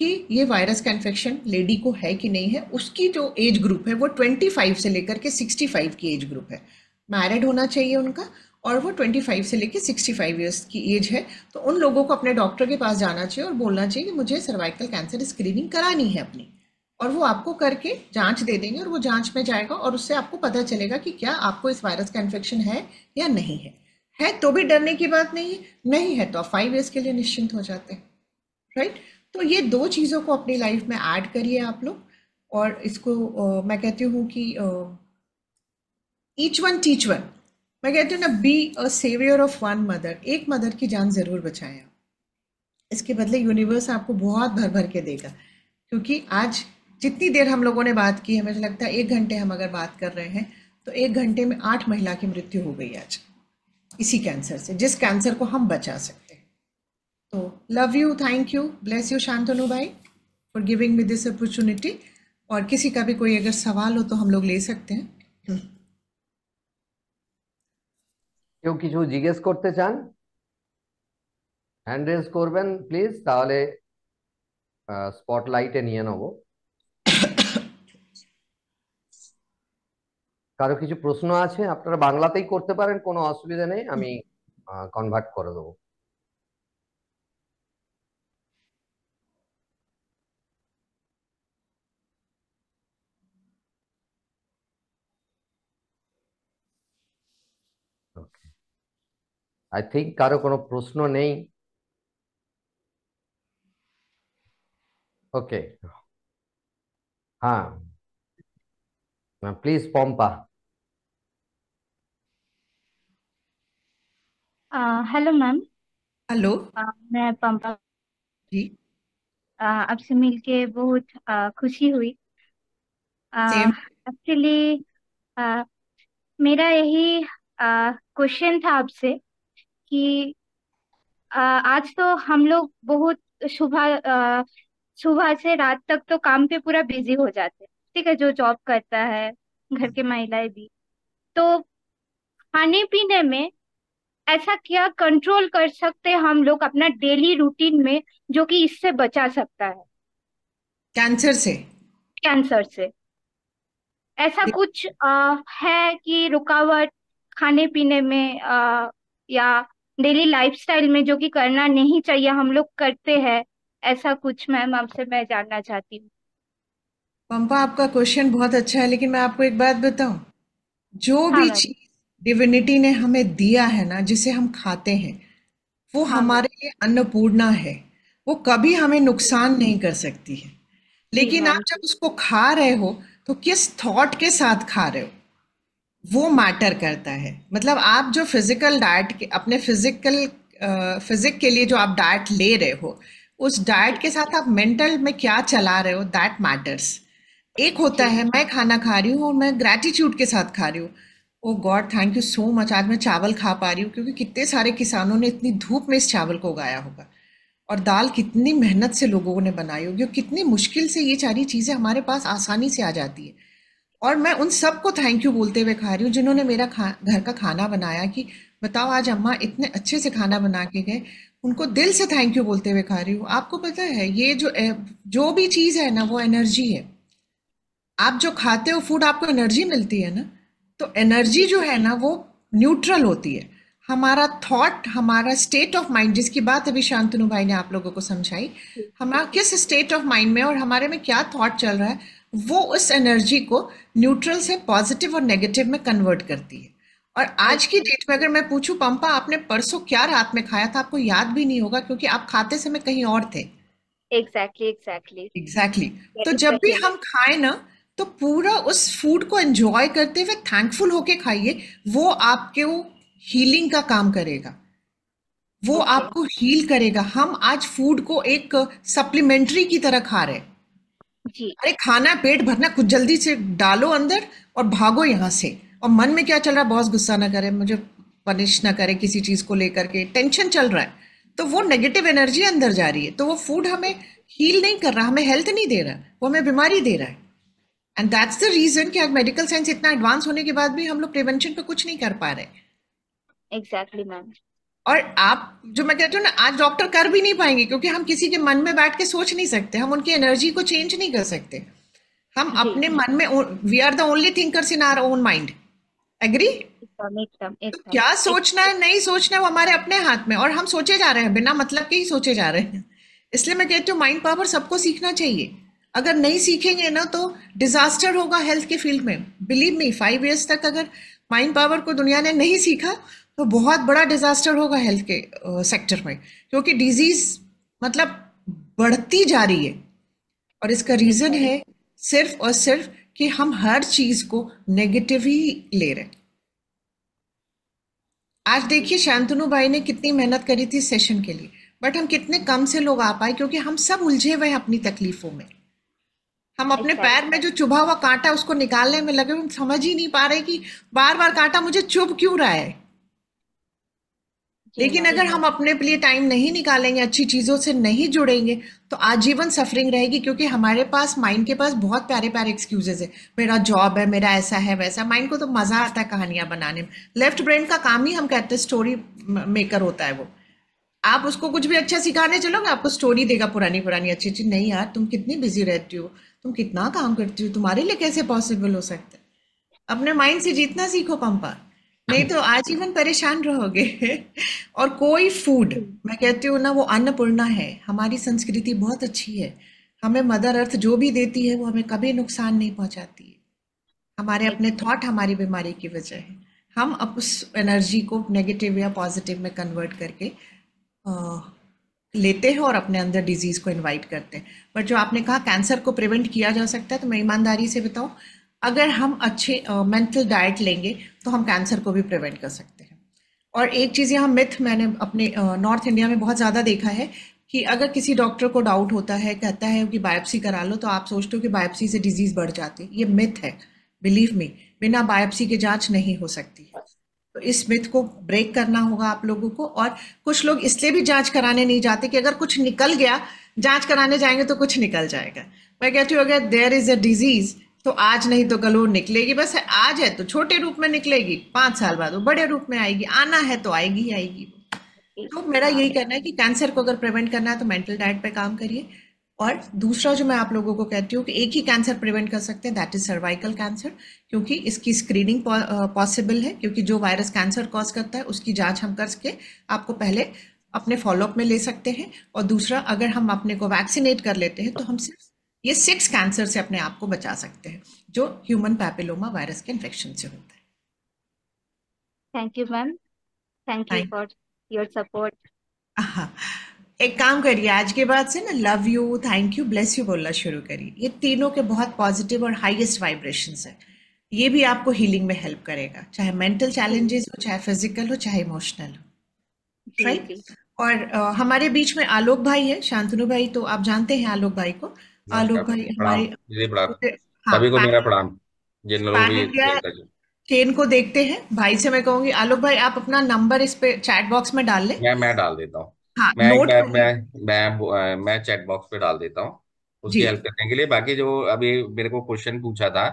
कि ये वायरस का इन्फेक्शन लेडी को है कि नहीं है, उसकी जो एज ग्रुप है वो 25 से लेकर के 65 की एज ग्रुप है। मैरिड होना चाहिए उनका, और वो 25 से लेकर 65 ईयर्स की एज है। तो उन लोगों को अपने डॉक्टर के पास जाना चाहिए और बोलना चाहिए कि मुझे सर्वाइकल कैंसर स्क्रीनिंग करानी है अपनी, और वो आपको करके जांच दे देंगे, और वो जांच में जाएगा और उससे आपको पता चलेगा कि क्या आपको इस वायरस का इन्फेक्शन है या नहीं है। है तो भी डरने की बात नहीं है, नहीं है तो आप 5 इयर्स के लिए निश्चिंत हो जाते हैं, राइट। तो ये 2 चीज़ों को अपनी लाइफ में ऐड करिए आप लोग, और इसको मैं कहती हूँ कि ईच वन टीच वन। मैं कहती हूँ ना, be a saviour of one mother. एक मदर की जान जरूर बचाएं आप, इसके बदले यूनिवर्स आपको बहुत भर भर के देगा। क्योंकि आज जितनी देर हम लोगों ने बात की है, मुझे लगता है 1 घंटे हम अगर बात कर रहे हैं तो 1 घंटे में 8 महिला की मृत्यु हो गई आज इसी कैंसर से, जिस कैंसर को हम बचा सकते हैं। तो love you, thank you, bless you Shantanu भाई for giving me this opportunity. और किसी का भी कोई अगर सवाल हो तो हम लोग ले सकते हैं। কেউ কিছু জিজ্ঞেস করতে চান? হ্যান্ড রেজ করবেন প্লিজ, তাহলে স্পটলাইটে নিয়ে নেব। কারো কিছু প্রশ্ন আছে? আপনারা বাংলাতেই করতে পারেন, কোনো অসুবিধা নেই, আমি কনভার্ট করে দেবো। ওকে, আই থিঙ্ক কারো কোনো প্রশ্ন নেই। ওকে, হ্যাঁ please Pampa. Hello ma'am. Hello मैं पंपा। जी, आपसे मिलके बहुत खुशी हुई। सेम। एक्चुअली मेरा यही क्वेश्चन था आपसे कि आज तो हम लोग बहुत सुबह सुबह से रात तक तो काम पे पूरा बिजी हो जाते हैं, ठीक है, जो जॉब करता है, घर के महिलाएं भी। तो खाने पीने में ऐसा क्या कंट्रोल कर सकते हैं हम लोग अपना डेली रूटीन में, जो कि इससे बचा सकता है कैंसर से? कैंसर से? ऐसा कुछ है कि रुकावट खाने पीने में या डेली लाइफस्टाइल में जो कि करना नहीं चाहिए, हम लोग करते हैं, ऐसा कुछ मैम आपसे मैं जानना चाहती हूँ। पंपा, आपका क्वेश्चन बहुत अच्छा है, लेकिन मैं आपको एक बात बताऊं, जो हाँ भी मैम। चीज डिविनिटी ने हमें दिया है ना, जिसे हम खाते हैं, वो हाँ मैम। हमारे लिए अन्नपूर्णा है। वो कभी हमें नुकसान नहीं कर सकती है। जी लेकिन आप मैम। जब उसको खा रहे हो तो किस थॉट के साथ खा रहे हो, वो मैटर करता है। मतलब आप जो फिजिकल डाइट के अपने फिजिक के लिए जो आप डाइट ले रहे हो, उस डाइट जी के साथ आप मेंटल में क्या चला रहे हो, दैट मैटर्स। एक होता जी है मैं खाना खा रही हूँ और मैं ग्रैटिट्यूड के साथ खा रही हूँ, oh God thank you so much, आज मैं चावल खा पा रही हूँ, क्योंकि कितने सारे किसानों ने इतनी धूप में इस चावल को उगाया होगा, और दाल कितनी मेहनत से लोगों ने बनाई होगी, और कितनी मुश्किल से ये सारी चीज़ें हमारे पास आसानी से आ जाती है। और मैं उन सबको थैंक यू बोलते हुए खा रही हूँ जिन्होंने मेरा घर का खाना बनाया, कि बताओ आज अम्मा इतने अच्छे से खाना बना के गए, उनको दिल से थैंक यू बोलते हुए खा रही हूँ। आपको पता है ये जो भी चीज़ है ना, वो एनर्जी है। आप जो खाते हो फूड, आपको एनर्जी मिलती है ना, तो एनर्जी जी जो है ना वो न्यूट्रल होती है। हमारा थॉट, हमारा स्टेट ऑफ माइंड, जिसकी बात अभी शांतनु भाई ने आप लोगों को समझाई, जी हमारा किस स्टेट ऑफ माइंड में और हमारे में क्या थॉट चल रहा है, वो उस एनर्जी को न्यूट्रल से पॉजिटिव और नेगेटिव में कन्वर्ट करती है। और आज की डेट में अगर मैं पूछूं पंपा आपने परसों क्या रात में खाया था, आपको याद भी नहीं होगा, क्योंकि आप खाते समय कहीं और थे। Exactly exactly. एग्जैक्टली तो वेरी जब भी प्रेजेंट। हम खाएं ना, तो पूरा उस फूड को एंजॉय करते हुए थैंकफुल होके खाइए। वो आपके वो हीलिंग का काम करेगा, वो ओके। आपको हील करेगा। हम आज फूड को एक सप्लीमेंट्री की तरह खा रहे हैं। जी अरे खाना है, पेट भरना, कुछ जल्दी से डालो अंदर और भागो यहाँ से। और मन में क्या चल रहा है, बॉस गुस्सा ना करे, मुझे पनिश ना करे, किसी चीज को लेकर के टेंशन चल रहा है, तो वो नेगेटिव एनर्जी अंदर जा रही है। तो वो फूड हमें हील नहीं कर रहा, हमें हेल्थ नहीं दे रहा, वो हमें बीमारी दे रहा है। एंड दैट्स द रीजन कि आज मेडिकल साइंस इतना एडवांस होने के बाद भी हम लोग प्रिवेंशन पे कुछ नहीं कर पा रहे। Exactly ma'am. और आप जो मैं कहती हूँ ना, आज डॉक्टर कर भी नहीं पाएंगे, क्योंकि हम किसी के मन में बैठ के सोच नहीं सकते, हम उनकी एनर्जी को चेंज नहीं कर सकते। हम जी अपने मन में, we are the only thinkers in our own mind. Agree? एकदम एकदम तो एकदम क्या सोचना है नहीं सोचना है वो हमारे अपने हाथ में, और हम सोचे जा रहे हैं, बिना मतलब के ही सोचे जा रहे हैं। इसलिए मैं कहती हूँ माइंड पावर सबको सीखना चाहिए। अगर नहीं सीखेंगे ना तो डिजास्टर होगा हेल्थ के फील्ड में। बिलीव मी, 5 इयर्स तक अगर माइंड पावर को दुनिया ने नहीं सीखा तो बहुत बड़ा डिजास्टर होगा हेल्थ के सेक्टर में, क्योंकि डिजीज मतलब बढ़ती जा रही है। और इसका रीजन एकदम। है सिर्फ और सिर्फ कि हम हर चीज को नेगेटिव ही ले रहे हैं। आज देखिए शांतनु भाई ने कितनी मेहनत करी थी सेशन के लिए, बट हम कितने कम से लोग आ पाए, क्योंकि हम सब उलझे हुए हैं अपनी तकलीफों में। हम अपने पैर एग्जैक्टली। में जो चुभा हुआ कांटा उसको निकालने में लगे, हम समझ ही नहीं पा रहे कि बार बार कांटा मुझे चुभ क्यों रहा है। जी लेकिन मैम। अगर हम अपने लिए टाइम नहीं निकालेंगे, अच्छी चीजों से नहीं जुड़ेंगे, तो आजीवन सफरिंग रहेगी, क्योंकि हमारे पास माइंड के पास बहुत प्यारे प्यारे एक्सक्यूजेस है। मेरा जॉब है, मेरा ऐसा है वैसा। माइंड को तो मजा आता है कहानियां बनाने में। लेफ्ट ब्रेन का काम ही हम कहते हैं स्टोरी मेकर होता है वो। आप उसको कुछ भी अच्छा सिखाने चलोगे, आपको स्टोरी देगा पुरानी पुरानी अच्छी अच्छी। नहीं यार, तुम कितनी बिजी रहती हो, तुम कितना काम करती हो, तुम्हारे लिए कैसे पॉसिबल हो सकता है। अपने माइंड से जीतना सीखो पंपा, नहीं तो आजीवन परेशान रहोगे। और कोई फूड, जी मैं कहती हूँ ना, वो अन्नपूर्णा है। हमारी संस्कृति बहुत अच्छी है, हमें मदर अर्थ जो भी देती है वो हमें कभी नुकसान नहीं पहुंचाती है। हमारे अपने एकदम। थॉट हमारी बीमारी की वजह है। हम अब उस एनर्जी को नेगेटिव या पॉजिटिव में कन्वर्ट करके अ, लेते हैं और अपने अंदर डिजीज को इनवाइट करते हैं। बट जो आपने कहा कैंसर को प्रिवेंट किया जा सकता है, तो मैं ईमानदारी से बताऊं, अगर हम अच्छे मेंटल डाइट लेंगे तो हम कैंसर को भी प्रिवेंट कर सकते हैं। और एक चीज़ यहाँ मिथ मैंने अपने नॉर्थ इंडिया में बहुत ज़्यादा देखा है, कि अगर किसी डॉक्टर को डाउट होता है, कहता है कि बायोप्सी करा लो, तो आप सोचते हो कि बायोप्सी से डिजीज बढ़ जाती है। ये मिथ है, बिलीव मी। बिना बायोप्सी के जांच नहीं हो सकती। तो इस मिथ को ब्रेक करना होगा आप लोगों को। और कुछ लोग इसलिए भी जांच कराने नहीं जाते कि अगर कुछ निकल गया, जांच कराने जाएंगे तो कुछ निकल जाएगा। मैं कहती हूँ अगर देयर इज अ डिजीज, तो आज नहीं तो कल वो निकलेगी। बस आज है तो छोटे रूप में निकलेगी, 5 साल बाद वो बड़े रूप में आएगी। आना है तो आएगी ही आएगी। तो मेरा हाँ। यही कहना है कि कैंसर को अगर प्रिवेंट करना है तो मेंटल डाइट पे काम करिए। और दूसरा जो मैं आप लोगों को कहती हूँ कि एक ही कैंसर प्रिवेंट कर सकते हैं, दैट इज सर्वाइकल कैंसर, क्योंकि इसकी स्क्रीनिंग पॉसिबल है। क्योंकि जो वायरस कैंसर कॉज करता है उसकी जांच हम करके आपको पहले अपने फॉलोअप में ले सकते हैं। और दूसरा, अगर हम अपने को वैक्सीनेट कर लेते हैं तो हम सिर्फ ये 6 कैंसर से अपने आप को बचा सकते हैं, जो ह्यूमन पैपिलोमा वायरस के इन्फेक्शन से होता थैंक यू मैम। थैंक है। You for your support. हाँ, एक काम करिए, आज के बाद से ना love you, thank you, bless you बोलना शुरू करिए। ये तीनों के बहुत पॉजिटिव और हाईएस्ट वाइब्रेशंस है। ये भी आपको हीलिंग में हेल्प करेगा, चाहे मेंटल चैलेंजेस हो, चाहे फिजिकल हो, चाहे इमोशनल हो, जी राइट? जी और हमारे बीच में आलोक भाई है, शांतनु भाई तो आप जानते हैं आलोक भाई को। नमस्कार, आलोक भाई प्रणाम हमारे जी, प्रणाम। पूरे, हाँ, सभी को मेरा प्रणाम, जिन लोगों पैन भी इंडिया देखा जी। चेन को देखते हैं। भाई से मैं कहूंगी, आलोक भाई आप अपना नंबर इस पे चैट बॉक्स में डाल लें। मैं डाल देता हूँ। हाँ, मैं एक नोट बार कर लीजिए। मैं चैट बॉक्स पे डाल देता हूँ उसकी जी। हेल्प करने के लिए। बाकी जो अभी मेरे को क्वेश्चन पूछा था,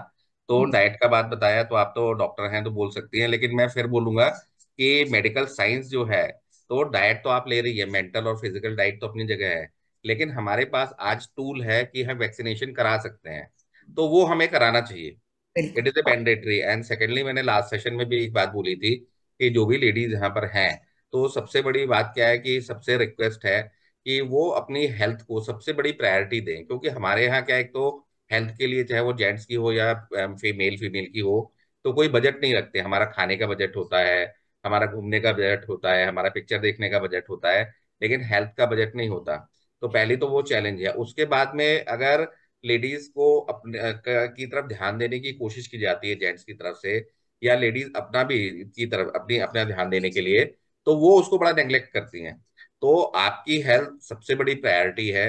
तो हम्म, डाइट का बात बताया, तो आप तो डॉक्टर हैं तो बोल सकती हैं, लेकिन मैं फिर बोलूंगा कि मेडिकल साइंस जो है, तो डाइट तो आप ले रही है, मेंटल और फिजिकल डाइट तो अपनी जगह है, लेकिन हमारे पास आज टूल है कि हम वैक्सीनेशन करा सकते हैं, तो वो हमें कराना चाहिए। बिल्कुल। It is a mandatory. And secondly, मैंने लास्ट सेशन में भी एक बात बोली थी कि जो भी लेडीज यहाँ पर हैं, तो सबसे बड़ी बात क्या है कि सबसे रिक्वेस्ट है कि वो अपनी हेल्थ को सबसे बड़ी प्रायोरिटी दें, क्योंकि हमारे यहाँ क्या है, एक तो हेल्थ के लिए, चाहे वो जेंट्स की हो या फीमेल की हो, तो कोई बजट नहीं रखते। हमारा खाने का बजट होता है, हमारा घूमने का बजट होता है, हमारा पिक्चर देखने का बजट होता है, लेकिन हेल्थ का बजट नहीं होता। तो पहली तो वो चैलेंज है। उसके बाद में अगर लेडीज को अपने की तरफ ध्यान देने की कोशिश की जाती है जेंट्स की तरफ से, या लेडीज अपना भी की तरफ अपना ध्यान देने के लिए, तो वो उसको बड़ा नेग्लेक्ट करती हैं। तो आपकी हेल्थ सबसे बड़ी प्रायोरिटी है।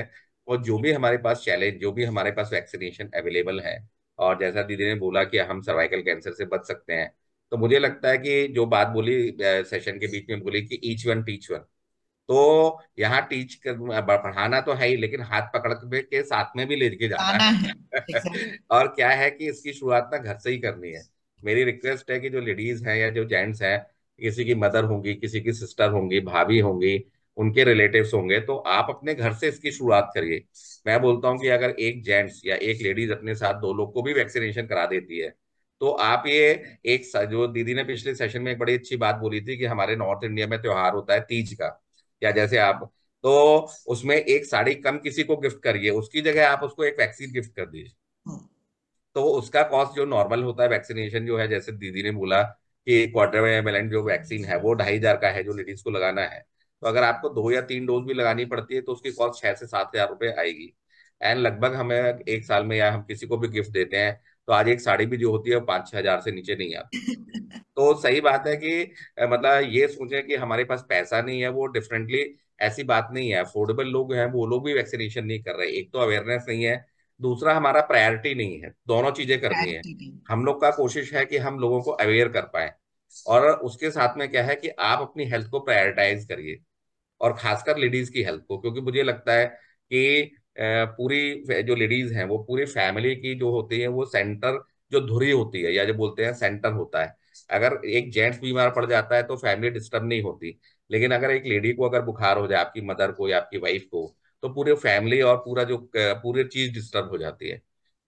और जो भी हमारे पास चैलेंज, जो भी हमारे पास वैक्सीनेशन अवेलेबल है, और जैसा दीदी ने बोला कि हम सर्वाइकल कैंसर से बच सकते हैं, तो मुझे लगता है कि जो बात बोली सेशन के बीच में बोली कि ईच वन टीच वन, तो यहाँ टीच कर पढ़ाना तो है ही, लेकिन हाथ पकड़ के साथ में भी लेके जाना आना है। है। एग्जैक्टली। और क्या है कि इसकी शुरुआत ना घर से ही करनी है। मेरी रिक्वेस्ट है कि जो लेडीज हैं या जो जेंट्स हैं, किसी की मदर होंगी, किसी की सिस्टर होंगी, भाभी होंगी, उनके रिलेटिव्स होंगे, तो आप अपने घर से इसकी शुरुआत करिए। मैं बोलता हूँ कि अगर एक जेंट्स या एक लेडीज अपने साथ दो लोग को भी वैक्सीनेशन करा देती है, तो आप ये जो दीदी ने पिछले सेशन में एक बड़ी अच्छी बात बोली थी कि हमारे नॉर्थ इंडिया में त्योहार होता है तीज का, या जैसे आप, तो उसमें एक साड़ी कम किसी को गिफ्ट करिए, उसकी जगह आप उसको एक वैक्सीन गिफ्ट कर दीजिए। तो उसका कॉस्ट जो नॉर्मल होता है वैक्सीनेशन जो है, जैसे दीदी ने बोला कि क्वाड्रिवैलेंट जो वैक्सीन है वो 2,500 का है जो लेडीज को लगाना है, तो अगर आपको 2 या 3 डोज भी लगानी पड़ती है तो उसकी कॉस्ट 6 से 7 हजार रुपये आएगी। एंड लगभग हमें एक साल में, या हम किसी को भी गिफ्ट देते हैं, तो आज एक साड़ी भी जो होती है वो 5-6 हजार से नीचे नहीं आती। तो सही बात है कि मतलब ये सोचें कि हमारे पास पैसा नहीं है, वो डिफरेंटली ऐसी बात नहीं है। अफोर्डेबल लोग हैं, वो लोग भी वैक्सीनेशन नहीं कर रहे। एक तो अवेयरनेस नहीं है, दूसरा हमारा प्रायोरिटी नहीं है। दोनों चीजें करनी है। क्लैरिटी नहीं। हम लोग का कोशिश है कि हम लोगों को अवेयर कर पाए, और उसके साथ में क्या है कि आप अपनी हेल्थ को प्रायोरिटाइज करिए, और खासकर लेडीज की हेल्थ को, क्योंकि मुझे लगता है कि पूरी जो लेडीज हैं वो पूरी फैमिली की जो होती है, वो सेंटर, जो धुरी होती है, या जो बोलते हैं सेंटर होता है। अगर एक जेंट्स बीमार पड़ जाता है तो फैमिली डिस्टर्ब नहीं होती, लेकिन अगर एक लेडी को अगर बुखार हो जाए, आपकी मदर को या आपकी वाइफ को, तो पूरे फैमिली और पूरी चीज डिस्टर्ब हो जाती है।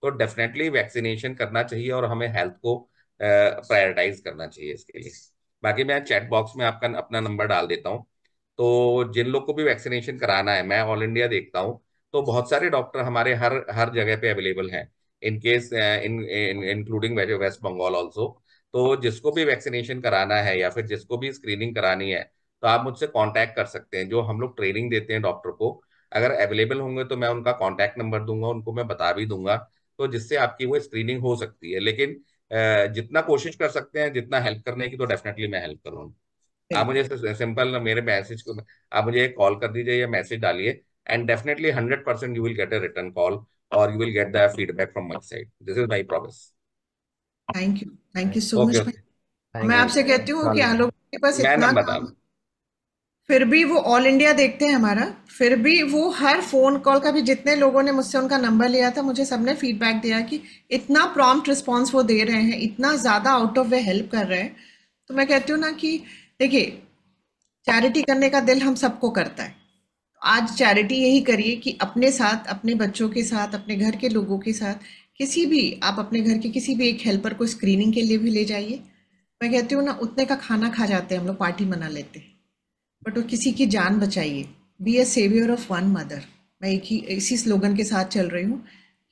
तो डेफिनेटली वैक्सीनेशन करना चाहिए, और हमें हेल्थ को प्रायोरिटाइज करना चाहिए इसके लिए। बाकी मैं चैट बॉक्स में आपका अपना नंबर डाल देता हूँ, तो जिन लोग को भी वैक्सीनेशन कराना है, मैं ऑल इंडिया देखता हूँ, तो बहुत सारे डॉक्टर हमारे हर हर जगह पे अवेलेबल हैं, in case including West Bengal also. तो जिसको भी वैक्सीनेशन कराना है या फिर जिसको भी स्क्रीनिंग करानी है, तो आप मुझसे कांटेक्ट कर सकते हैं। जो हम लोग ट्रेनिंग देते हैं डॉक्टर को, अगर अवेलेबल होंगे तो मैं उनका कांटेक्ट नंबर दूंगा, उनको मैं बता भी दूंगा, तो जिससे आपकी वो स्क्रीनिंग हो सकती है। लेकिन जितना कोशिश कर सकते हैं, जितना हेल्प करने की, तो डेफिनेटली मैं हेल्प करूँगा। आप मुझे बिल्कुल। सिंपल मेरे मैसेज को, आप मुझे एक कॉल कर दीजिए या मैसेज डालिए, and definitely 100% you will get a return call, और you will get the feedback from my side. This is my promise. Thank you so okay, much भाई। ओके। मैं थैंक यू। आपसे कहती हूँ कि चलो, आलोक के पास मैं इतना नंबर काम डाल, है, फिर भी वो ऑल इंडिया देखते हैं हमारा, फिर भी वो हर फोन कॉल का भी, जितने लोगों ने मुझसे उनका नंबर लिया था, मुझे सबने फीडबैक दिया कि इतना प्रॉम्प्ट रिस्पॉन्स वो दे रहे हैं, इतना ज़्यादा आउट ऑफ वे हेल्प कर रहे हैं। तो मैं कहती हूँ ना कि देखिए, चैरिटी करने का दिल हम सबको करता है। आज चैरिटी यही करिए कि अपने साथ, अपने बच्चों के साथ, अपने घर के लोगों के साथ, किसी भी, आप अपने घर के किसी भी एक हेल्पर को स्क्रीनिंग के लिए भी ले जाइए। मैं कहती हूँ ना, उतने का खाना खा जाते हैं हम लोग, पार्टी मना लेते हैं, बट वो किसी की जान बचाइए। Be a saviour of one mother. मैं एक ही इसी स्लोगन के साथ चल रही हूँ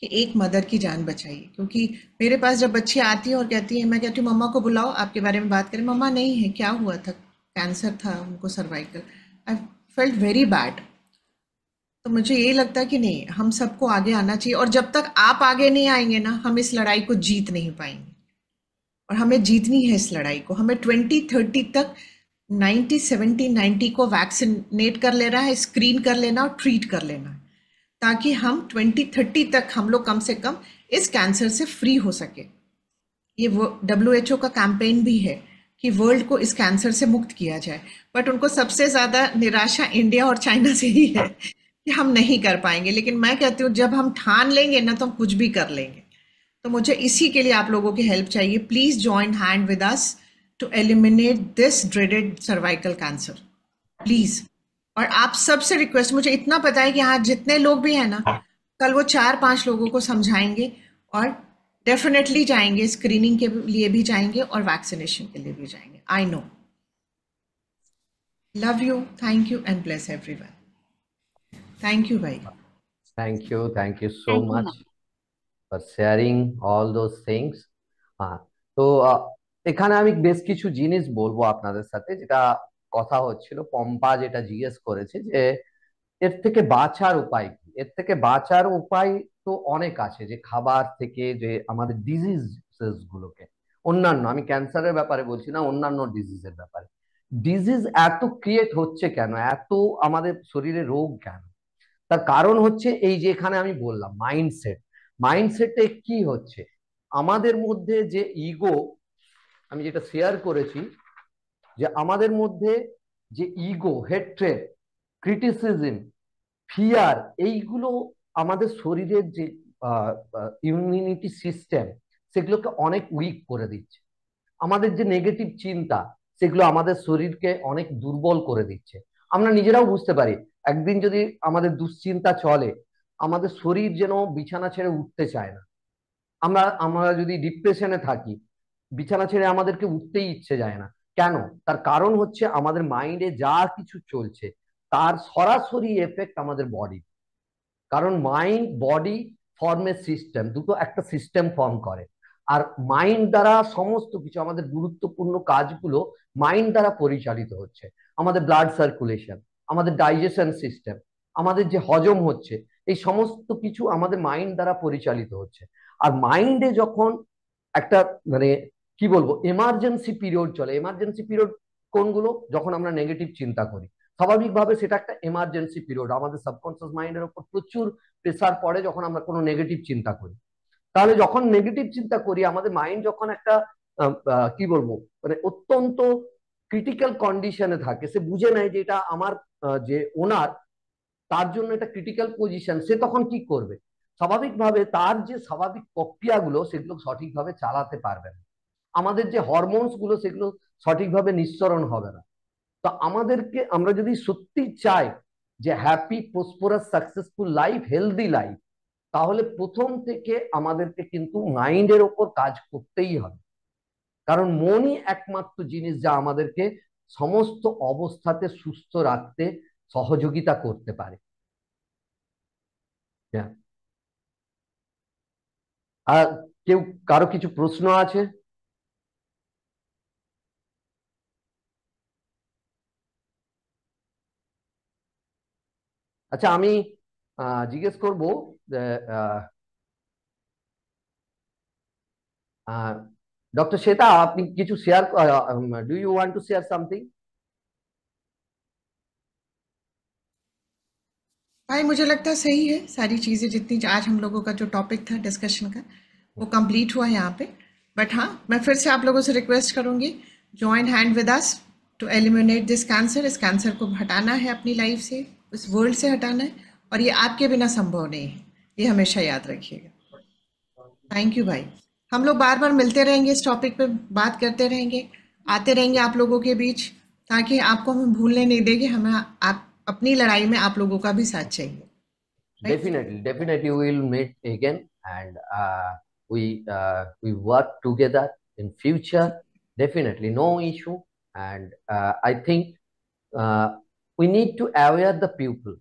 कि एक मदर की जान बचाइए। क्योंकि मेरे पास जब बच्ची आती है और कहती है, मैं कहती हूँ मम्मा को बुलाओ, आपके बारे में बात करें, मम्मा नहीं है, क्या हुआ था, कैंसर था उनको, cervical. I felt very bad. तो मुझे ये लगता है कि नहीं, हम सबको आगे आना चाहिए, और जब तक आप आगे नहीं आएंगे ना, हम इस लड़ाई को जीत नहीं पाएंगे। और हमें जीतनी है इस लड़ाई को। हमें 2030 तक 90 को वैक्सीनेट कर लेना है, स्क्रीन कर लेना और ट्रीट कर लेना है, ताकि हम 2030 तक हम लोग कम से कम इस कैंसर से फ्री हो सके। ये WHO का कैंपेन भी है कि वर्ल्ड को इस कैंसर से मुक्त किया जाए, बट उनको सबसे ज़्यादा निराशा इंडिया और चाइना से ही है कि हम नहीं कर पाएंगे। लेकिन मैं कहती हूँ जब हम ठान लेंगे ना, तो हम कुछ भी कर लेंगे। तो मुझे इसी के लिए आप लोगों की हेल्प चाहिए। Please join hand with us to eliminate this dreaded cervical cancer, please. और आप सबसे रिक्वेस्ट, मुझे इतना पता है कि यहाँ जितने लोग भी हैं ना, कल वो 4-5 लोगों को समझाएंगे और डेफिनेटली जाएंगे, स्क्रीनिंग के लिए भी जाएंगे और वैक्सीनेशन के लिए भी जाएंगे। I know. Love you, thank you and bless everyone. Thank you भाई। thank you so thank you much ma'am. for sharing all those things. হ্যাঁ, তো এখানে আমি বেশ কিছু জিনিস বলবো আপনাদের সাথে, যেটা কথা হচ্ছিল। পম্পা যেটা জিজ্ঞেস করেছে যে এর থেকে বাঁচার উপায় কি। এর থেকে বাঁচার উপায় তো অনেক আছে, যে খাবার থেকে, যে আমাদের ডিজিজেস গুলোকে, অন্যান্য, আমি ক্যান্সারের ব্যাপারে বলছি না, অন্যান্য ডিজিজের ব্যাপারে। ডিজিজ এত ক্রিয়েট হচ্ছে কেন, এত আমাদের শরীরে রোগ কেন? তার কারণ হচ্ছে এই যে এখানে আমি বললাম মাইন্ডসেট। মাইন্ডসেটে কি হচ্ছে, আমাদের মধ্যে যে ইগো, আমি যেটা শেয়ার করেছি, যে আমাদের মধ্যে যে ইগো, হেট্রেড, ক্রিটিসিজম, ফিয়ার, এইগুলো আমাদের শরীরের যে ইমিউনিটি সিস্টেম, সেগুলোকে অনেক উইক করে দিচ্ছে। আমাদের যে নেগেটিভ চিন্তা, সেগুলো আমাদের শরীরকে অনেক দুর্বল করে দিচ্ছে। আমরা নিজেরাও বুঝতে পারি, একদিন যদি আমাদের দুশ্চিন্তা চলে, আমাদের শরীর যেন বিছানা ছেড়ে উঠতে চায় না। আমরা যদি ডিপ্রেশনে থাকি, বিছানা ছেড়ে আমাদেরকে উঠতেই ইচ্ছে যায় না। কেন? তার কারণ হচ্ছে আমাদের মাইন্ডে যা কিছু চলছে তার সরাসরি এফেক্ট আমাদের বডি। কারণ মাইন্ড বডি ফর্মের সিস্টেম, দুটো একটা সিস্টেম ফর্ম করে। আর মাইন্ড দ্বারা সমস্ত কিছু, আমাদের গুরুত্বপূর্ণ কাজগুলো মাইন্ড দ্বারা পরিচালিত হচ্ছে। আমাদের ব্লাড সার্কুলেশন, আমাদের ডাইজেশন সিস্টেম, আমাদের যে হজম হচ্ছে, এই সমস্ত কিছু আমাদের মাইন্ড দ্বারা পরিচালিত হচ্ছে। আর মাইন্ডে যখন একটা, মানে কি বলবো, এমার্জেন্সি পিরিয়ড চলে। এমার্জেন্সি পিরিয়ড কোনগুলো? যখন আমরা নেগেটিভ চিন্তা করি, স্বাভাবিকভাবে সেটা একটা এমার্জেন্সি পিরিয়ড। আমাদের সাবকনসিয়াস মাইন্ডের উপর প্রচুর প্রেসার পড়ে যখন আমরা কোনো নেগেটিভ চিন্তা করি। তাহলে যখন নেগেটিভ চিন্তা করি, আমাদের মাইন্ড যখন একটা কি বলবো, মানে অত্যন্ত ক্রিটিক্যাল কন্ডিশনে থাকে, সে বুঝে নেয় যে এটা আমার যে ওনার, তার জন্য এটা ক্রিটিক্যাল পজিশন, সে তখন কি করবে? স্বাভাবিকভাবে তার যে স্বাভাবিক প্রক্রিয়াগুলো, সেগুলো সঠিকভাবে চালাতে পারবে না। আমাদের যে হরমোনস গুলো, সেগুলো সঠিকভাবে নিঃসরণ হবে না। তো আমাদেরকে, আমরা যদি সত্যি চাই যে happy, prosperous, successful life, healthy life, তাহলে প্রথম থেকে আমাদেরকে কিন্তু মাইন্ডের ওপর কাজ করতেই হবে। কারণ মনই একমাত্র জিনিস যা আমাদেরকে সমস্ত অবস্থাতে সুস্থ রাখতে সহযোগিতা করতে পারে। আর কারো কিছু প্রশ্ন আছে? আচ্ছা, আমি জিজ্ঞেস করবো ডক্টর শ্বেতা, আপনি কিছু share, do you want to share something? भाई मुझे लगता है सही है, सारी चीज़ें जितनी आज हम लोगों का जो टॉपिक था डिस्कशन का, वो कंप्लीट हुआ यहाँ पे। बट हाँ, मैं फिर से आप लोगों से रिक्वेस्ट करूँगी, join hand with us to eliminate this cancer. इस कैंसर को हटाना है अपनी लाइफ से, इस वर्ल्ड से हटाना है, और ये आपके बिना संभव नहीं है, ये हमेशा याद रखिएगा। थैंक यू भाई। हम लोग बार बार मिलते रहेंगे, इस टॉपिक पे बात करते रहेंगे, आते रहेंगे आप लोगों के बीच, ताकि आपको हम भूलने नहीं देंगे। हमें आप अपनी लड़ाई में आप लोगों का भी साथ चाहिए। Definitely we will meet again, and we work together in future. Definitely, no issue. And I think we need to aware the people.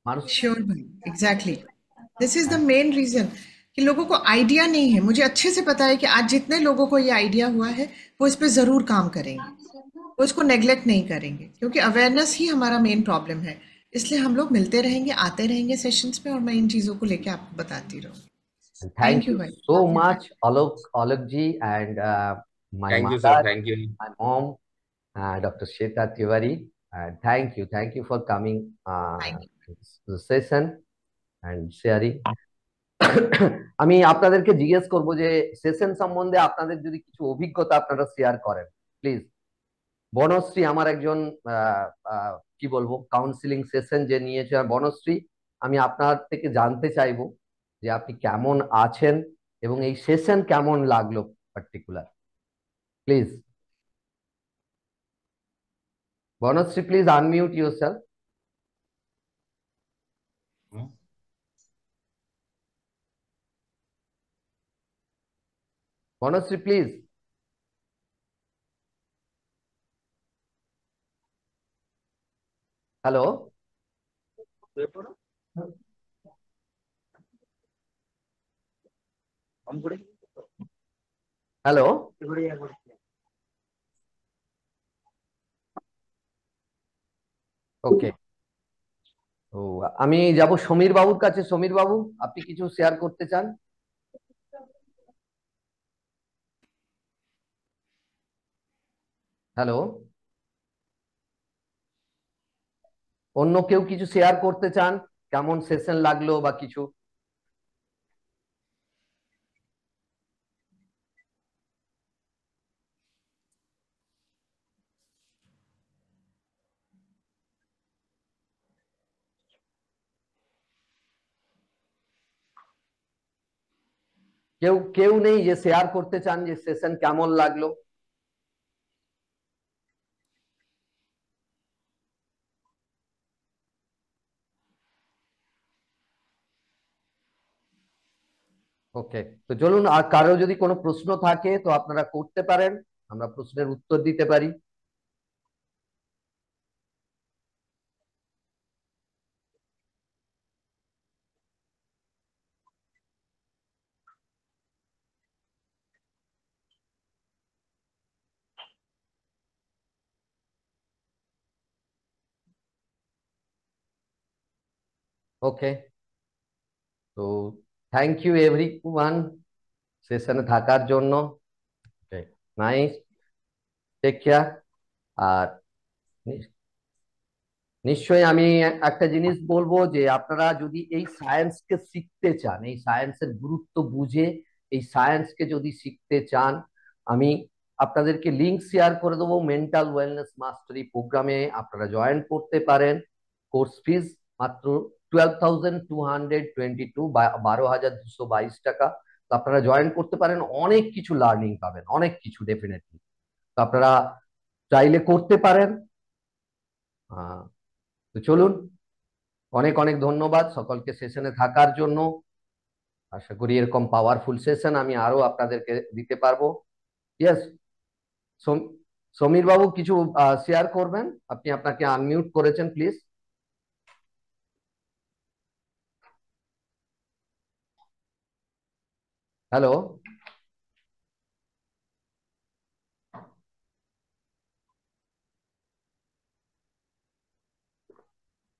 Sure भाई, exactly, this is the main reason कि लोगों को आइडिया नहीं है। मुझे अच्छे से पता है कि आज जितने लोगों को ये आइडिया हुआ है, वो इस पे जरूर काम करेंगे, वो इसको नेग्लेक्ट नहीं करेंगे, क्योंकि अवेयरनेस ही हमारा मेन प्रॉब्लम है। इसलिए हम लोग मिलते रहेंगे, आते रहेंगे सेशंस में, और मैं इन चीज़ों को लेके आपको बताती रहूँगी। And thank thank you you भाई। so much, Alok ji, and my thank you mother, sir, thank you. my mom, Dr. Shweta Tiwari. Thank you for coming thank to the session and sharing. আমি আপনাদেরকে জিজ্ঞেস করব যে সেশন সম্বন্ধে আপনাদের যদি কিছু অভিজ্ঞতা আপনারা শেয়ার করেন প্লিজ। বনশ্রী আমার একজন কি বলবো কাউন্সিলিং সেশন যে নিয়েছে, আর বনশ্রী আমি আপনার থেকে জানতে চাইবো যে আপনি কেমন আছেন এবং এই সেশন কেমন লাগলো particular, please. Banashree, please unmute yourself. Banashree, please. Hello, hello. Okay, তো আমি যাব সমীর বাবুর কাছে। সমীর বাবু, আপনি কিছু শেয়ার করতে চান? হ্যালো, অন্য কেউ কিছু শেয়ার করতে চান? কেমন সেশন লাগলো বা কিছু? কেউ কেউ নেই যে শেয়ার করতে চান যে সেশন কেমন লাগলো? ওকে, তো চলুন, আর কারো যদি কোনো প্রশ্ন থাকে তো আপনারা করতে পারেন, আমরা প্রশ্নের উত্তর দিতে পারি। ওকে, তো থ্যাংক ইউ এভরিওয়ান সেশনে থাকার জন্য। Nice, take care. আর নিশ্চয়ই আমি একটা জিনিস বলবো যে আপনারা যদি এই সায়েন্সকে শিখতে চান, এই সায়েন্সের গুরুত্ব বুঝে এই সায়েন্সকে যদি শিখতে চান, আমি আপনাদেরকে লিংক শেয়ার করে দেবো। মেন্টাল ওয়েলনেস মাস্টারি প্রোগ্রামে আপনারা জয়েন করতে পারেন। কোর্স ফিস মাত্র 12,222, 12,222 টাকা। তো আপনারা জয়েন করতে পারেন, অনেক কিছু লার্নিং পাবেন, অনেক কিছু ডেফিনেটলি। তো আপনারা চাইলে করতে পারেন। তো চলুন, অনেক অনেক ধন্যবাদ সকলকে সেশনে থাকার জন্য। আশা করি এরকম পাওয়ারফুল সেশন আমি আরো আপনাদেরকে দিতে পারবো। ইয়েস, সমীর বাবু কিছু শেয়ার করবেন? আপনি আপনাকে আনমিউট করেছেন, please. Hello,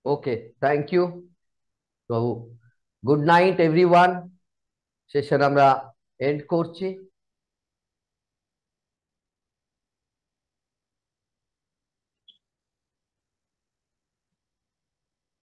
okay, thank you. তো গুড নাইট এভরিওয়ান, সেশন আমরা এন্ড করছি।